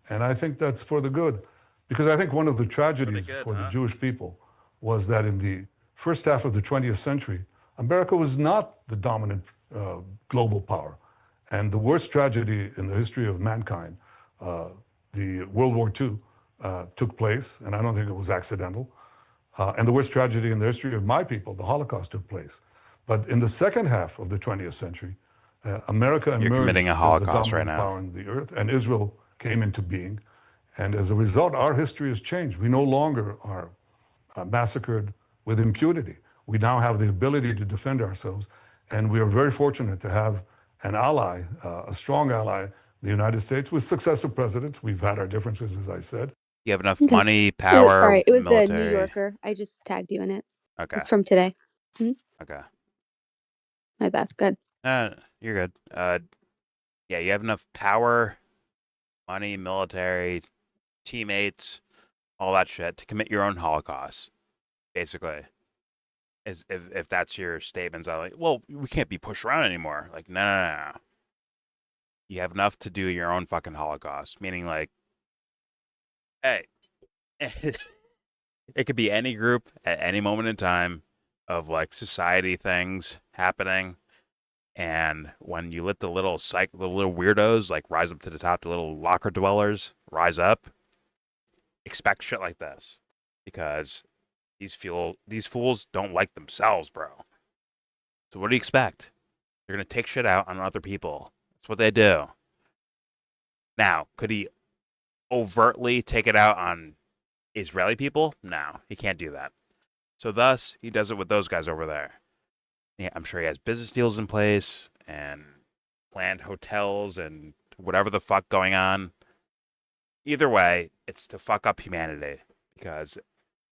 [SPEAKER 4] And I think that's for the good. Because I think one of the tragedies for the Jewish people was that in the first half of the 20th century, America was not the dominant global power. And the worst tragedy in the history of mankind, the World War II, took place, and I don't think it was accidental. And the worst tragedy in the history of my people, the Holocaust, took place. But in the second half of the 20th century, America emerged
[SPEAKER 1] committing a
[SPEAKER 4] as the
[SPEAKER 1] Holocaust right
[SPEAKER 4] dominant
[SPEAKER 1] now.
[SPEAKER 4] power on the earth, and Israel came into being. And as a result, our history has changed. We no longer are massacred with impunity. We now have the ability to defend ourselves, and we are very fortunate to have an ally, a strong ally, the United States, with successive presidents. We've had our differences, as I said.
[SPEAKER 1] You have enough
[SPEAKER 8] Okay.
[SPEAKER 1] money, power,
[SPEAKER 8] It was a
[SPEAKER 1] military.
[SPEAKER 8] New Yorker. I just tagged you in it.
[SPEAKER 1] Okay.
[SPEAKER 8] It's from today.
[SPEAKER 1] Okay.
[SPEAKER 8] My bad. Good.
[SPEAKER 1] You're good. Yeah, you have enough power, money, military, teammates, all that shit to commit your own Holocaust. Basically, is if that's your statements, I'm like, well, we can't be pushed around anymore. Like, no. You have enough to do your own fucking Holocaust. Meaning, like, hey, it could be any group at any moment in time of like society things happening. And when you let the little weirdos like rise up to the top, the little locker dwellers rise up, expect shit like this, because these fools don't like themselves, bro. So what do you expect? They're gonna take shit out on other people. That's what they do. Now, could he overtly take it out on Israeli people? No, he can't do that. So thus, he does it with those guys over there. Yeah, I'm sure he has business deals in place and planned hotels and whatever the fuck going on. Either way, it's to fuck up humanity, because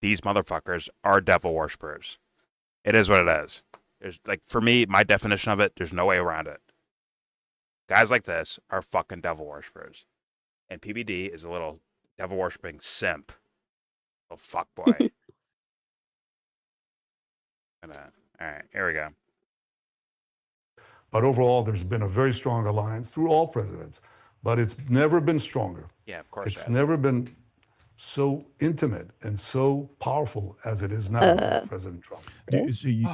[SPEAKER 1] these motherfuckers are devil worshippers. It is what it is. There's, like, for me, my definition of it, there's no way around it. Guys like this are fucking devil worshippers. And PBD is a little devil worshipping simp. Oh, fuck boy. All right, here we go.
[SPEAKER 4] But overall, there's been a very strong alliance through all presidents. But it's never been stronger.
[SPEAKER 1] Yeah, of course.
[SPEAKER 4] It's never been so intimate and so powerful as it is now with President Trump.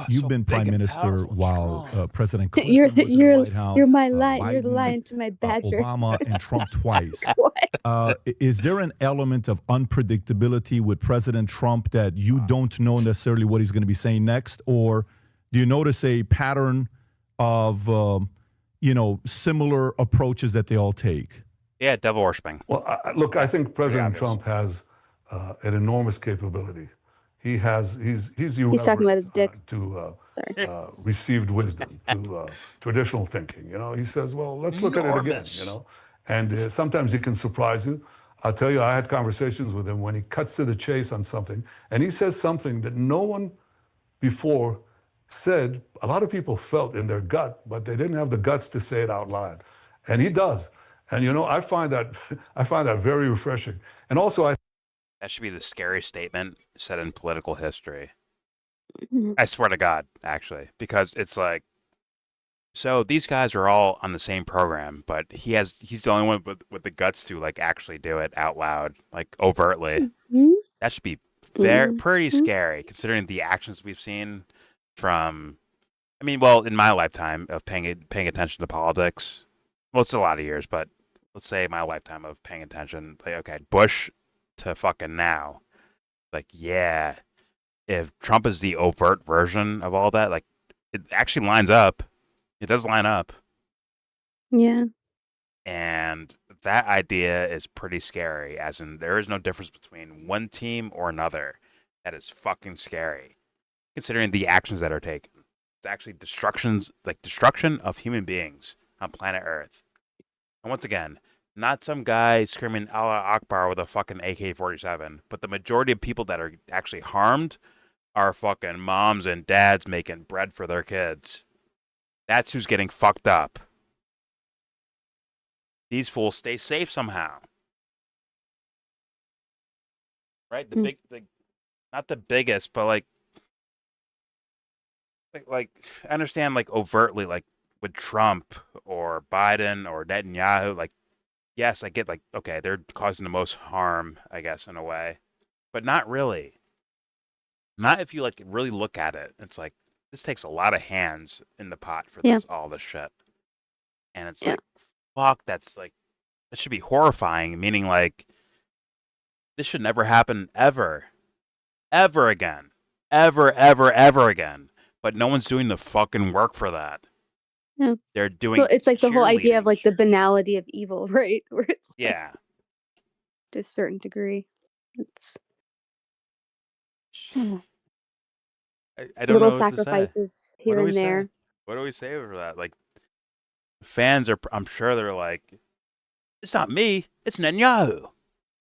[SPEAKER 3] You've been prime minister while President Clinton
[SPEAKER 8] You're
[SPEAKER 3] was in the White House.
[SPEAKER 8] you're my lion. You're the
[SPEAKER 3] Biden,
[SPEAKER 8] lion to my badger.
[SPEAKER 3] Obama and Trump twice.
[SPEAKER 8] What?
[SPEAKER 3] Is there an element of unpredictability with President Trump that you don't know necessarily what he's going to be saying next? Or do you notice a pattern of, similar approaches that they all take?
[SPEAKER 1] Yeah, devil worshipping.
[SPEAKER 4] Well, look, I think President Trump has an enormous capability. He's
[SPEAKER 8] talking about his dick.
[SPEAKER 4] To received wisdom, to traditional thinking. He says, well, let's look at it again, And sometimes he can surprise you. I'll tell you, I had conversations with him when he cuts to the chase on something, and he says something that no one before said. A lot of people felt in their gut, but they didn't have the guts to say it out loud. And he does. And I find that very refreshing. And also,
[SPEAKER 1] that should be the scariest statement said in political history. I swear to God, actually, because it's like, so these guys are all on the same program, but he's the only one with the guts to like actually do it out loud, like overtly. That should be pretty scary, considering the actions we've seen from. I mean, well, in my lifetime of paying attention to politics, well, it's a lot of years, but let's say my lifetime of paying attention, like, okay, Bush to fucking now, like, yeah, if Trump is the overt version of all that, like, it actually lines up. It does line up.
[SPEAKER 8] Yeah.
[SPEAKER 1] And that idea is pretty scary, as in there is no difference between one team or another. That is fucking scary, considering the actions that are taken. It's actually destruction of human beings on planet Earth. And once again, not some guy screaming Allah Akbar with a fucking AK-47, but the majority of people that are actually harmed are fucking moms and dads making bread for their kids. That's who's getting fucked up. These fools stay safe somehow. Right? Not the biggest, but like I understand like overtly, like with Trump or Biden or Netanyahu, like, yes, I get like, okay, they're causing the most harm, I guess, in a way, but not really. Not if you like really look at it. It's like, this takes a lot of hands in the pot for
[SPEAKER 8] Yeah.
[SPEAKER 1] all this shit. And it's
[SPEAKER 8] Yeah.
[SPEAKER 1] like, fuck, that should be horrifying, meaning like, this should never happen ever. Ever again. Ever, ever, ever again. But no one's doing the fucking work for that.
[SPEAKER 8] Yeah.
[SPEAKER 1] They're doing
[SPEAKER 8] Well, it's like the whole idea of
[SPEAKER 1] cheerleading.
[SPEAKER 8] like the banality of evil, right? Where it's like,
[SPEAKER 1] Yeah.
[SPEAKER 8] to a certain degree. It's
[SPEAKER 1] I don't
[SPEAKER 8] little
[SPEAKER 1] know what to say.
[SPEAKER 8] sacrifices
[SPEAKER 1] What
[SPEAKER 8] here
[SPEAKER 1] do we
[SPEAKER 8] and there.
[SPEAKER 1] say? What do we say over that? Like, fans are, I'm sure they're like, it's not me, it's Netanyahu.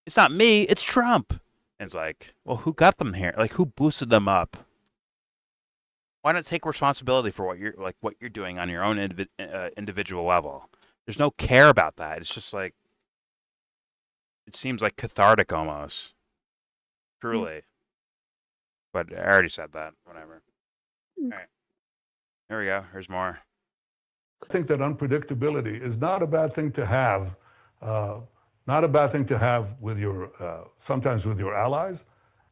[SPEAKER 1] It's not me, it's Trump. And it's like, well, who got them here? Like, who boosted them up? Why not take responsibility for what you're doing on your own individual level? There's no care about that. It's just like, it seems like cathartic almost. Truly. But I already said that. Whatever. All right. Here we go. Here's more.
[SPEAKER 4] I think that unpredictability is not a bad thing to have. Not a bad thing to have with your, sometimes with your allies,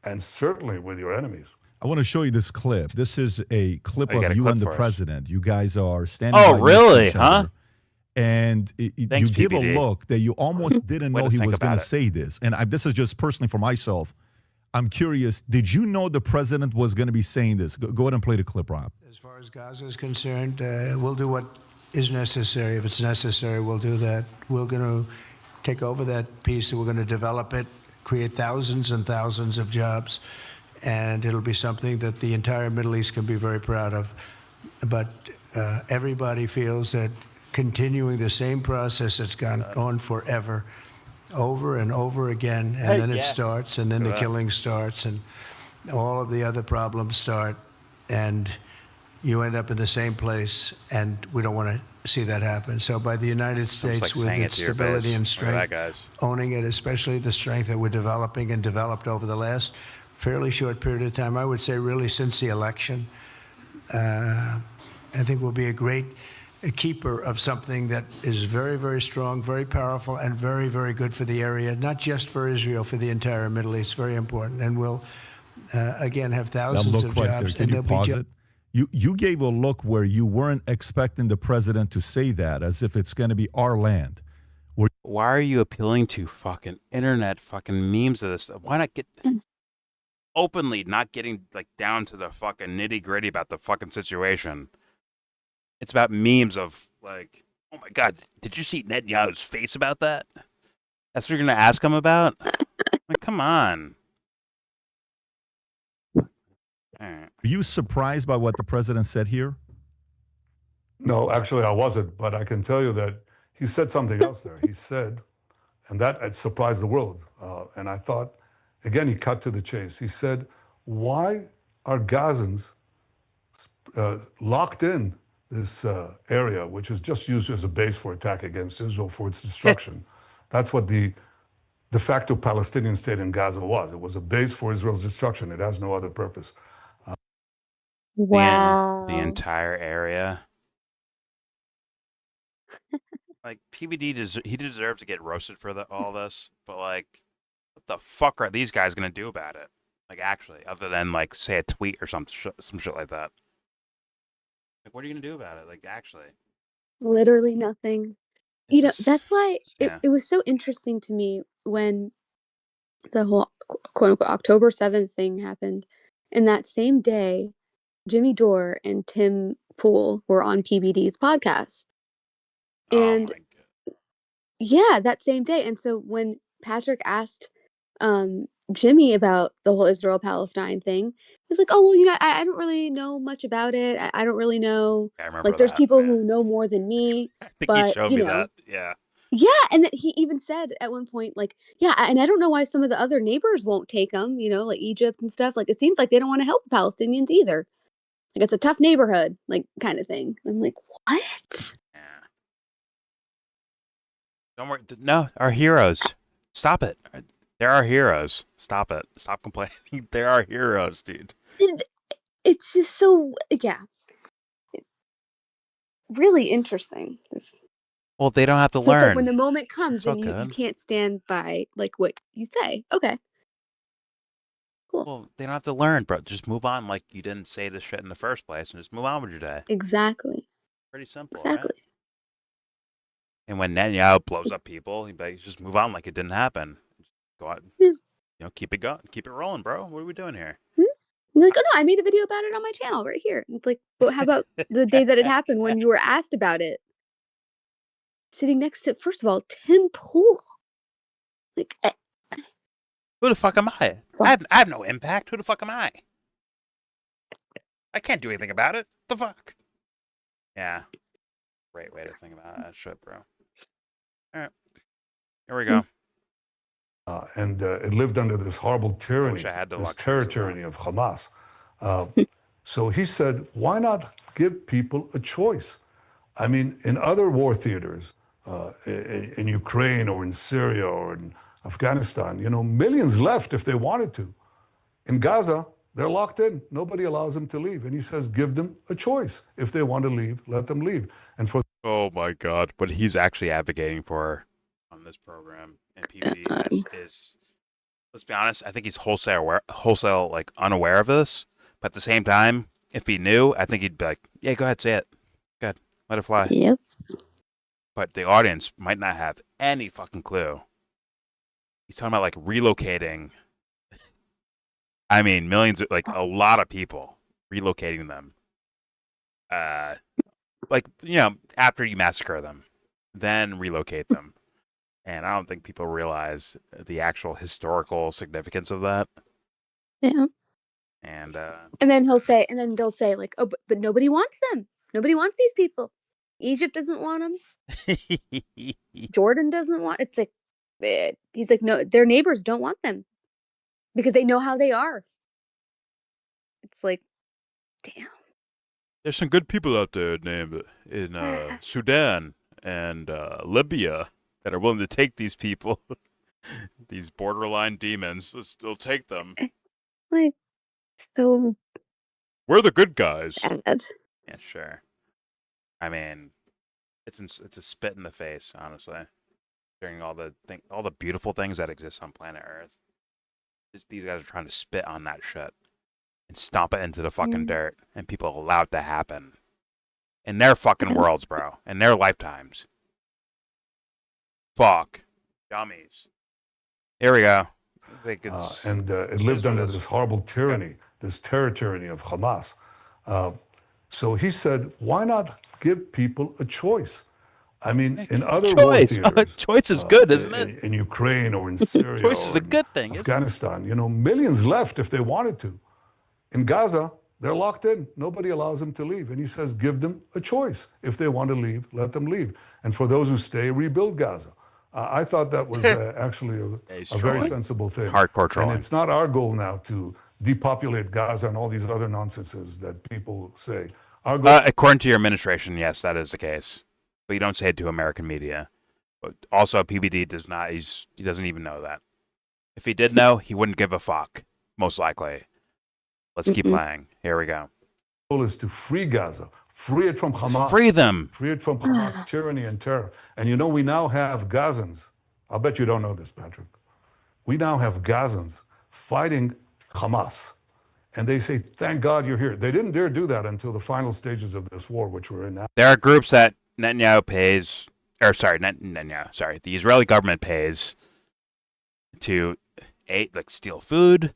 [SPEAKER 4] and certainly with your enemies.
[SPEAKER 3] I want to show you this clip. This is a clip
[SPEAKER 1] Oh, you got
[SPEAKER 3] of
[SPEAKER 1] a
[SPEAKER 3] you
[SPEAKER 1] clip
[SPEAKER 3] and the
[SPEAKER 1] for us.
[SPEAKER 3] president. You guys are standing
[SPEAKER 1] Oh,
[SPEAKER 3] right
[SPEAKER 1] really?
[SPEAKER 3] next to each
[SPEAKER 1] Huh?
[SPEAKER 3] other. And
[SPEAKER 1] Thanks,
[SPEAKER 3] you give
[SPEAKER 1] PBD.
[SPEAKER 3] a look that you almost didn't
[SPEAKER 1] Way
[SPEAKER 3] know
[SPEAKER 1] to
[SPEAKER 3] he
[SPEAKER 1] think
[SPEAKER 3] was going
[SPEAKER 1] about
[SPEAKER 3] to
[SPEAKER 1] it.
[SPEAKER 3] say this. And this is just personally for myself. I'm curious, did you know the president was going to be saying this? Go ahead and play the clip, Rob.
[SPEAKER 9] As far as Gaza is concerned, we'll do what is necessary. If it's necessary, we'll do that. We're going to take over that piece, and we're going to develop it, create thousands and thousands of jobs, and it'll be something that the entire Middle East can be very proud of. But everybody feels that continuing the same process that's gone on forever, over and over again, and then it starts, and then the killing starts, and all of the other problems start, and you end up in the same place, and we don't want to see that happen. So by the United States,
[SPEAKER 1] like
[SPEAKER 9] with
[SPEAKER 1] saying it
[SPEAKER 9] its
[SPEAKER 1] to your
[SPEAKER 9] stability
[SPEAKER 1] face.
[SPEAKER 9] and
[SPEAKER 1] Look at
[SPEAKER 9] strength,
[SPEAKER 1] that, guys.
[SPEAKER 9] owning it, especially the strength that we're developing and developed over the last fairly short period of time, I would say really since the election, I think we'll be a keeper of something that is very, very strong, very powerful, and very, very good for the area, not just for Israel, for the entire Middle East. Very important. And we'll, again, have
[SPEAKER 3] That
[SPEAKER 9] thousands
[SPEAKER 3] look
[SPEAKER 9] of
[SPEAKER 3] right
[SPEAKER 9] jobs.
[SPEAKER 3] there. Can
[SPEAKER 9] and
[SPEAKER 3] you
[SPEAKER 9] there'll
[SPEAKER 3] pause
[SPEAKER 9] be
[SPEAKER 3] it? You gave a look where you weren't expecting the president to say that, as if it's going to be our land.
[SPEAKER 1] Why are you appealing to fucking internet fucking memes of this stuff? Why not get openly not getting like down to the fucking nitty gritty about the fucking situation? It's about memes of like, oh my god, did you see Netanyahu's face about that? That's what you're gonna ask him about? Like, come on. All right.
[SPEAKER 3] Are you surprised by what the president said here?
[SPEAKER 4] No, actually, I wasn't, but I can tell you that he said something else there. He said, and that had surprised the world. And I thought, again, he cut to the chase. He said, why are Gazans locked in this area, which is just used as a base for attack against Israel for its destruction? That's what the de facto Palestinian state in Gaza was. It was a base for Israel's destruction. It has no other purpose.
[SPEAKER 8] Wow.
[SPEAKER 1] The entire area. Like, PBD, he deserves to get roasted for all this, but like, what the fuck are these guys gonna do about it? Like, actually, other than like say a tweet or some shit like that. Like, what are you gonna do about it? Like, actually,
[SPEAKER 8] Literally nothing.
[SPEAKER 1] it's
[SPEAKER 8] You know,
[SPEAKER 1] just,
[SPEAKER 8] that's why
[SPEAKER 1] yeah.
[SPEAKER 8] it was so interesting to me when the whole quote unquote October 7th thing happened. And that same day, Jimmy Dore and Tim pool were on PBD's podcast. And
[SPEAKER 1] oh my God.
[SPEAKER 8] yeah, that same day. And so when Patrick asked Jimmy about the whole Israel-Palestine thing, he's like, oh, well, I don't really know much about it. I don't really know.
[SPEAKER 1] I remember
[SPEAKER 8] Like, there's
[SPEAKER 1] that.
[SPEAKER 8] people
[SPEAKER 1] Yeah.
[SPEAKER 8] who know more than me.
[SPEAKER 1] I think he
[SPEAKER 8] But,
[SPEAKER 1] showed me that. Yeah.
[SPEAKER 8] Yeah, and then he even said at one point, like, yeah, and I don't know why some of the other neighbors won't take them, like Egypt and stuff. Like, it seems like they don't want to help the Palestinians either. Like, it's a tough neighborhood, like, kind of thing. I'm like, what?
[SPEAKER 1] Yeah. Don't worry. No, our heroes. Stop it. They're our heroes. Stop it. Stop complaining. They're our heroes, dude.
[SPEAKER 8] It's just so, yeah. Really interesting.
[SPEAKER 1] Well, they don't have to
[SPEAKER 8] So it's like
[SPEAKER 1] learn.
[SPEAKER 8] when the moment comes,
[SPEAKER 1] It's all
[SPEAKER 8] then you
[SPEAKER 1] good.
[SPEAKER 8] can't stand by, like, what you say. Okay. Cool.
[SPEAKER 1] Well, they don't have to learn, bro. Just move on like you didn't say this shit in the first place and just move on with your day.
[SPEAKER 8] Exactly.
[SPEAKER 1] Pretty simple,
[SPEAKER 8] Exactly.
[SPEAKER 1] right? And when Netanyahu blows up people, he'd be like, just move on like it didn't happen. Just go out,
[SPEAKER 8] Yeah.
[SPEAKER 1] keep it going. Keep it rolling, bro. What are we doing here?
[SPEAKER 8] You're like, oh no, I made a video about it on my channel right here. It's like, but how about the day that it happened when you were asked about it? Sitting next to, first of all, Tim Pool. Like,
[SPEAKER 1] Who the fuck am I? I have no impact. Who the fuck am I? I can't do anything about it. The fuck? Yeah. Great way to think about that shit, bro. All right. Here we go.
[SPEAKER 4] And it lived under this horrible tyranny,
[SPEAKER 1] wish I had the
[SPEAKER 4] this
[SPEAKER 1] luxuries
[SPEAKER 4] terror
[SPEAKER 1] of that.
[SPEAKER 4] tyranny of Hamas. So he said, why not give people a choice? I mean, in other war theaters, in Ukraine or in Syria or in Afghanistan, millions left if they wanted to. In Gaza, they're locked in. Nobody allows them to leave. And he says, give them a choice. If they want to leave, let them leave. And for
[SPEAKER 1] Oh my God! What he's actually advocating for on this program and PBD is, let's be honest. I think he's wholesale like unaware of this. But at the same time, if he knew, I think he'd be like, "Yeah, go ahead, say it. Go ahead, let it fly."
[SPEAKER 8] yep.
[SPEAKER 1] But the audience might not have any fucking clue. He's talking about like relocating. I mean, millions, like a lot of people, relocating them. Like, after you massacre them, then relocate them. And I don't think people realize the actual historical significance of that.
[SPEAKER 8] Yeah.
[SPEAKER 1] And
[SPEAKER 8] And then they'll say, like, oh, but nobody wants them. Nobody wants these people. Egypt doesn't want them. Jordan doesn't want. It's like, he's like, no, their neighbors don't want them because they know how they are. It's like, damn.
[SPEAKER 1] there's some good people out there named in Sudan and Libya that are willing to take these people, these borderline demons. They'll take them.
[SPEAKER 8] Like, so
[SPEAKER 1] We're the good guys.
[SPEAKER 8] sad.
[SPEAKER 1] Yeah, sure. I mean, it's a spit in the face, honestly. During all the beautiful things that exist on planet Earth, these guys are trying to spit on that shit and stomp it into the fucking dirt, and people allow it to happen in their fucking worlds, bro, in their lifetimes. Fuck, dummies. Here we go.
[SPEAKER 4] and it lived under this horrible tyranny, this terror tyranny of Hamas. So he said, why not give people a choice? I mean, in other war theaters,
[SPEAKER 1] choice is good, isn't it?
[SPEAKER 4] In Ukraine or in Syria
[SPEAKER 1] Choice is
[SPEAKER 4] or
[SPEAKER 1] a good thing,
[SPEAKER 4] in
[SPEAKER 1] isn't it?
[SPEAKER 4] Afghanistan, millions left if they wanted to. In Gaza, they're locked in. Nobody allows them to leave. And he says, give them a choice. If they want to leave, let them leave. And for those who stay, rebuild Gaza. I thought that was actually a very sensible thing.
[SPEAKER 1] Hardcore trolling.
[SPEAKER 4] And it's not our goal now to depopulate Gaza and all these other nonsenses that people say. Our goal
[SPEAKER 1] According to your administration, yes, that is the case. But you don't say it to American media. But also, PBD does not. He doesn't even know that. If he did know, he wouldn't give a fuck. Most likely. Let's keep playing. Here we go.
[SPEAKER 4] goal is to free Gaza, free it from Hamas.
[SPEAKER 1] Free them.
[SPEAKER 4] Free it from Hamas tyranny and terror. And we now have Gazans. I'll bet you don't know this, Patrick. We now have Gazans fighting Hamas. And they say, thank God you're here. They didn't dare do that until the final stages of this war, which we're in now.
[SPEAKER 1] There are groups that Netanyahu pays, or sorry, Netanyahu, sorry, the Israeli government pays to steal food,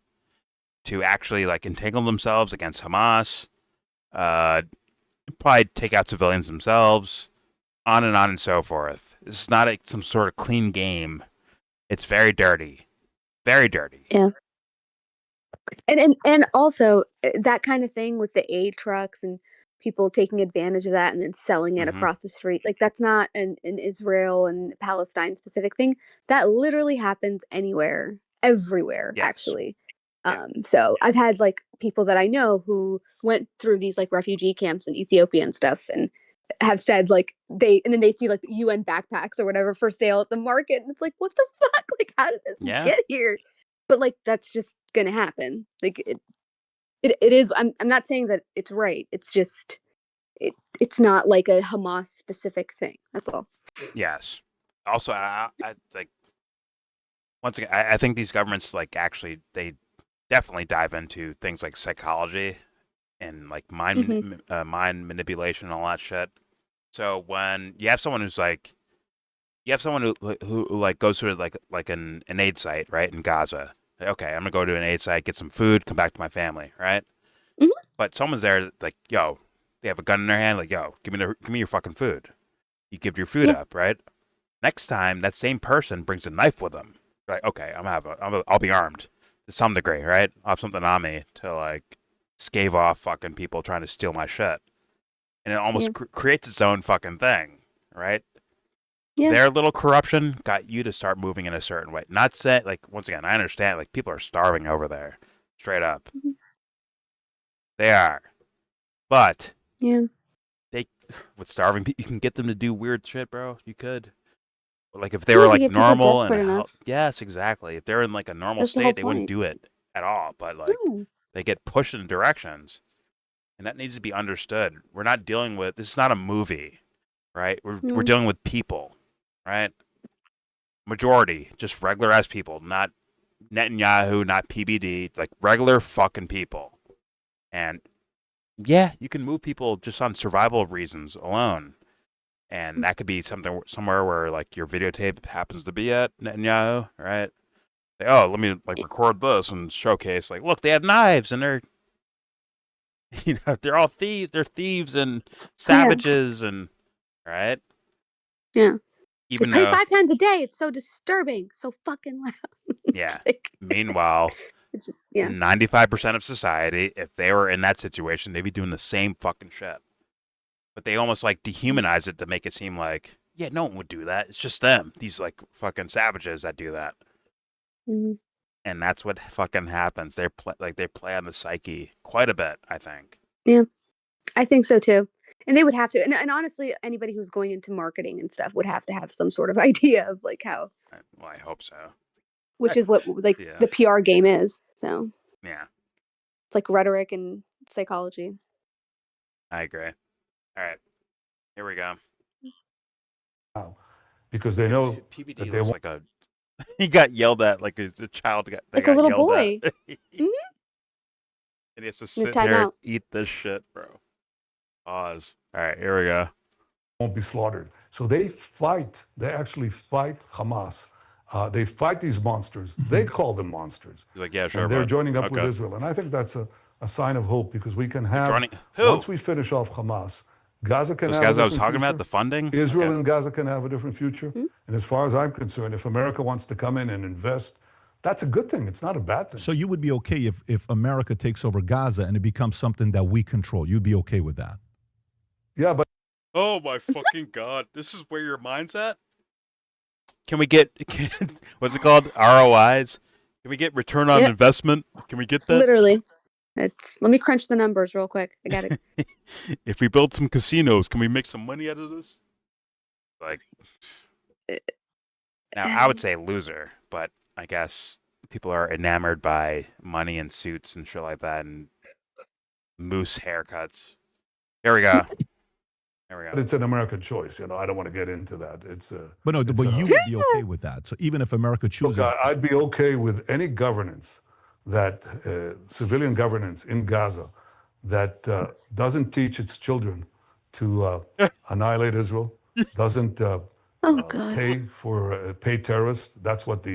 [SPEAKER 1] to actually entangle themselves against Hamas, probably take out civilians themselves, on and so forth. This is not some sort of clean game. It's very dirty. Very dirty.
[SPEAKER 8] Yeah. And also that kind of thing with the aid trucks and people taking advantage of that and then selling it across the street. Like that's not an Israel and Palestine specific thing. That literally happens anywhere, everywhere,
[SPEAKER 1] Yes.
[SPEAKER 8] actually. So I've had like people that I know who went through these like refugee camps in Ethiopia and stuff and have said like and then they see like the UN backpacks or whatever for sale at the market and it's like, what the fuck? Like how did this get here? But like that's just gonna happen. Like it is. I'm not saying that it's right. It's just it's not like a Hamas specific thing. That's all.
[SPEAKER 1] Yes. Also, I like once again, I think these governments like actually they definitely dive into things like psychology and like mind manipulation and all that shit. So when you have someone who's like, you have someone who like goes to like an aid site, right, in Gaza. Okay, I'm gonna go to an aid site, get some food, come back to my family, right? But someone's there, like, yo, they have a gun in their hand, like, yo, give me your fucking food. You give your food up, right? Next time, that same person brings a knife with them. Like, okay, I'll be armed to some degree, right? I'll have something on me to like scave off fucking people trying to steal my shit, and it almost creates its own fucking thing, right? Yeah. Their little corruption got you to start moving in a certain way. Not saying, like, once again, I understand, like, people are starving over there, straight up. They are, but with starving people, you can get them to do weird shit, bro. You could. Like if they were like normal and yes, exactly. If they're in like a normal state, they wouldn't do it at all. But like they get pushed in directions, and that needs to be understood. We're not dealing with this is not a movie, right? We're dealing with people, right? Majority, just regular ass people, not Netanyahu, not PBD, like regular fucking people. And yeah, you can move people just on survival reasons alone. And that could be somewhere where like your videotape happens to be at Netanyahu, right? Like, oh, let me like record this and showcase like, look, they have knives and they're, they're all thieves. They're thieves and savages and right.
[SPEAKER 8] Yeah. Even they pay 5 times a day. It's so disturbing. So fucking loud.
[SPEAKER 1] Yeah. Meanwhile, it's just 95% of society, if they were in that situation, they'd be doing the same fucking shit. But they almost like dehumanize it to make it seem like, yeah, no one would do that. It's just them. These like fucking savages that do that. And that's what fucking happens. They play on the psyche quite a bit, I think.
[SPEAKER 8] Yeah, I think so too. And they would have to. And honestly, anybody who's going into marketing and stuff would have to have some sort of idea of like how.
[SPEAKER 1] Well, I hope so.
[SPEAKER 8] Which is what like the PR game is. So.
[SPEAKER 1] Yeah.
[SPEAKER 8] It's like rhetoric and psychology.
[SPEAKER 1] I agree. All right, here we go.
[SPEAKER 4] Because they know
[SPEAKER 1] PBD that looks like a. He got yelled at like a child.
[SPEAKER 8] Like a little boy.
[SPEAKER 1] And he has to sit there and eat this shit, bro. Pause. All right, here we go.
[SPEAKER 4] Won't be slaughtered. So they fight. They actually fight Hamas. They fight these monsters. They call them monsters.
[SPEAKER 1] He's like, yeah, sure.
[SPEAKER 4] And they're joining up with Israel, and I think that's a sign of hope because we can have once we finish off Hamas. Gaza can have
[SPEAKER 1] guys I was talking about, the funding?
[SPEAKER 4] Israel and Gaza can have a different future. And as far as I'm concerned, if America wants to come in and invest, that's a good thing. It's not a bad thing.
[SPEAKER 3] So you would be okay if America takes over Gaza and it becomes something that we control. You'd be okay with that?
[SPEAKER 4] Yeah, but...
[SPEAKER 1] Oh, my fucking God. This is where your mind's at? Can we get... what's it called? ROIs? Can we get return on investment? Can we get that?
[SPEAKER 8] Literally. Let me crunch the numbers real quick. I got it.
[SPEAKER 1] If we build some casinos, can we make some money out of this? Like, now I would say loser, but I guess people are enamored by money and suits and shit like that and moose haircuts. Here we go. There we go.
[SPEAKER 4] But it's an American choice, I don't want to get into that.
[SPEAKER 3] But you would be okay with that. So even if America chooses,
[SPEAKER 4] look, I'd be okay with any governance that civilian governance in Gaza that doesn't teach its children to annihilate Israel, doesn't pay terrorists. That's what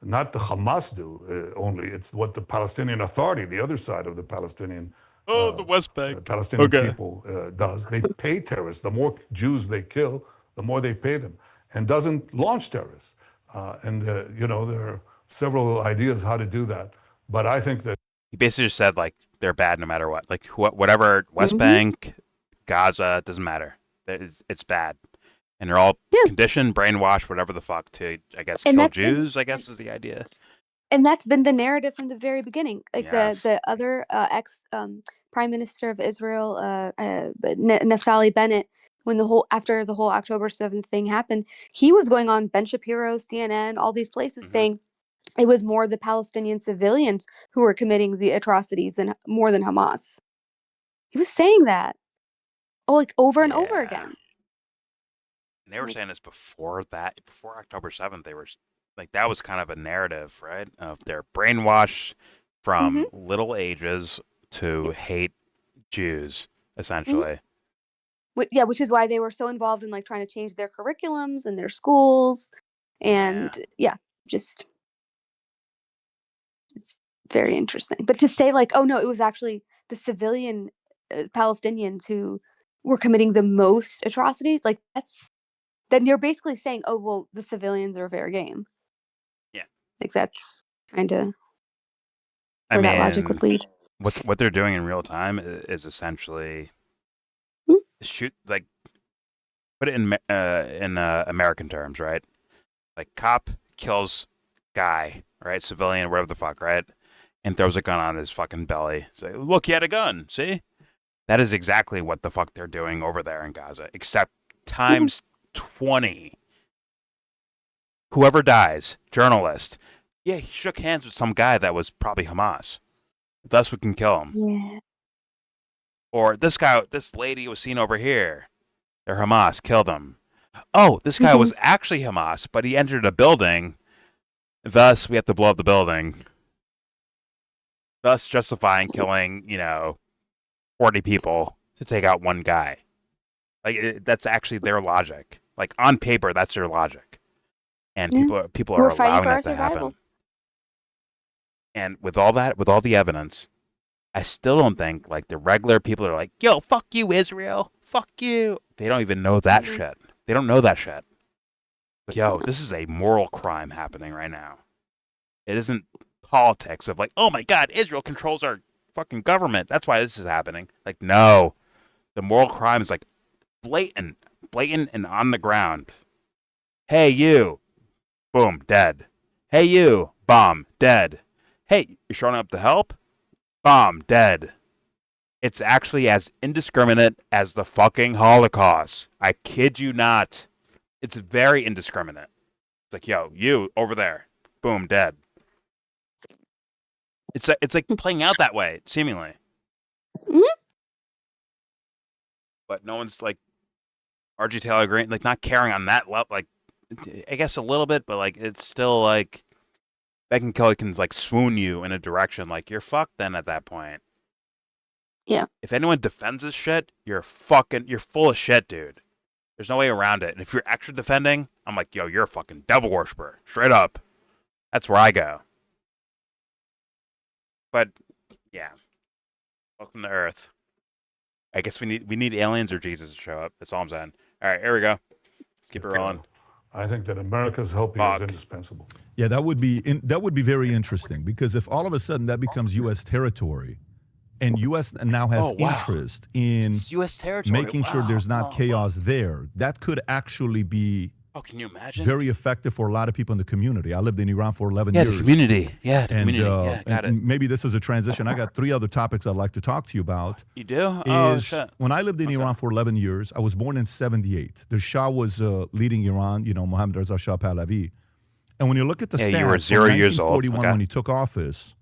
[SPEAKER 4] not the Hamas do only. It's what the Palestinian Authority, the other side of the Palestinian
[SPEAKER 1] the West Bank.
[SPEAKER 4] Palestinian people does. They pay terrorists. The more Jews they kill, the more they pay them, and doesn't launch terrorists. There are several ideas how to do that. But I think that
[SPEAKER 1] he basically just said like they're bad no matter what. Like whatever West Bank, Gaza, doesn't matter. It's bad, and they're all conditioned, brainwashed, whatever the fuck to I guess kill Jews. I guess is the idea.
[SPEAKER 8] And that's been the narrative from the very beginning. Like
[SPEAKER 1] Yes.
[SPEAKER 8] the other ex Prime Minister of Israel, Naftali Bennett, when after the whole October 7th thing happened, he was going on Ben Shapiro, CNN, all these places saying it was more the Palestinian civilians who were committing the atrocities and more than Hamas. He was saying that, over and over again.
[SPEAKER 1] And they were saying this before October 7th. They were like, that was kind of a narrative, right? Of they're brainwashed from little ages to hate Jews, essentially.
[SPEAKER 8] Which is why they were so involved in like trying to change their curriculums and their schools, and just it's very interesting. But to say like, oh no, it was actually the civilian Palestinians who were committing the most atrocities, like then you're basically saying, oh well, the civilians are fair game.
[SPEAKER 1] Yeah,
[SPEAKER 8] like that's kind of where that logic would lead.
[SPEAKER 1] What they're doing in real time is essentially shoot, like, put it in American terms, right? Like, cop kills guy, right? Civilian, whatever the fuck, right? And throws a gun on his fucking belly. Say, look, he had a gun. See? That is exactly what the fuck they're doing over there in Gaza, except times 20. Whoever dies, journalist, he shook hands with some guy that was probably Hamas. Thus, we can kill him.
[SPEAKER 8] Yeah.
[SPEAKER 1] Or this lady was seen over here. They're Hamas, killed him. Oh, this guy was actually Hamas, but he entered a building. Thus, we have to blow up the building. Thus, justifying killing, 40 people to take out one guy. Like, that's actually their logic. Like, on paper, that's their logic. And people are allowing it to happen. And with all the evidence, I still don't think, like, the regular people are like, yo, fuck you, Israel. Fuck you. They don't even know that shit. They don't know that shit. But, yo, this is a moral crime happening right now. It isn't politics of like, oh my God, Israel controls our fucking government. That's why this is happening. Like, no. The moral crime is like blatant and on the ground. Hey, you. Boom, dead. Hey, you. Bomb, dead. Hey, you're showing up to help? Bomb, dead. It's actually as indiscriminate as the fucking Holocaust. I kid you not. It's very indiscriminate. It's like, yo, you over there. Boom, dead. It's like playing out that way, seemingly. But no one's like RG Taylor Green, like not caring on that level. Like, I guess a little bit, but like it's still like Megyn Kelly can like swoon you in a direction. Like, you're fucked then at that point.
[SPEAKER 8] Yeah.
[SPEAKER 1] If anyone defends this shit, you're full of shit, dude. There's no way around it. And if you're actually defending, I'm like, yo, you're a fucking devil worshiper. Straight up. That's where I go. But yeah. Welcome to Earth. I guess we need aliens or Jesus to show up. That's all I'm saying. All right, here we go. Let's keep it rolling.
[SPEAKER 4] I think that America's help here is indispensable.
[SPEAKER 3] Yeah, that would be very interesting, because if all of a sudden that becomes U.S. territory, and U.S. now has interest in
[SPEAKER 1] US territory.
[SPEAKER 3] making sure there's not chaos there, that could actually be
[SPEAKER 1] can you imagine?
[SPEAKER 3] Very effective for a lot of people in the community. I lived in Iran for 11 years.
[SPEAKER 1] The community. Yeah, the community. Got it.
[SPEAKER 3] Maybe this is a transition. I got 3 other topics I'd like to talk to you about.
[SPEAKER 1] You do? Shit.
[SPEAKER 3] When I lived in Iran for 11 years, I was born in 1978. The Shah was leading Iran, Mohammad Reza Shah Pahlavi. And when you look at the stats,
[SPEAKER 1] you were 0 years old.
[SPEAKER 3] 1941 when he took office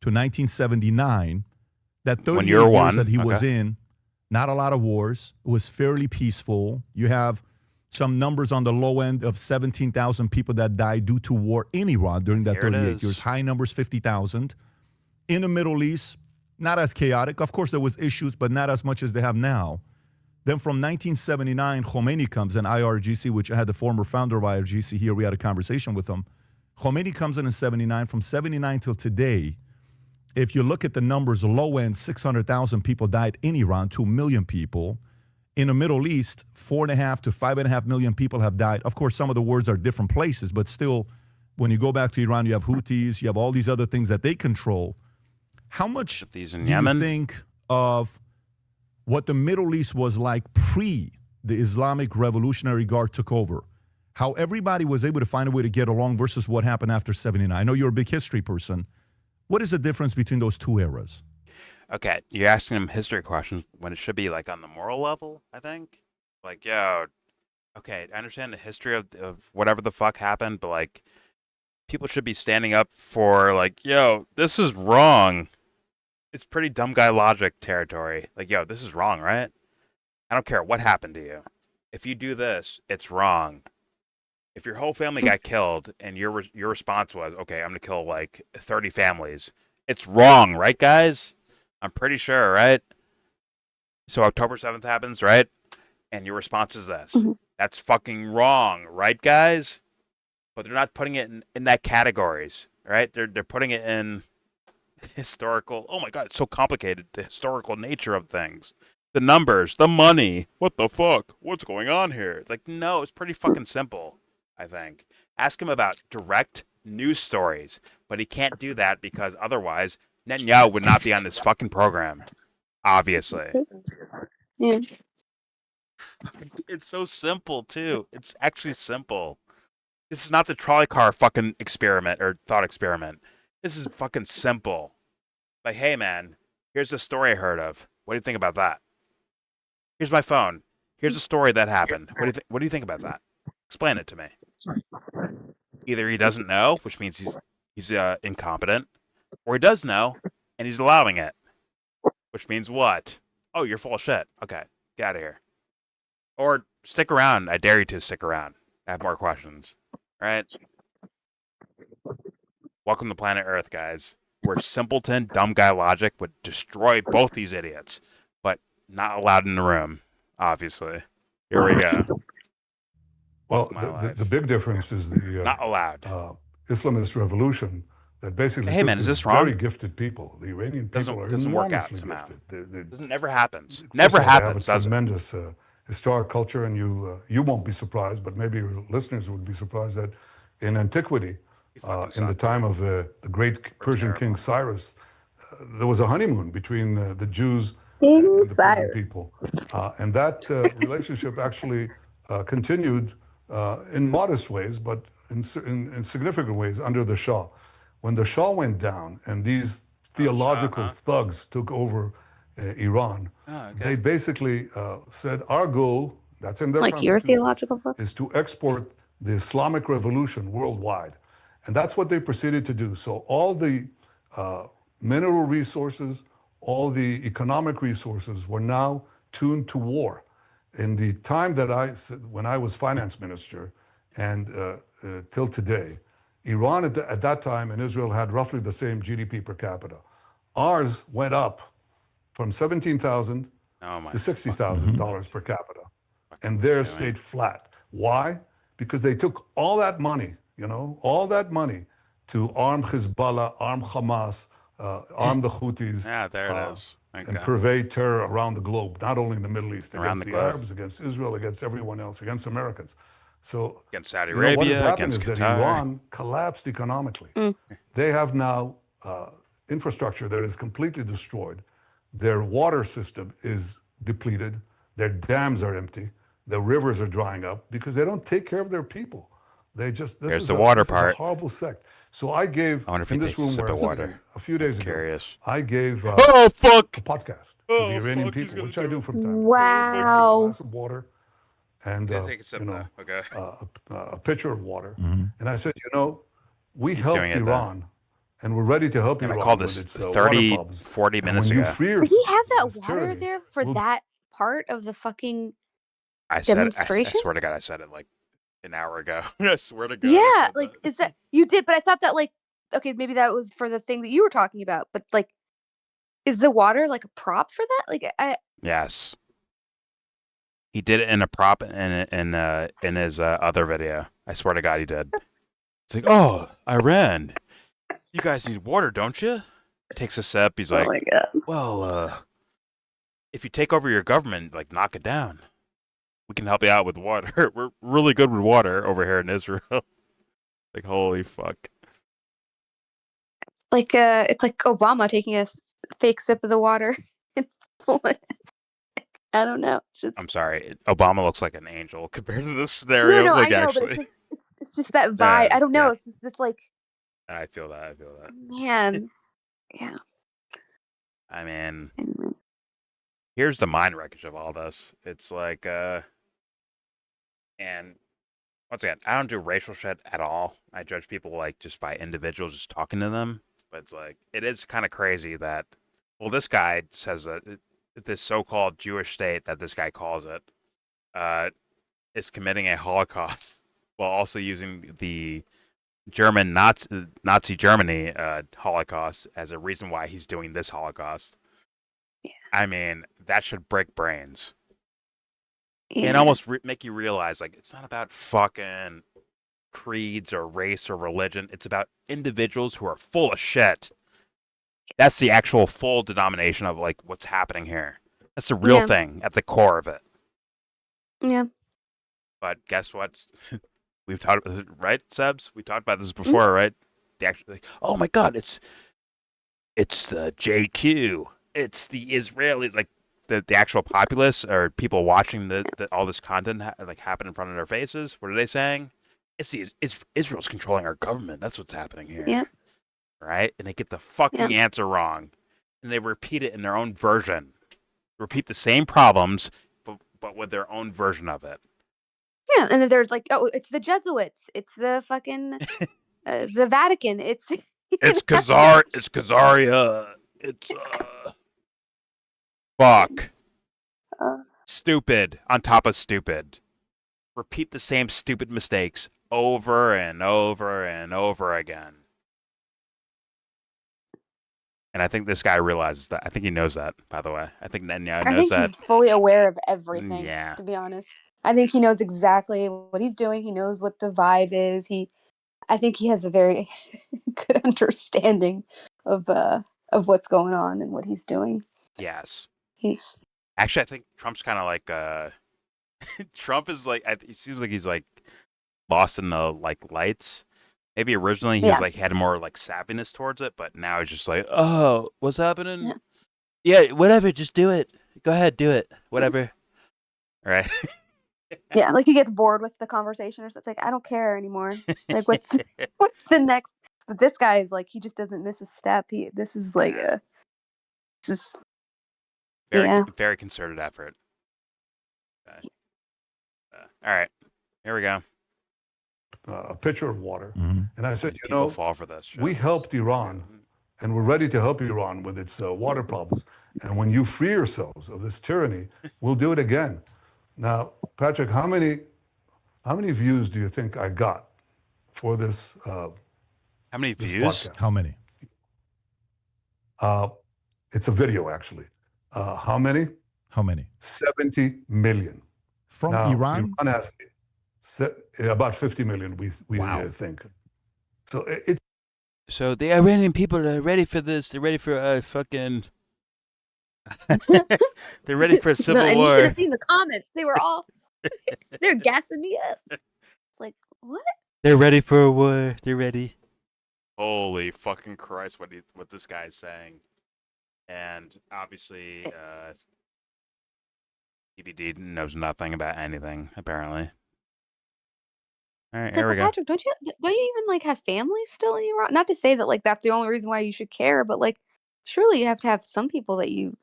[SPEAKER 3] to 1979, that 30
[SPEAKER 1] years
[SPEAKER 3] that he was in, not a lot of wars. It was fairly peaceful. You have some numbers on the low end of 17,000 people that died due to war in Iran during that 38 years. High numbers, 50,000. In the Middle East, not as chaotic. Of course, there was issues, but not as much as they have now. Then from 1979, Khomeini comes in, IRGC, which I had the former founder of IRGC here. We had a conversation with him. Khomeini comes in 79. From 79 till today, if you look at the numbers, the low end, 600,000 people died in Iran, 2 million people. In the Middle East, 4.5 to 5.5 million people have died. Of course, some of the words are different places, but still, when you go back to Iran, you have Houthis, you have all these other things that they control. How much do
[SPEAKER 1] Yemen?
[SPEAKER 3] you think of what the Middle East was like pre the Islamic Revolutionary Guard took over? How everybody was able to find a way to get along versus what happened after 79. I know you're a big history person. What is the difference between those two eras?
[SPEAKER 1] Okay, you're asking them history questions when it should be like on the moral level, I think. Like, yo, okay, I understand the history of whatever the fuck happened, but like, people should be standing up for like, yo, this is wrong. It's pretty dumb guy logic territory. Like, yo, this is wrong, right? I don't care what happened to you. If you do this, it's wrong. If your whole family got killed and your response was, okay, I'm gonna kill like 30 families, it's wrong, right, guys? I'm pretty sure, right? So October 7th happens, right? And your response is this.
[SPEAKER 8] Mhm.
[SPEAKER 1] That's fucking wrong, right, guys? But they're not putting it in that categories, right? They're putting it in historical. Oh my God, it's so complicated. The historical nature of things. The numbers, the money. What the fuck? What's going on here? It's like, no, it's pretty fucking simple, I think. Ask him about direct news stories, but he can't do that because otherwise Netanyahu would not be on this fucking program, obviously.
[SPEAKER 8] Yeah.
[SPEAKER 1] It's so simple, too. It's actually simple. This is not the trolley car fucking experiment or thought experiment. This is fucking simple. Like, hey, man, here's a story I heard of. What do you think about that? Here's my phone. Here's a story that happened. What do you think about that? Explain it to me. Either he doesn't know, which means he's incompetent, or he does know, and he's allowing it, which means what? Oh, you're full of shit. Okay, get out of here. Or stick around. I dare you to stick around. I have more questions. All right? Welcome to planet Earth, guys. Where simpleton, dumb guy logic would destroy both these idiots, but not allowed in the room, obviously. Here we go.
[SPEAKER 4] Well,
[SPEAKER 1] Welcome
[SPEAKER 4] the big difference is the
[SPEAKER 1] Not allowed.
[SPEAKER 4] Islamist revolution that basically
[SPEAKER 1] Hey,
[SPEAKER 4] took
[SPEAKER 1] man, is
[SPEAKER 4] these
[SPEAKER 1] this wrong?
[SPEAKER 4] very gifted people. The Iranian people are
[SPEAKER 1] Doesn't work out
[SPEAKER 4] enormously
[SPEAKER 1] somehow.
[SPEAKER 4] gifted.
[SPEAKER 1] Doesn't never happens.
[SPEAKER 4] First
[SPEAKER 1] Never
[SPEAKER 4] of all, they
[SPEAKER 1] happens.
[SPEAKER 4] have a
[SPEAKER 1] Does it?
[SPEAKER 4] tremendous historic culture, and you won't be surprised, but maybe your listeners would be surprised that in antiquity, in the time of the great Persian king Cyrus, there was a honeymoon between the Jews and the Persian people, and that relationship actually continued in modest ways, but in significant ways under the Shah. When the Shah went down and these theological thugs took over Iran, they basically said, our goal, that's in their
[SPEAKER 8] Like your
[SPEAKER 4] constitution,
[SPEAKER 8] theological book?
[SPEAKER 4] is to export the Islamic revolution worldwide. And that's what they proceeded to do. So all the mineral resources, all the economic resources were now tuned to war. In the time that when I was finance minister and till today, Iran at that time and Israel had roughly the same GDP per capita. Ours went up from $17,000 to $60,000 per capita, and theirs stayed flat. Why? Because they took all that money, all that money to arm Hezbollah, arm Hamas, arm the Houthis,
[SPEAKER 1] Yeah, there it is.
[SPEAKER 4] and purvey terror around the globe, not only in the Middle East,
[SPEAKER 1] Around
[SPEAKER 4] against
[SPEAKER 1] the
[SPEAKER 4] the
[SPEAKER 1] globe.
[SPEAKER 4] Arabs, against Israel, against everyone else, against Americans. So
[SPEAKER 1] Against Saudi
[SPEAKER 4] what has
[SPEAKER 1] Arabia,
[SPEAKER 4] happened
[SPEAKER 1] against
[SPEAKER 4] is that
[SPEAKER 1] Qatar.
[SPEAKER 4] Iran collapsed economically. They have now infrastructure that is completely destroyed. Their water system is depleted. Their dams are empty. Their rivers are drying up because they don't take care of their people. They just
[SPEAKER 1] There's the water part.
[SPEAKER 4] a horrible sect. So I gave
[SPEAKER 1] I wonder if he
[SPEAKER 4] in this
[SPEAKER 1] takes a
[SPEAKER 4] room
[SPEAKER 1] sip
[SPEAKER 4] where I
[SPEAKER 1] of
[SPEAKER 4] was
[SPEAKER 1] water.
[SPEAKER 4] sitting a few days ago,
[SPEAKER 1] Curious.
[SPEAKER 4] I gave
[SPEAKER 1] Oh, fuck!
[SPEAKER 4] a podcast to the Iranian
[SPEAKER 1] fuck, he's
[SPEAKER 4] people,
[SPEAKER 1] gonna
[SPEAKER 4] which I
[SPEAKER 1] do
[SPEAKER 4] do
[SPEAKER 1] it.
[SPEAKER 4] from time to time.
[SPEAKER 8] Wow.
[SPEAKER 4] A glass of water and
[SPEAKER 1] Yeah, take a sip, though. Okay.
[SPEAKER 4] a pitcher of water.
[SPEAKER 3] Mm-hmm.
[SPEAKER 4] And I said, we
[SPEAKER 1] He's
[SPEAKER 4] helped
[SPEAKER 1] doing it, though.
[SPEAKER 4] Iran, and we're ready to help
[SPEAKER 1] Damn, I
[SPEAKER 4] Iran
[SPEAKER 1] called
[SPEAKER 4] with
[SPEAKER 1] this
[SPEAKER 4] its
[SPEAKER 1] 30,
[SPEAKER 4] water problems.
[SPEAKER 1] 40
[SPEAKER 4] And
[SPEAKER 1] minutes
[SPEAKER 4] when you
[SPEAKER 1] ago.
[SPEAKER 4] fear
[SPEAKER 8] Did he have that
[SPEAKER 4] this
[SPEAKER 8] water
[SPEAKER 4] tyranny,
[SPEAKER 8] there for
[SPEAKER 4] we'll-
[SPEAKER 8] that part of the fucking
[SPEAKER 1] I said it. I
[SPEAKER 8] demonstration?
[SPEAKER 1] swear to God, I said it like an hour ago. I swear to God. I
[SPEAKER 8] Yeah,
[SPEAKER 1] said
[SPEAKER 8] like
[SPEAKER 1] that.
[SPEAKER 8] is that you did, but I thought that like okay, maybe that was for the thing that you were talking about, but like is the water like a prop for that? Like
[SPEAKER 1] Yes. He did it in a prop in his other video. I swear to God, he did. It's like, oh, Iran, you guys need water, don't you? takes a sip. He's
[SPEAKER 8] Oh
[SPEAKER 1] like,
[SPEAKER 8] my god.
[SPEAKER 1] well, if you take over your government, like knock it down, we can help you out with water. We're really good with water over here in Israel. Like, holy fuck.
[SPEAKER 8] Like it's like Obama taking a fake sip of the water. I don't know. It's just
[SPEAKER 1] I'm sorry. Obama looks like an angel compared to this
[SPEAKER 8] no,
[SPEAKER 1] scenario.
[SPEAKER 8] no. I
[SPEAKER 1] Like,
[SPEAKER 8] know, but
[SPEAKER 1] actually.
[SPEAKER 8] it's just that vibe. I don't know.
[SPEAKER 1] Yeah.
[SPEAKER 8] It's just this like
[SPEAKER 1] I feel that. I feel that.
[SPEAKER 8] man. Yeah.
[SPEAKER 1] I mean,
[SPEAKER 8] Anyway.
[SPEAKER 1] here's the mind wreckage of all this. It's like, and once again, I don't do racial shit at all. I judge people like just by individuals, just talking to them. But it's like, it is kind of crazy that, well, this guy says that this so-called Jewish state that this guy calls it, is committing a Holocaust while also using the German Nazi Germany Holocaust as a reason why he's doing this Holocaust.
[SPEAKER 8] Yeah.
[SPEAKER 1] I mean, that should break brains.
[SPEAKER 8] Yeah.
[SPEAKER 1] And almost make you realize, like, it's not about fucking creeds or race or religion. It's about individuals who are full of shit. That's the actual full denomination of, like, what's happening here. That's the real thing at the core of it.
[SPEAKER 8] Yeah.
[SPEAKER 1] But guess what? We've talked, right, Sebs? We talked about this before, right? They actually, like, oh my god, it's the JQ. It's the Israelis, like the actual populace or people watching all this content happen in front of their faces. What are they saying? It's Israel's controlling our government. That's what's happening here.
[SPEAKER 8] Yeah.
[SPEAKER 1] Right? And they get the fucking answer wrong, and they repeat it in their own version. Repeat the same problems, but with their own version of it.
[SPEAKER 8] Yeah, and then there's like, oh, it's the Jesuits, it's the fucking the Vatican, it's
[SPEAKER 1] It's Khazaria. It's fuck. Stupid on top of stupid. Repeat the same stupid mistakes over and over and over again. And I think this guy realizes that. I think he knows that, by the way. I think Netanyahu knows that.
[SPEAKER 8] I think he's fully aware of everything,
[SPEAKER 1] Yeah.
[SPEAKER 8] to be honest. I think he knows exactly what he's doing. He knows what the vibe is. I think he has a very good understanding of what's going on and what he's doing.
[SPEAKER 1] Yes.
[SPEAKER 8] Actually,
[SPEAKER 1] I think Trump's kind of like Trump is like, it seems like he's like lost in the like lights. Maybe originally he was like had more like savviness towards it, but now he's just like, oh, what's happening? Yeah, whatever, just do it. Go ahead, do it. Whatever. Right.
[SPEAKER 8] Yeah, like he gets bored with the conversation or something. It's like, I don't care anymore. Like what's the next? But this guy is like, he just doesn't miss a step. This is like
[SPEAKER 1] very concerted effort. Okay. All right, here we go.
[SPEAKER 4] A pitcher of water.
[SPEAKER 3] Mm-hmm.
[SPEAKER 4] And I said,
[SPEAKER 1] people fall for this.
[SPEAKER 4] We helped Iran, and we're ready to help Iran with its water problems. And when you free yourselves of this tyranny, we'll do it again. Now, Patrick, how many views do you think I got for this?
[SPEAKER 1] How many views?
[SPEAKER 4] Podcast?
[SPEAKER 3] How many?
[SPEAKER 4] It's a video, actually. How many?
[SPEAKER 3] How many?
[SPEAKER 4] 70 million.
[SPEAKER 3] From
[SPEAKER 4] now,
[SPEAKER 3] Iran?
[SPEAKER 4] Iran has about 50 million, we think. So
[SPEAKER 1] So the Iranian people are ready for this. They're ready for fucking. They're ready for a civil
[SPEAKER 8] and
[SPEAKER 1] war.
[SPEAKER 8] you should have seen the comments. They were all they're gassing me up. It's like, what?
[SPEAKER 1] They're ready for a war. They're ready. Holy fucking Christ! What this guy is saying, and obviously, PBD knows nothing about anything apparently. All right, here we go.
[SPEAKER 8] Patrick, don't you even like have family still in Iran? Not to say that like that's the only reason why you should care, but like surely you have to have some people that you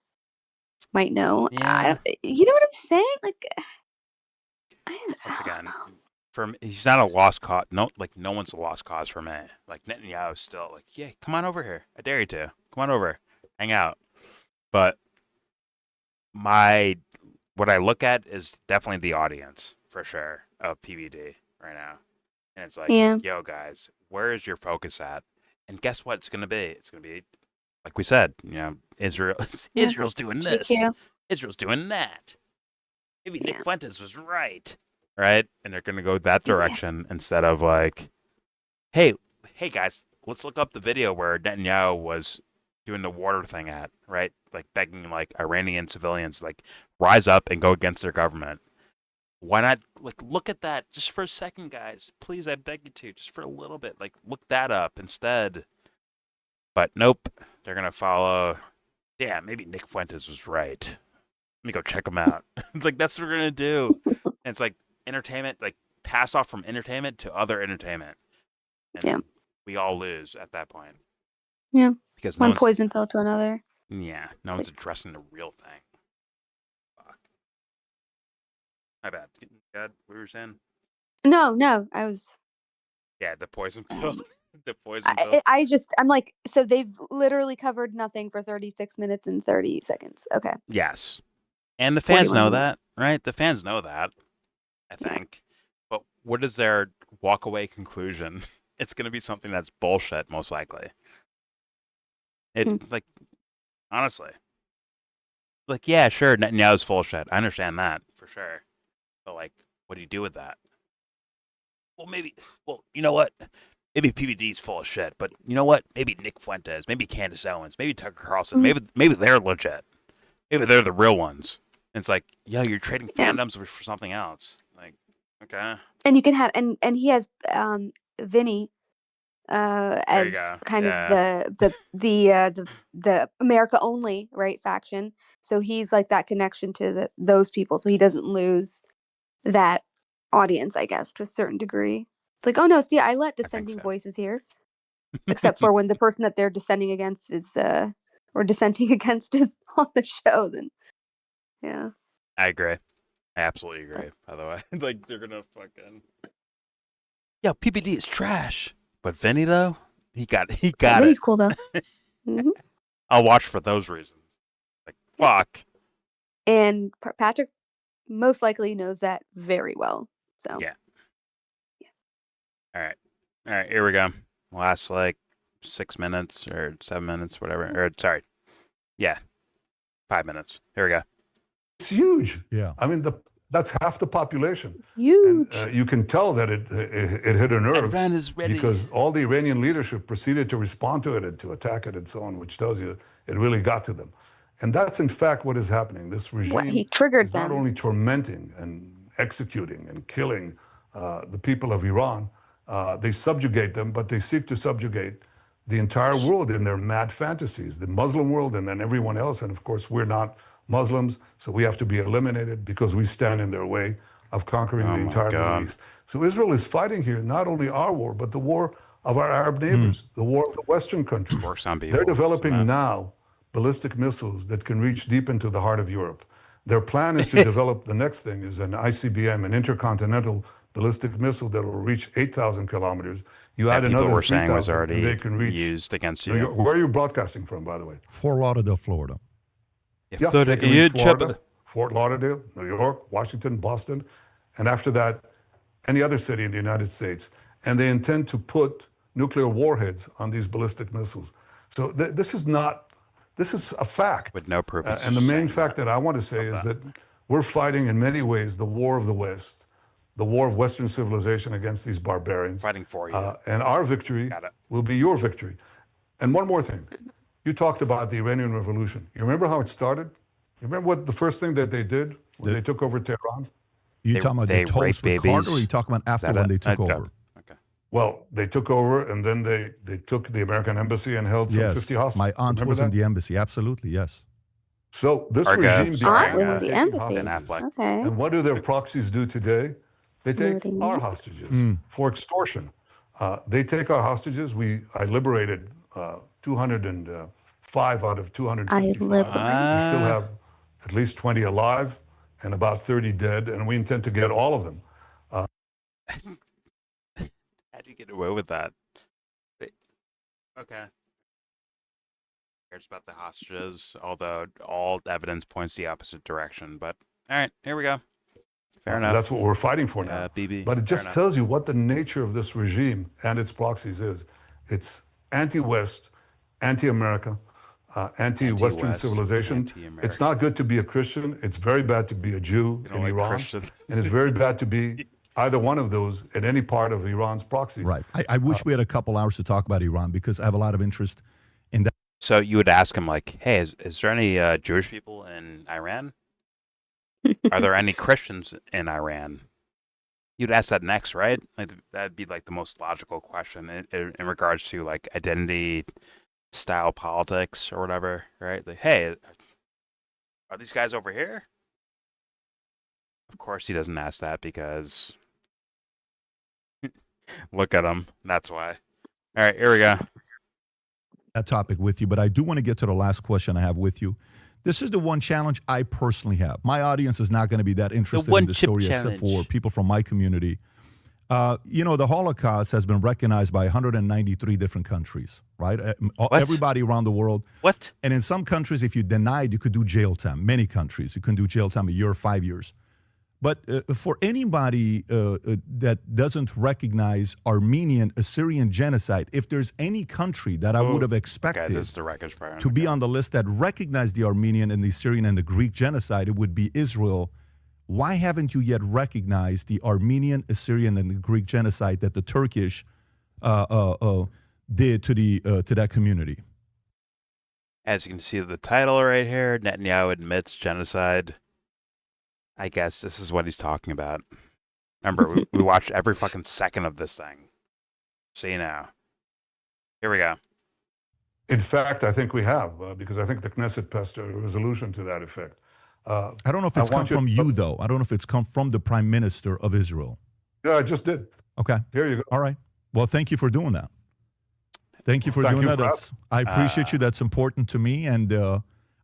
[SPEAKER 8] might know.
[SPEAKER 1] Yeah.
[SPEAKER 8] You know what I'm saying? Like,
[SPEAKER 1] once again, for me, he's not a lost cause. No, like no one's a lost cause for me. Like Netanyahu is still like, yeah, come on over here. I dare you to. Come on over, hang out. But what I look at is definitely the audience for sure of PBD right now, and it's like, yo guys, where is your focus at? And guess what it's gonna be? It's gonna be like we said, Israel's doing this, Israel's doing that. Maybe Nick Fuentes was right, and they're gonna go that direction instead of like, hey guys, let's look up the video where Netanyahu was doing the water thing at, right? Like begging like Iranian civilians like rise up and go against their government. Why not like look at that just for a second, guys? Please, I beg you to, just for a little bit. Like look that up instead. But nope, they're gonna follow. Yeah, maybe Nick Fuentes was right. Let me go check him out. It's like that's what we're gonna do. And it's like entertainment, like pass off from entertainment to other entertainment. And
[SPEAKER 8] Yeah.
[SPEAKER 1] we all lose at that point.
[SPEAKER 8] Yeah.
[SPEAKER 1] Because no
[SPEAKER 8] One
[SPEAKER 1] one's,
[SPEAKER 8] poison pill to another.
[SPEAKER 1] yeah, no one's addressing the real thing. Fuck. My bad. Good. What were you saying?
[SPEAKER 8] No, I was.
[SPEAKER 1] Yeah, the poison pill. The poison pill.
[SPEAKER 8] I'm like, so they've literally covered nothing for 36 minutes and 30 seconds. Okay.
[SPEAKER 1] Yes. And the fans
[SPEAKER 8] 41
[SPEAKER 1] know
[SPEAKER 8] minutes.
[SPEAKER 1] that, right? The fans know that, I think. But what is their walk-away conclusion? It's going to be something that's bullshit, most likely. Like, honestly. Like, yeah, sure, Netanyahu's full of shit. I understand that, for sure. But, like, what do you do with that? Well, you know what? Maybe PBD's full of shit, but you know what? Maybe Nick Fuentes, maybe Candace Owens, maybe Tucker Carlson, maybe they're legit. Maybe they're the real ones. And it's like, yeah, you're trading fandoms for something else. Like, okay.
[SPEAKER 8] And you can have and he has Vinny as kind of the America only, right, faction. So he's like that connection to those people, so he doesn't lose that audience, I guess, to a certain degree. It's like, oh no, see, I let dissenting voices here, except for when the person that they're dissenting against is or dissenting against is on the show. Then, yeah,
[SPEAKER 1] I agree. I absolutely agree. By the way, like they're gonna fucking. Yeah, PBD is trash, but Vinny though, he got it.
[SPEAKER 8] Vinny's cool though. Mm-hmm.
[SPEAKER 1] I'll watch for those reasons. Like fuck.
[SPEAKER 8] And Patrick most likely knows that very well. So
[SPEAKER 1] yeah. All right. Here we go. Last like 6 minutes or 7 minutes, whatever. Or sorry, yeah, 5 minutes. Here we go.
[SPEAKER 4] It's huge.
[SPEAKER 3] Yeah.
[SPEAKER 4] I mean, that's half the population.
[SPEAKER 8] Huge.
[SPEAKER 4] And, you can tell that it hit a nerve
[SPEAKER 1] Iran is ready.
[SPEAKER 4] because all the Iranian leadership proceeded to respond to it and to attack it and so on, which tells you it really got to them. And that's in fact what is happening. This regime
[SPEAKER 8] he triggered
[SPEAKER 4] is
[SPEAKER 8] them.
[SPEAKER 4] not only tormenting and executing and killing the people of Iran, they subjugate them, but they seek to subjugate the entire world in their mad fantasies, the Muslim world and then everyone else. And of course, we're not Muslims, so we have to be eliminated because we stand in their way of conquering the entire Middle East. So Israel is fighting here not only our war, but the war of our Arab neighbors, the war of the Western countries. They're developing now ballistic missiles that can reach deep into the heart of Europe. Their plan is to develop, the next thing is an ICBM, an intercontinental ballistic missile that will reach 8,000 kilometers. You add another 3,000 and they can reach
[SPEAKER 1] used against
[SPEAKER 4] you. Where are you broadcasting from, by the way?
[SPEAKER 3] Fort Lauderdale, Florida.
[SPEAKER 4] Yeah, they can reach Florida, Fort Lauderdale, New York, Washington, Boston, and after that, any other city in the United States. And they intend to put nuclear warheads on these ballistic missiles. So this is a fact.
[SPEAKER 1] With no proof.
[SPEAKER 4] And the main fact that I want to say is that we're fighting in many ways the war of the West, the war of Western civilization against these barbarians.
[SPEAKER 1] Fighting for you.
[SPEAKER 4] And our victory will be your victory. And one more thing. You talked about the Iranian Revolution. You remember how it started? You remember what the first thing that they did when they took over Tehran?
[SPEAKER 3] You talking about the talks with Carter, or are you talking about after when they took over?
[SPEAKER 4] Okay. Well, they took over, and then they took the American embassy and held some 50 hostages.
[SPEAKER 3] My aunt was in the embassy. Absolutely, yes.
[SPEAKER 4] So this regime
[SPEAKER 8] aunt was in the embassy. Okay.
[SPEAKER 4] And what do their proxies do today? They take our hostages for extortion. They take our hostages. I liberated 205 out of 255. We still have at least 20 alive and about 30 dead, and we intend to get all of them.
[SPEAKER 1] How do you get away with that? Okay. Cares about the hostages, although all evidence points the opposite direction. But all right, here we go. Fair enough.
[SPEAKER 4] That's what we're fighting for now.
[SPEAKER 1] BB.
[SPEAKER 4] But it just tells you what the nature of this regime and its proxies is. It's anti-West, anti-America, anti-Western civilization. It's not good to be a Christian. It's very bad to be a Jew in Iran. And it's very bad to be either one of those in any part of Iran's proxies.
[SPEAKER 3] Right. I wish we had a couple hours to talk about Iran because I have a lot of interest in that.
[SPEAKER 1] So you would ask him like, "Hey, is there any Jewish people in Iran? Are there any Christians in Iran?" You'd ask that next, right? Like that'd be like the most logical question in regards to like identity, style, politics, or whatever, right? Like, hey, are these guys over here? Of course, he doesn't ask that because look at him. That's why. All right, here we go.
[SPEAKER 3] That topic with you, but I do want to get to the last question I have with you. This is the one challenge I personally have. My audience is not going to be that interested in the story except for people from my community. The Holocaust has been recognized by 193 different countries, right? Everybody around the world.
[SPEAKER 1] What?
[SPEAKER 3] And in some countries, if you denied, you could do jail time. Many countries, you can do jail time a year, 5 years. But for anybody that doesn't recognize Armenian Assyrian genocide, if there's any country that I would have expected to be on the list that recognized the Armenian and the Assyrian and the Greek genocide, it would be Israel. Why haven't you yet recognized the Armenian, Assyrian, and the Greek genocide that the Turkish did to that community?
[SPEAKER 1] As you can see the title right here, Netanyahu admits genocide. I guess this is what he's talking about. Remember, we watched every fucking second of this thing. So you know. Here we go.
[SPEAKER 4] In fact, I think we have, because I think the Knesset passed a resolution to that effect.
[SPEAKER 3] I don't know if it's come from you, though. I don't know if it's come from the Prime Minister of Israel.
[SPEAKER 4] Yeah, I just did.
[SPEAKER 3] Okay.
[SPEAKER 4] Here you go.
[SPEAKER 3] All right. Well, thank you for doing that. Thank you for doing that. I appreciate you. That's important to me. And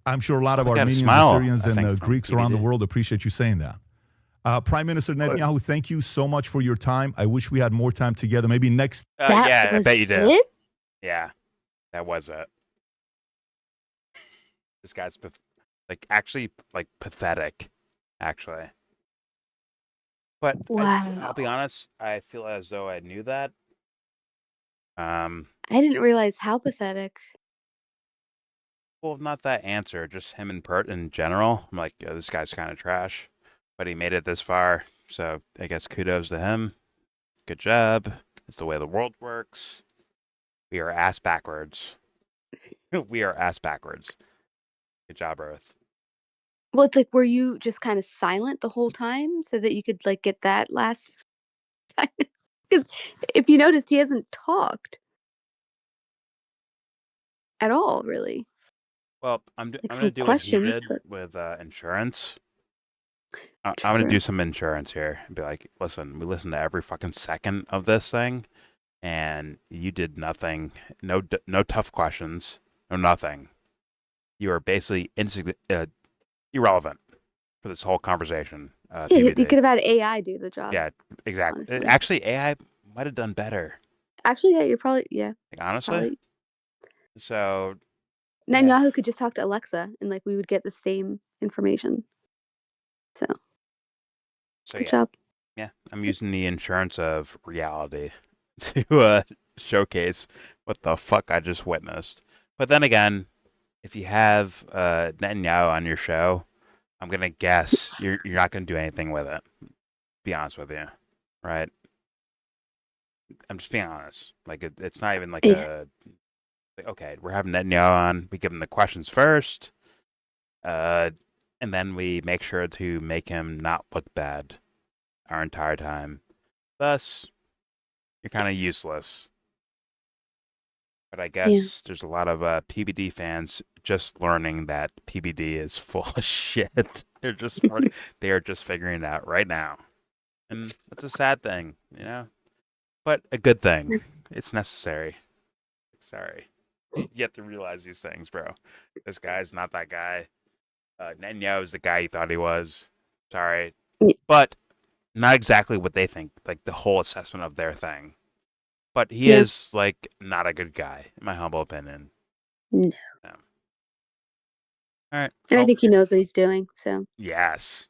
[SPEAKER 3] I'm sure a lot of Armenians, Assyrians, and Greeks around the world appreciate you saying that. Prime Minister Netanyahu, thank you so much for your time. I wish we had more time together. Maybe next.
[SPEAKER 1] Yeah, I bet you did. Yeah, that was it. This guy's actually pathetic, actually. But
[SPEAKER 8] wow.
[SPEAKER 1] I'll be honest, I feel as though I knew that.
[SPEAKER 8] I didn't realize how pathetic.
[SPEAKER 1] Well, not that answer, just him and Pert in general. I'm like, yeah, this guy's kind of trash, but he made it this far, so I guess kudos to him. Good job. It's the way the world works. We are ass backwards. We are ass backwards. Good job, Earth.
[SPEAKER 8] Well, it's like, were you just kind of silent the whole time so that you could get that last time? Because if you noticed, he hasn't talked at all, really.
[SPEAKER 1] Well, I'm going to do what he did with insurance. I'm going to do some insurance here and be like, listen, we listened to every fucking second of this thing, and you did nothing. No tough questions. No nothing. You are basically irrelevant for this whole conversation.
[SPEAKER 8] Yeah, you could have had AI do the job.
[SPEAKER 1] Yeah, exactly. Actually, AI might have done better.
[SPEAKER 8] Actually, yeah, you're probably,
[SPEAKER 1] honestly.
[SPEAKER 8] Probably.
[SPEAKER 1] So
[SPEAKER 8] Netanyahu could just talk to Alexa, and we would get the same information. So good job.
[SPEAKER 1] Yeah, I'm using the insurance of reality to showcase what the fuck I just witnessed. But then again, if you have Netanyahu on your show, I'm gonna guess you're not gonna do anything with it. Be honest with you, right? I'm just being honest. It's not even okay, we're having Netanyahu on. We give him the questions first, and then we make sure to make him not look bad our entire time. Thus, you're kind of useless. But I guess there's a lot of PBD fans just learning that PBD is full of shit. They are just figuring it out right now, and that's a sad thing, but a good thing. It's necessary. Sorry, you have to realize these things, bro. This guy's not that guy. Netanyahu is the guy you thought he was. Sorry, but not exactly what they think. The whole assessment of their thing. But he is not a good guy, in my humble opinion.
[SPEAKER 8] No.
[SPEAKER 1] All right.
[SPEAKER 8] And I think he knows what he's doing. So.
[SPEAKER 1] Yes.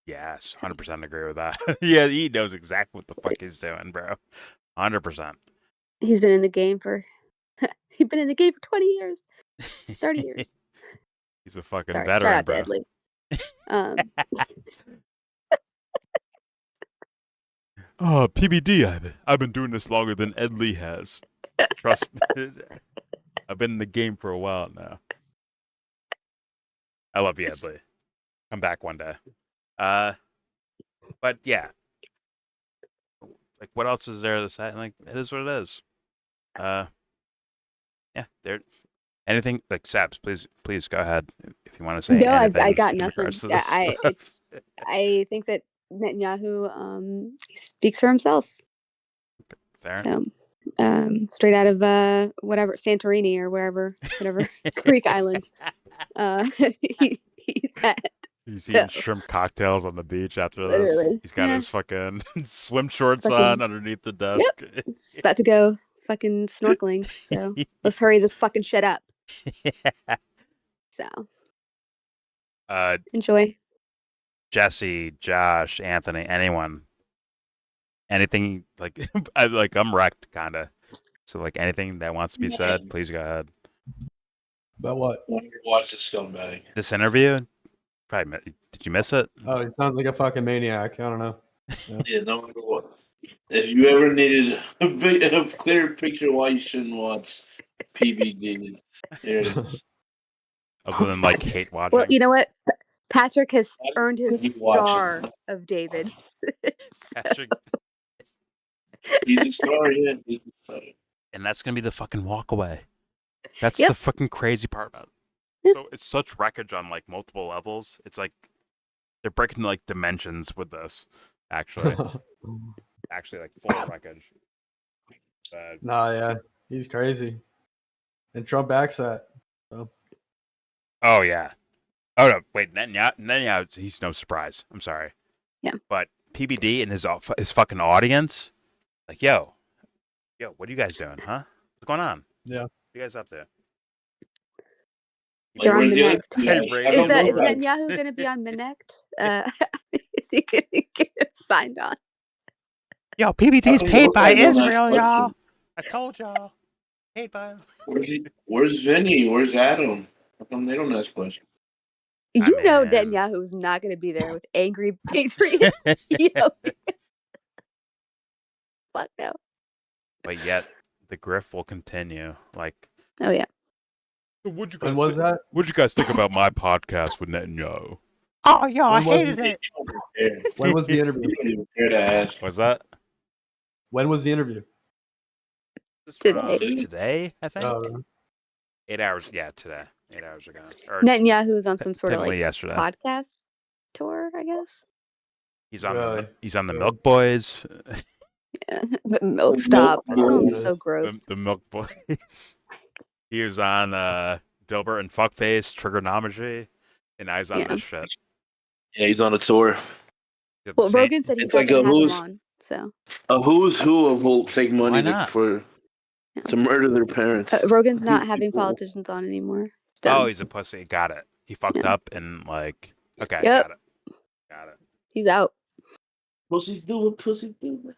[SPEAKER 1] Yes. 100% agree with that. Yeah, he knows exactly what the fuck he's doing, bro. 100%.
[SPEAKER 8] He's been in the game for. He's been in the game for 20 years, 30 years.
[SPEAKER 1] He's a fucking veteran, bro.
[SPEAKER 8] Deadly.
[SPEAKER 1] Oh, PBD, I've been doing this longer than Ed Lee has. Trust me. I've been in the game for a while now. I love you, Edley. Come back one day. But yeah, like what else is there to say? Like it is what it is. Yeah, there. Anything like Saps? Please go ahead if you want to say
[SPEAKER 8] No,
[SPEAKER 1] anything.
[SPEAKER 8] I got
[SPEAKER 1] in
[SPEAKER 8] nothing.
[SPEAKER 1] regards to this stuff.
[SPEAKER 8] I think that Netanyahu speaks for himself.
[SPEAKER 1] Fair.
[SPEAKER 8] So, straight out of whatever Santorini or whatever Greek island he's at.
[SPEAKER 1] He's
[SPEAKER 8] So,
[SPEAKER 1] eating shrimp cocktails on the beach after this.
[SPEAKER 8] literally,
[SPEAKER 1] He's got
[SPEAKER 8] yeah.
[SPEAKER 1] his fucking swim shorts
[SPEAKER 8] Fucking-
[SPEAKER 1] on underneath the desk.
[SPEAKER 8] Yep. He's about to go fucking snorkeling. So let's hurry this fucking shit up. So enjoy.
[SPEAKER 1] Jesse, Josh, Anthony, anyone, anything like I'm wrecked kind of. So like anything that wants to be said, please go ahead.
[SPEAKER 10] About what?
[SPEAKER 11] Watch this scumbag.
[SPEAKER 1] This interview, probably did you miss it?
[SPEAKER 10] Oh, he sounds like a fucking maniac. I don't know.
[SPEAKER 11] Yeah, no matter what. If you ever needed a clear picture why you shouldn't watch PBD, here it is.
[SPEAKER 1] Other than like hate watching.
[SPEAKER 8] Well, you know what? Patrick has earned his
[SPEAKER 11] Keep watching.
[SPEAKER 8] star of David.
[SPEAKER 1] Patrick.
[SPEAKER 11] He's a star, yeah. He's a star.
[SPEAKER 1] And that's gonna be the fucking walk away. That's
[SPEAKER 8] Yep.
[SPEAKER 1] the fucking crazy part about it. So it's such wreckage on like multiple levels. It's like they're breaking like dimensions with this. Actually, like full wreckage.
[SPEAKER 10] Nah, yeah, he's crazy, and Trump backs that. So.
[SPEAKER 1] Oh yeah. Oh no, wait, Netanyahu, he's no surprise. I'm sorry.
[SPEAKER 8] Yeah.
[SPEAKER 1] But PBD and his fucking audience, like, yo, what are you guys doing, huh? What's going on?
[SPEAKER 10] Yeah.
[SPEAKER 1] What are you guys up to?
[SPEAKER 8] They're on
[SPEAKER 11] where's the other
[SPEAKER 8] Minect.
[SPEAKER 11] guy?
[SPEAKER 1] Is
[SPEAKER 11] I don't know
[SPEAKER 8] Is
[SPEAKER 11] that.
[SPEAKER 8] Netanyahu going to be on Minect? Is he going to get signed on?
[SPEAKER 1] Yo, PBD's
[SPEAKER 11] I don't
[SPEAKER 1] paid
[SPEAKER 11] know
[SPEAKER 1] by
[SPEAKER 11] if I know that
[SPEAKER 1] Israel, y'all.
[SPEAKER 11] question.
[SPEAKER 1] I told y'all. Paid by him.
[SPEAKER 11] Where's Vinny? Where's Adam? How come they don't ask questions?
[SPEAKER 8] You know
[SPEAKER 1] mean-
[SPEAKER 8] Netanyahu is not going to be there with angry patriots. You know? Fuck no.
[SPEAKER 1] But yet, the grift will continue. Like,
[SPEAKER 8] Oh yeah.
[SPEAKER 1] what'd you
[SPEAKER 10] When was that?
[SPEAKER 1] What'd you guys think about my podcast with Netanyahu? Oh, yo, I
[SPEAKER 10] When was
[SPEAKER 1] hated it.
[SPEAKER 10] When was the interview?
[SPEAKER 11] You don't even care to ask.
[SPEAKER 1] Was that
[SPEAKER 10] When was the interview?
[SPEAKER 8] Today.
[SPEAKER 1] Today, I think.
[SPEAKER 10] Oh,
[SPEAKER 1] 8 hours. Yeah, today. 8 hours ago. Or
[SPEAKER 8] Netanyahu is on some sort of
[SPEAKER 1] technically
[SPEAKER 8] like
[SPEAKER 1] yesterday.
[SPEAKER 8] podcast tour, I guess.
[SPEAKER 1] He's on
[SPEAKER 10] Really?
[SPEAKER 1] he's on the Milk Boys.
[SPEAKER 8] Yeah. Milk stop. That sounds so gross.
[SPEAKER 1] the Milk Boys. He was on Dilbert and Fuckface, Trigonometry, and now he's on
[SPEAKER 8] Yeah.
[SPEAKER 1] this shit.
[SPEAKER 11] Yeah, he's on a tour.
[SPEAKER 1] He's got the
[SPEAKER 8] Well,
[SPEAKER 1] same-
[SPEAKER 8] Rogan said he's
[SPEAKER 11] It's
[SPEAKER 8] not
[SPEAKER 11] like
[SPEAKER 8] going
[SPEAKER 11] a
[SPEAKER 8] to have him
[SPEAKER 11] who's-
[SPEAKER 8] on. So
[SPEAKER 11] A who's who of who'll take
[SPEAKER 1] Why
[SPEAKER 11] money
[SPEAKER 1] not?
[SPEAKER 11] to murder their parents.
[SPEAKER 8] Rogan's not having politicians on anymore. It's done.
[SPEAKER 1] Oh, he's a pussy. Got it. He fucked
[SPEAKER 8] Yeah.
[SPEAKER 1] up and like. Okay,
[SPEAKER 8] Yep.
[SPEAKER 1] got it.
[SPEAKER 8] He's out.
[SPEAKER 11] Pussy's doing pussy doing.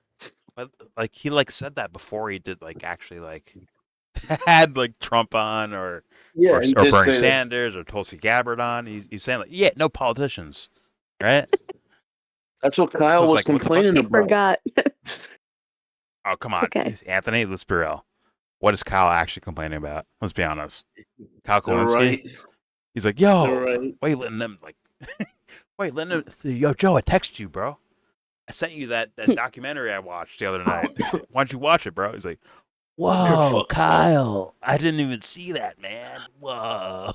[SPEAKER 1] But like he like said that before he did like actually like had like Trump on or
[SPEAKER 11] Yeah,
[SPEAKER 1] or
[SPEAKER 11] he
[SPEAKER 1] Bernie
[SPEAKER 11] did say that.
[SPEAKER 1] Sanders or Tulsi Gabbard on. He's saying like, yeah, no politicians, right?
[SPEAKER 11] That's what Kyle
[SPEAKER 1] it's
[SPEAKER 11] was
[SPEAKER 1] like, what the fuck?
[SPEAKER 11] complaining
[SPEAKER 8] I
[SPEAKER 11] about.
[SPEAKER 8] forgot.
[SPEAKER 1] Oh come on,
[SPEAKER 8] okay.
[SPEAKER 1] Anthony, let's be real. What is Kyle actually complaining about? Let's be honest. Kyle
[SPEAKER 11] They're
[SPEAKER 1] Kulinski.
[SPEAKER 11] right.
[SPEAKER 1] He's like, yo,
[SPEAKER 11] They're right.
[SPEAKER 1] why you letting them like? Why you letting them? Yo, Joe, I texted you, bro. I sent you that documentary I watched the other night. Why don't you watch it, bro? He's like, whoa, Kyle, I didn't even see that, man. Whoa.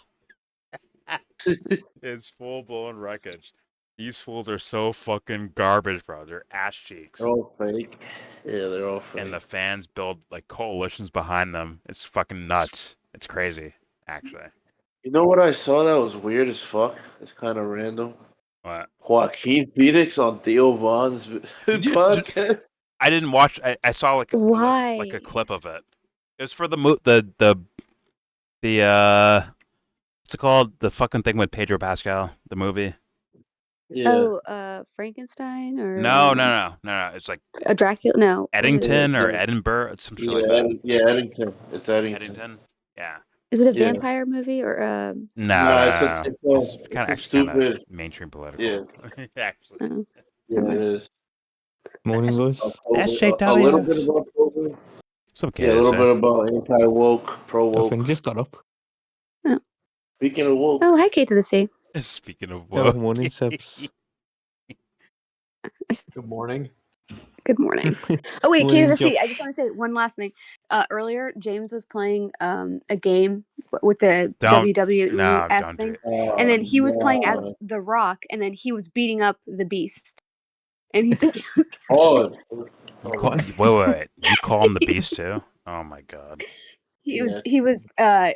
[SPEAKER 1] It's full blown wreckage. These fools are so fucking garbage, bro. They're ass cheeks.
[SPEAKER 11] They're all fake. Yeah, they're all fake.
[SPEAKER 1] And the fans build like coalitions behind them. It's fucking nuts. It's crazy, actually.
[SPEAKER 11] You know what I saw that was weird as fuck? It's kind of random.
[SPEAKER 1] What?
[SPEAKER 11] Joaquin Phoenix on Theo Vaughn's podcast.
[SPEAKER 1] I didn't watch. I saw like
[SPEAKER 8] Why?
[SPEAKER 1] like a clip of it. It was for the what's it called? The fucking thing with Pedro Pascal, the movie.
[SPEAKER 11] Yeah.
[SPEAKER 8] Oh, Frankenstein or
[SPEAKER 1] No. It's like
[SPEAKER 8] a Dracula. No, what is it?
[SPEAKER 1] Eddington or
[SPEAKER 11] Yeah.
[SPEAKER 1] Edinburgh, it's some shit
[SPEAKER 11] Yeah,
[SPEAKER 1] like that.
[SPEAKER 11] Eddington. It's Eddington.
[SPEAKER 1] Eddington. Yeah.
[SPEAKER 8] Is it a
[SPEAKER 11] Yeah.
[SPEAKER 8] vampire movie or
[SPEAKER 1] No,
[SPEAKER 11] it's
[SPEAKER 1] kind of
[SPEAKER 11] stupid.
[SPEAKER 1] mainstream political.
[SPEAKER 11] Yeah.
[SPEAKER 1] Actually.
[SPEAKER 8] Oh.
[SPEAKER 11] Yeah, it is.
[SPEAKER 5] Morning, Louis.
[SPEAKER 1] SJW.
[SPEAKER 11] A little bit of October.
[SPEAKER 1] Some
[SPEAKER 11] Yeah, a little bit about anti-woke, pro-woke.
[SPEAKER 12] Devon just got up.
[SPEAKER 11] Speaking of woke.
[SPEAKER 8] Oh, hi, Kate to the C.
[SPEAKER 1] Speaking of
[SPEAKER 12] Oh,
[SPEAKER 1] woke.
[SPEAKER 12] morning, Sebs.
[SPEAKER 10] Good morning.
[SPEAKER 8] Good morning. Oh wait, Kate
[SPEAKER 12] Morning,
[SPEAKER 8] to the C.
[SPEAKER 12] Josh.
[SPEAKER 8] I just want to say one last thing. Earlier, James was playing a game with the WWE
[SPEAKER 1] No,
[SPEAKER 8] S
[SPEAKER 1] don't do
[SPEAKER 8] thing,
[SPEAKER 1] it.
[SPEAKER 8] and then he was playing as The Rock, and then he was beating up the Beast, and he's like,
[SPEAKER 11] Oh,
[SPEAKER 1] Wait. You call him the Beast too? Oh my god.
[SPEAKER 8] he was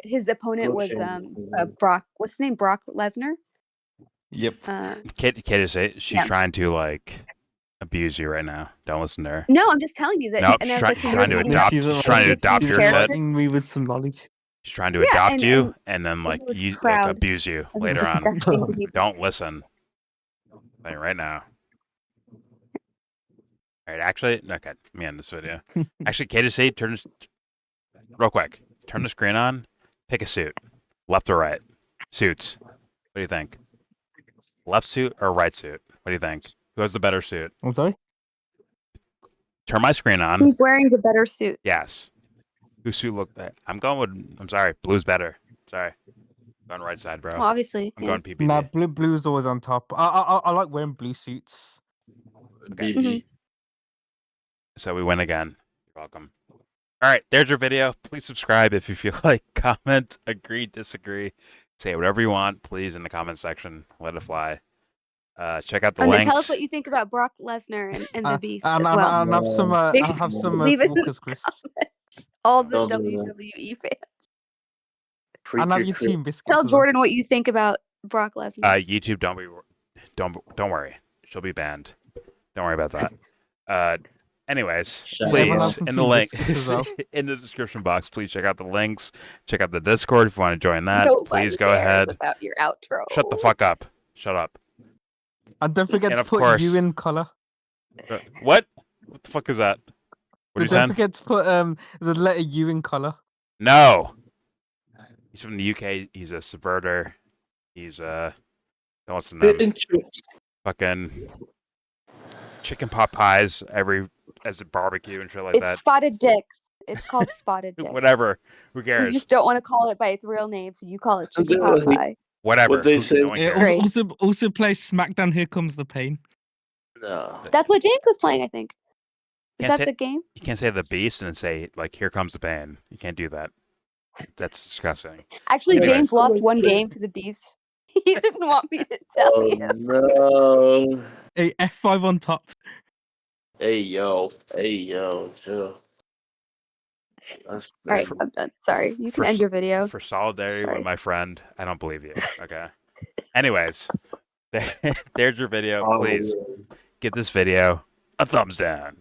[SPEAKER 8] his opponent was Brock. What's his name? Brock Lesnar.
[SPEAKER 12] Yep.
[SPEAKER 1] Kate is it? She's trying to like abuse you right now. Don't listen to her.
[SPEAKER 8] No, I'm just telling you that.
[SPEAKER 1] Nope,
[SPEAKER 8] And
[SPEAKER 1] she's,
[SPEAKER 8] I was like,
[SPEAKER 1] trying to adopt. She's trying to adopt your shit.
[SPEAKER 12] Providing me with some knowledge.
[SPEAKER 1] She's trying to adopt you and then like abuse you later on. Don't listen. Like, right now. All right, actually, okay. Let me end this video. Actually, Kate is it? Real quick. Turn the screen on. Pick a suit. Left or right? Suits. What do you think? Left suit or right suit? What do you think? Who has the better suit?
[SPEAKER 12] I'm sorry?
[SPEAKER 1] Turn my screen on.
[SPEAKER 8] Who's wearing the better suit?
[SPEAKER 1] Yes. Whose suit look that? I'm going with. I'm sorry. Blue's better. Sorry. Going right side, bro.
[SPEAKER 8] Well, obviously.
[SPEAKER 1] I'm going PBD.
[SPEAKER 12] Nah, blue's always on top. I like wearing blue suits.
[SPEAKER 1] Okay.
[SPEAKER 8] Mm-hmm.
[SPEAKER 1] So we win again. You're welcome. All right, there's your video. Please subscribe if you feel like. Comment, agree, disagree. Say whatever you want, please, in the comment section. Let it fly. Check out the
[SPEAKER 8] And then
[SPEAKER 1] links.
[SPEAKER 8] tell us what you think about Brock Lesnar and the Beast
[SPEAKER 12] And
[SPEAKER 8] as well.
[SPEAKER 12] I'll have some
[SPEAKER 8] Leave it in
[SPEAKER 12] Walker's
[SPEAKER 8] the
[SPEAKER 12] crisps.
[SPEAKER 8] all the
[SPEAKER 11] Don't do that.
[SPEAKER 8] WWE fans.
[SPEAKER 12] And have your team biscuits.
[SPEAKER 8] Tell
[SPEAKER 12] as well.
[SPEAKER 8] Jordan what you think about Brock Lesnar.
[SPEAKER 1] YouTube, don't worry. She'll be banned. Don't worry about that. Anyways, please, in the link in the description box, please check out the links. Check out the Discord if you want to join that.
[SPEAKER 8] Nobody
[SPEAKER 1] Please go
[SPEAKER 8] cares
[SPEAKER 1] ahead.
[SPEAKER 8] about your outro.
[SPEAKER 1] Shut the fuck up. Shut up.
[SPEAKER 12] And don't forget
[SPEAKER 1] And
[SPEAKER 12] to
[SPEAKER 1] of
[SPEAKER 12] put
[SPEAKER 1] course-
[SPEAKER 12] you in color.
[SPEAKER 1] What? What the fuck is that? What are you
[SPEAKER 12] Don't
[SPEAKER 1] saying?
[SPEAKER 12] forget to put the letter U in color.
[SPEAKER 1] No. He's from the UK. He's a subverter. He's don't listen to him. Fucking chicken pot pies as a barbecue and shit like
[SPEAKER 8] It's
[SPEAKER 1] that.
[SPEAKER 8] spotted dicks. It's called spotted dick.
[SPEAKER 1] Whatever. Who
[SPEAKER 8] You
[SPEAKER 1] cares?
[SPEAKER 8] just don't want to call it by its real name, so you call it chicken pot pie.
[SPEAKER 1] Whatever.
[SPEAKER 11] What they
[SPEAKER 1] Who-
[SPEAKER 11] say-
[SPEAKER 1] no one
[SPEAKER 12] Yeah,
[SPEAKER 1] cares.
[SPEAKER 12] also play SmackDown. Here Comes the Pain.
[SPEAKER 11] No.
[SPEAKER 8] That's what James was playing, I think. Is
[SPEAKER 1] Can't
[SPEAKER 8] that
[SPEAKER 1] say-
[SPEAKER 8] the game?
[SPEAKER 1] You can't say the beast and then say like "Here comes the pain." You can't do that. That's disgusting.
[SPEAKER 8] Actually,
[SPEAKER 1] Anyways.
[SPEAKER 8] James lost one game to the Beast. He didn't want me to tell
[SPEAKER 11] Oh,
[SPEAKER 8] you.
[SPEAKER 11] no.
[SPEAKER 12] Hey, F5 on top.
[SPEAKER 11] Hey, yo, chill. That's
[SPEAKER 8] All right, I'm done. Sorry. You can end your video.
[SPEAKER 1] For solidarity
[SPEAKER 8] Sorry.
[SPEAKER 1] with my friend, I don't believe you. Okay. Anyways, there's your video. Please give this video a thumbs down.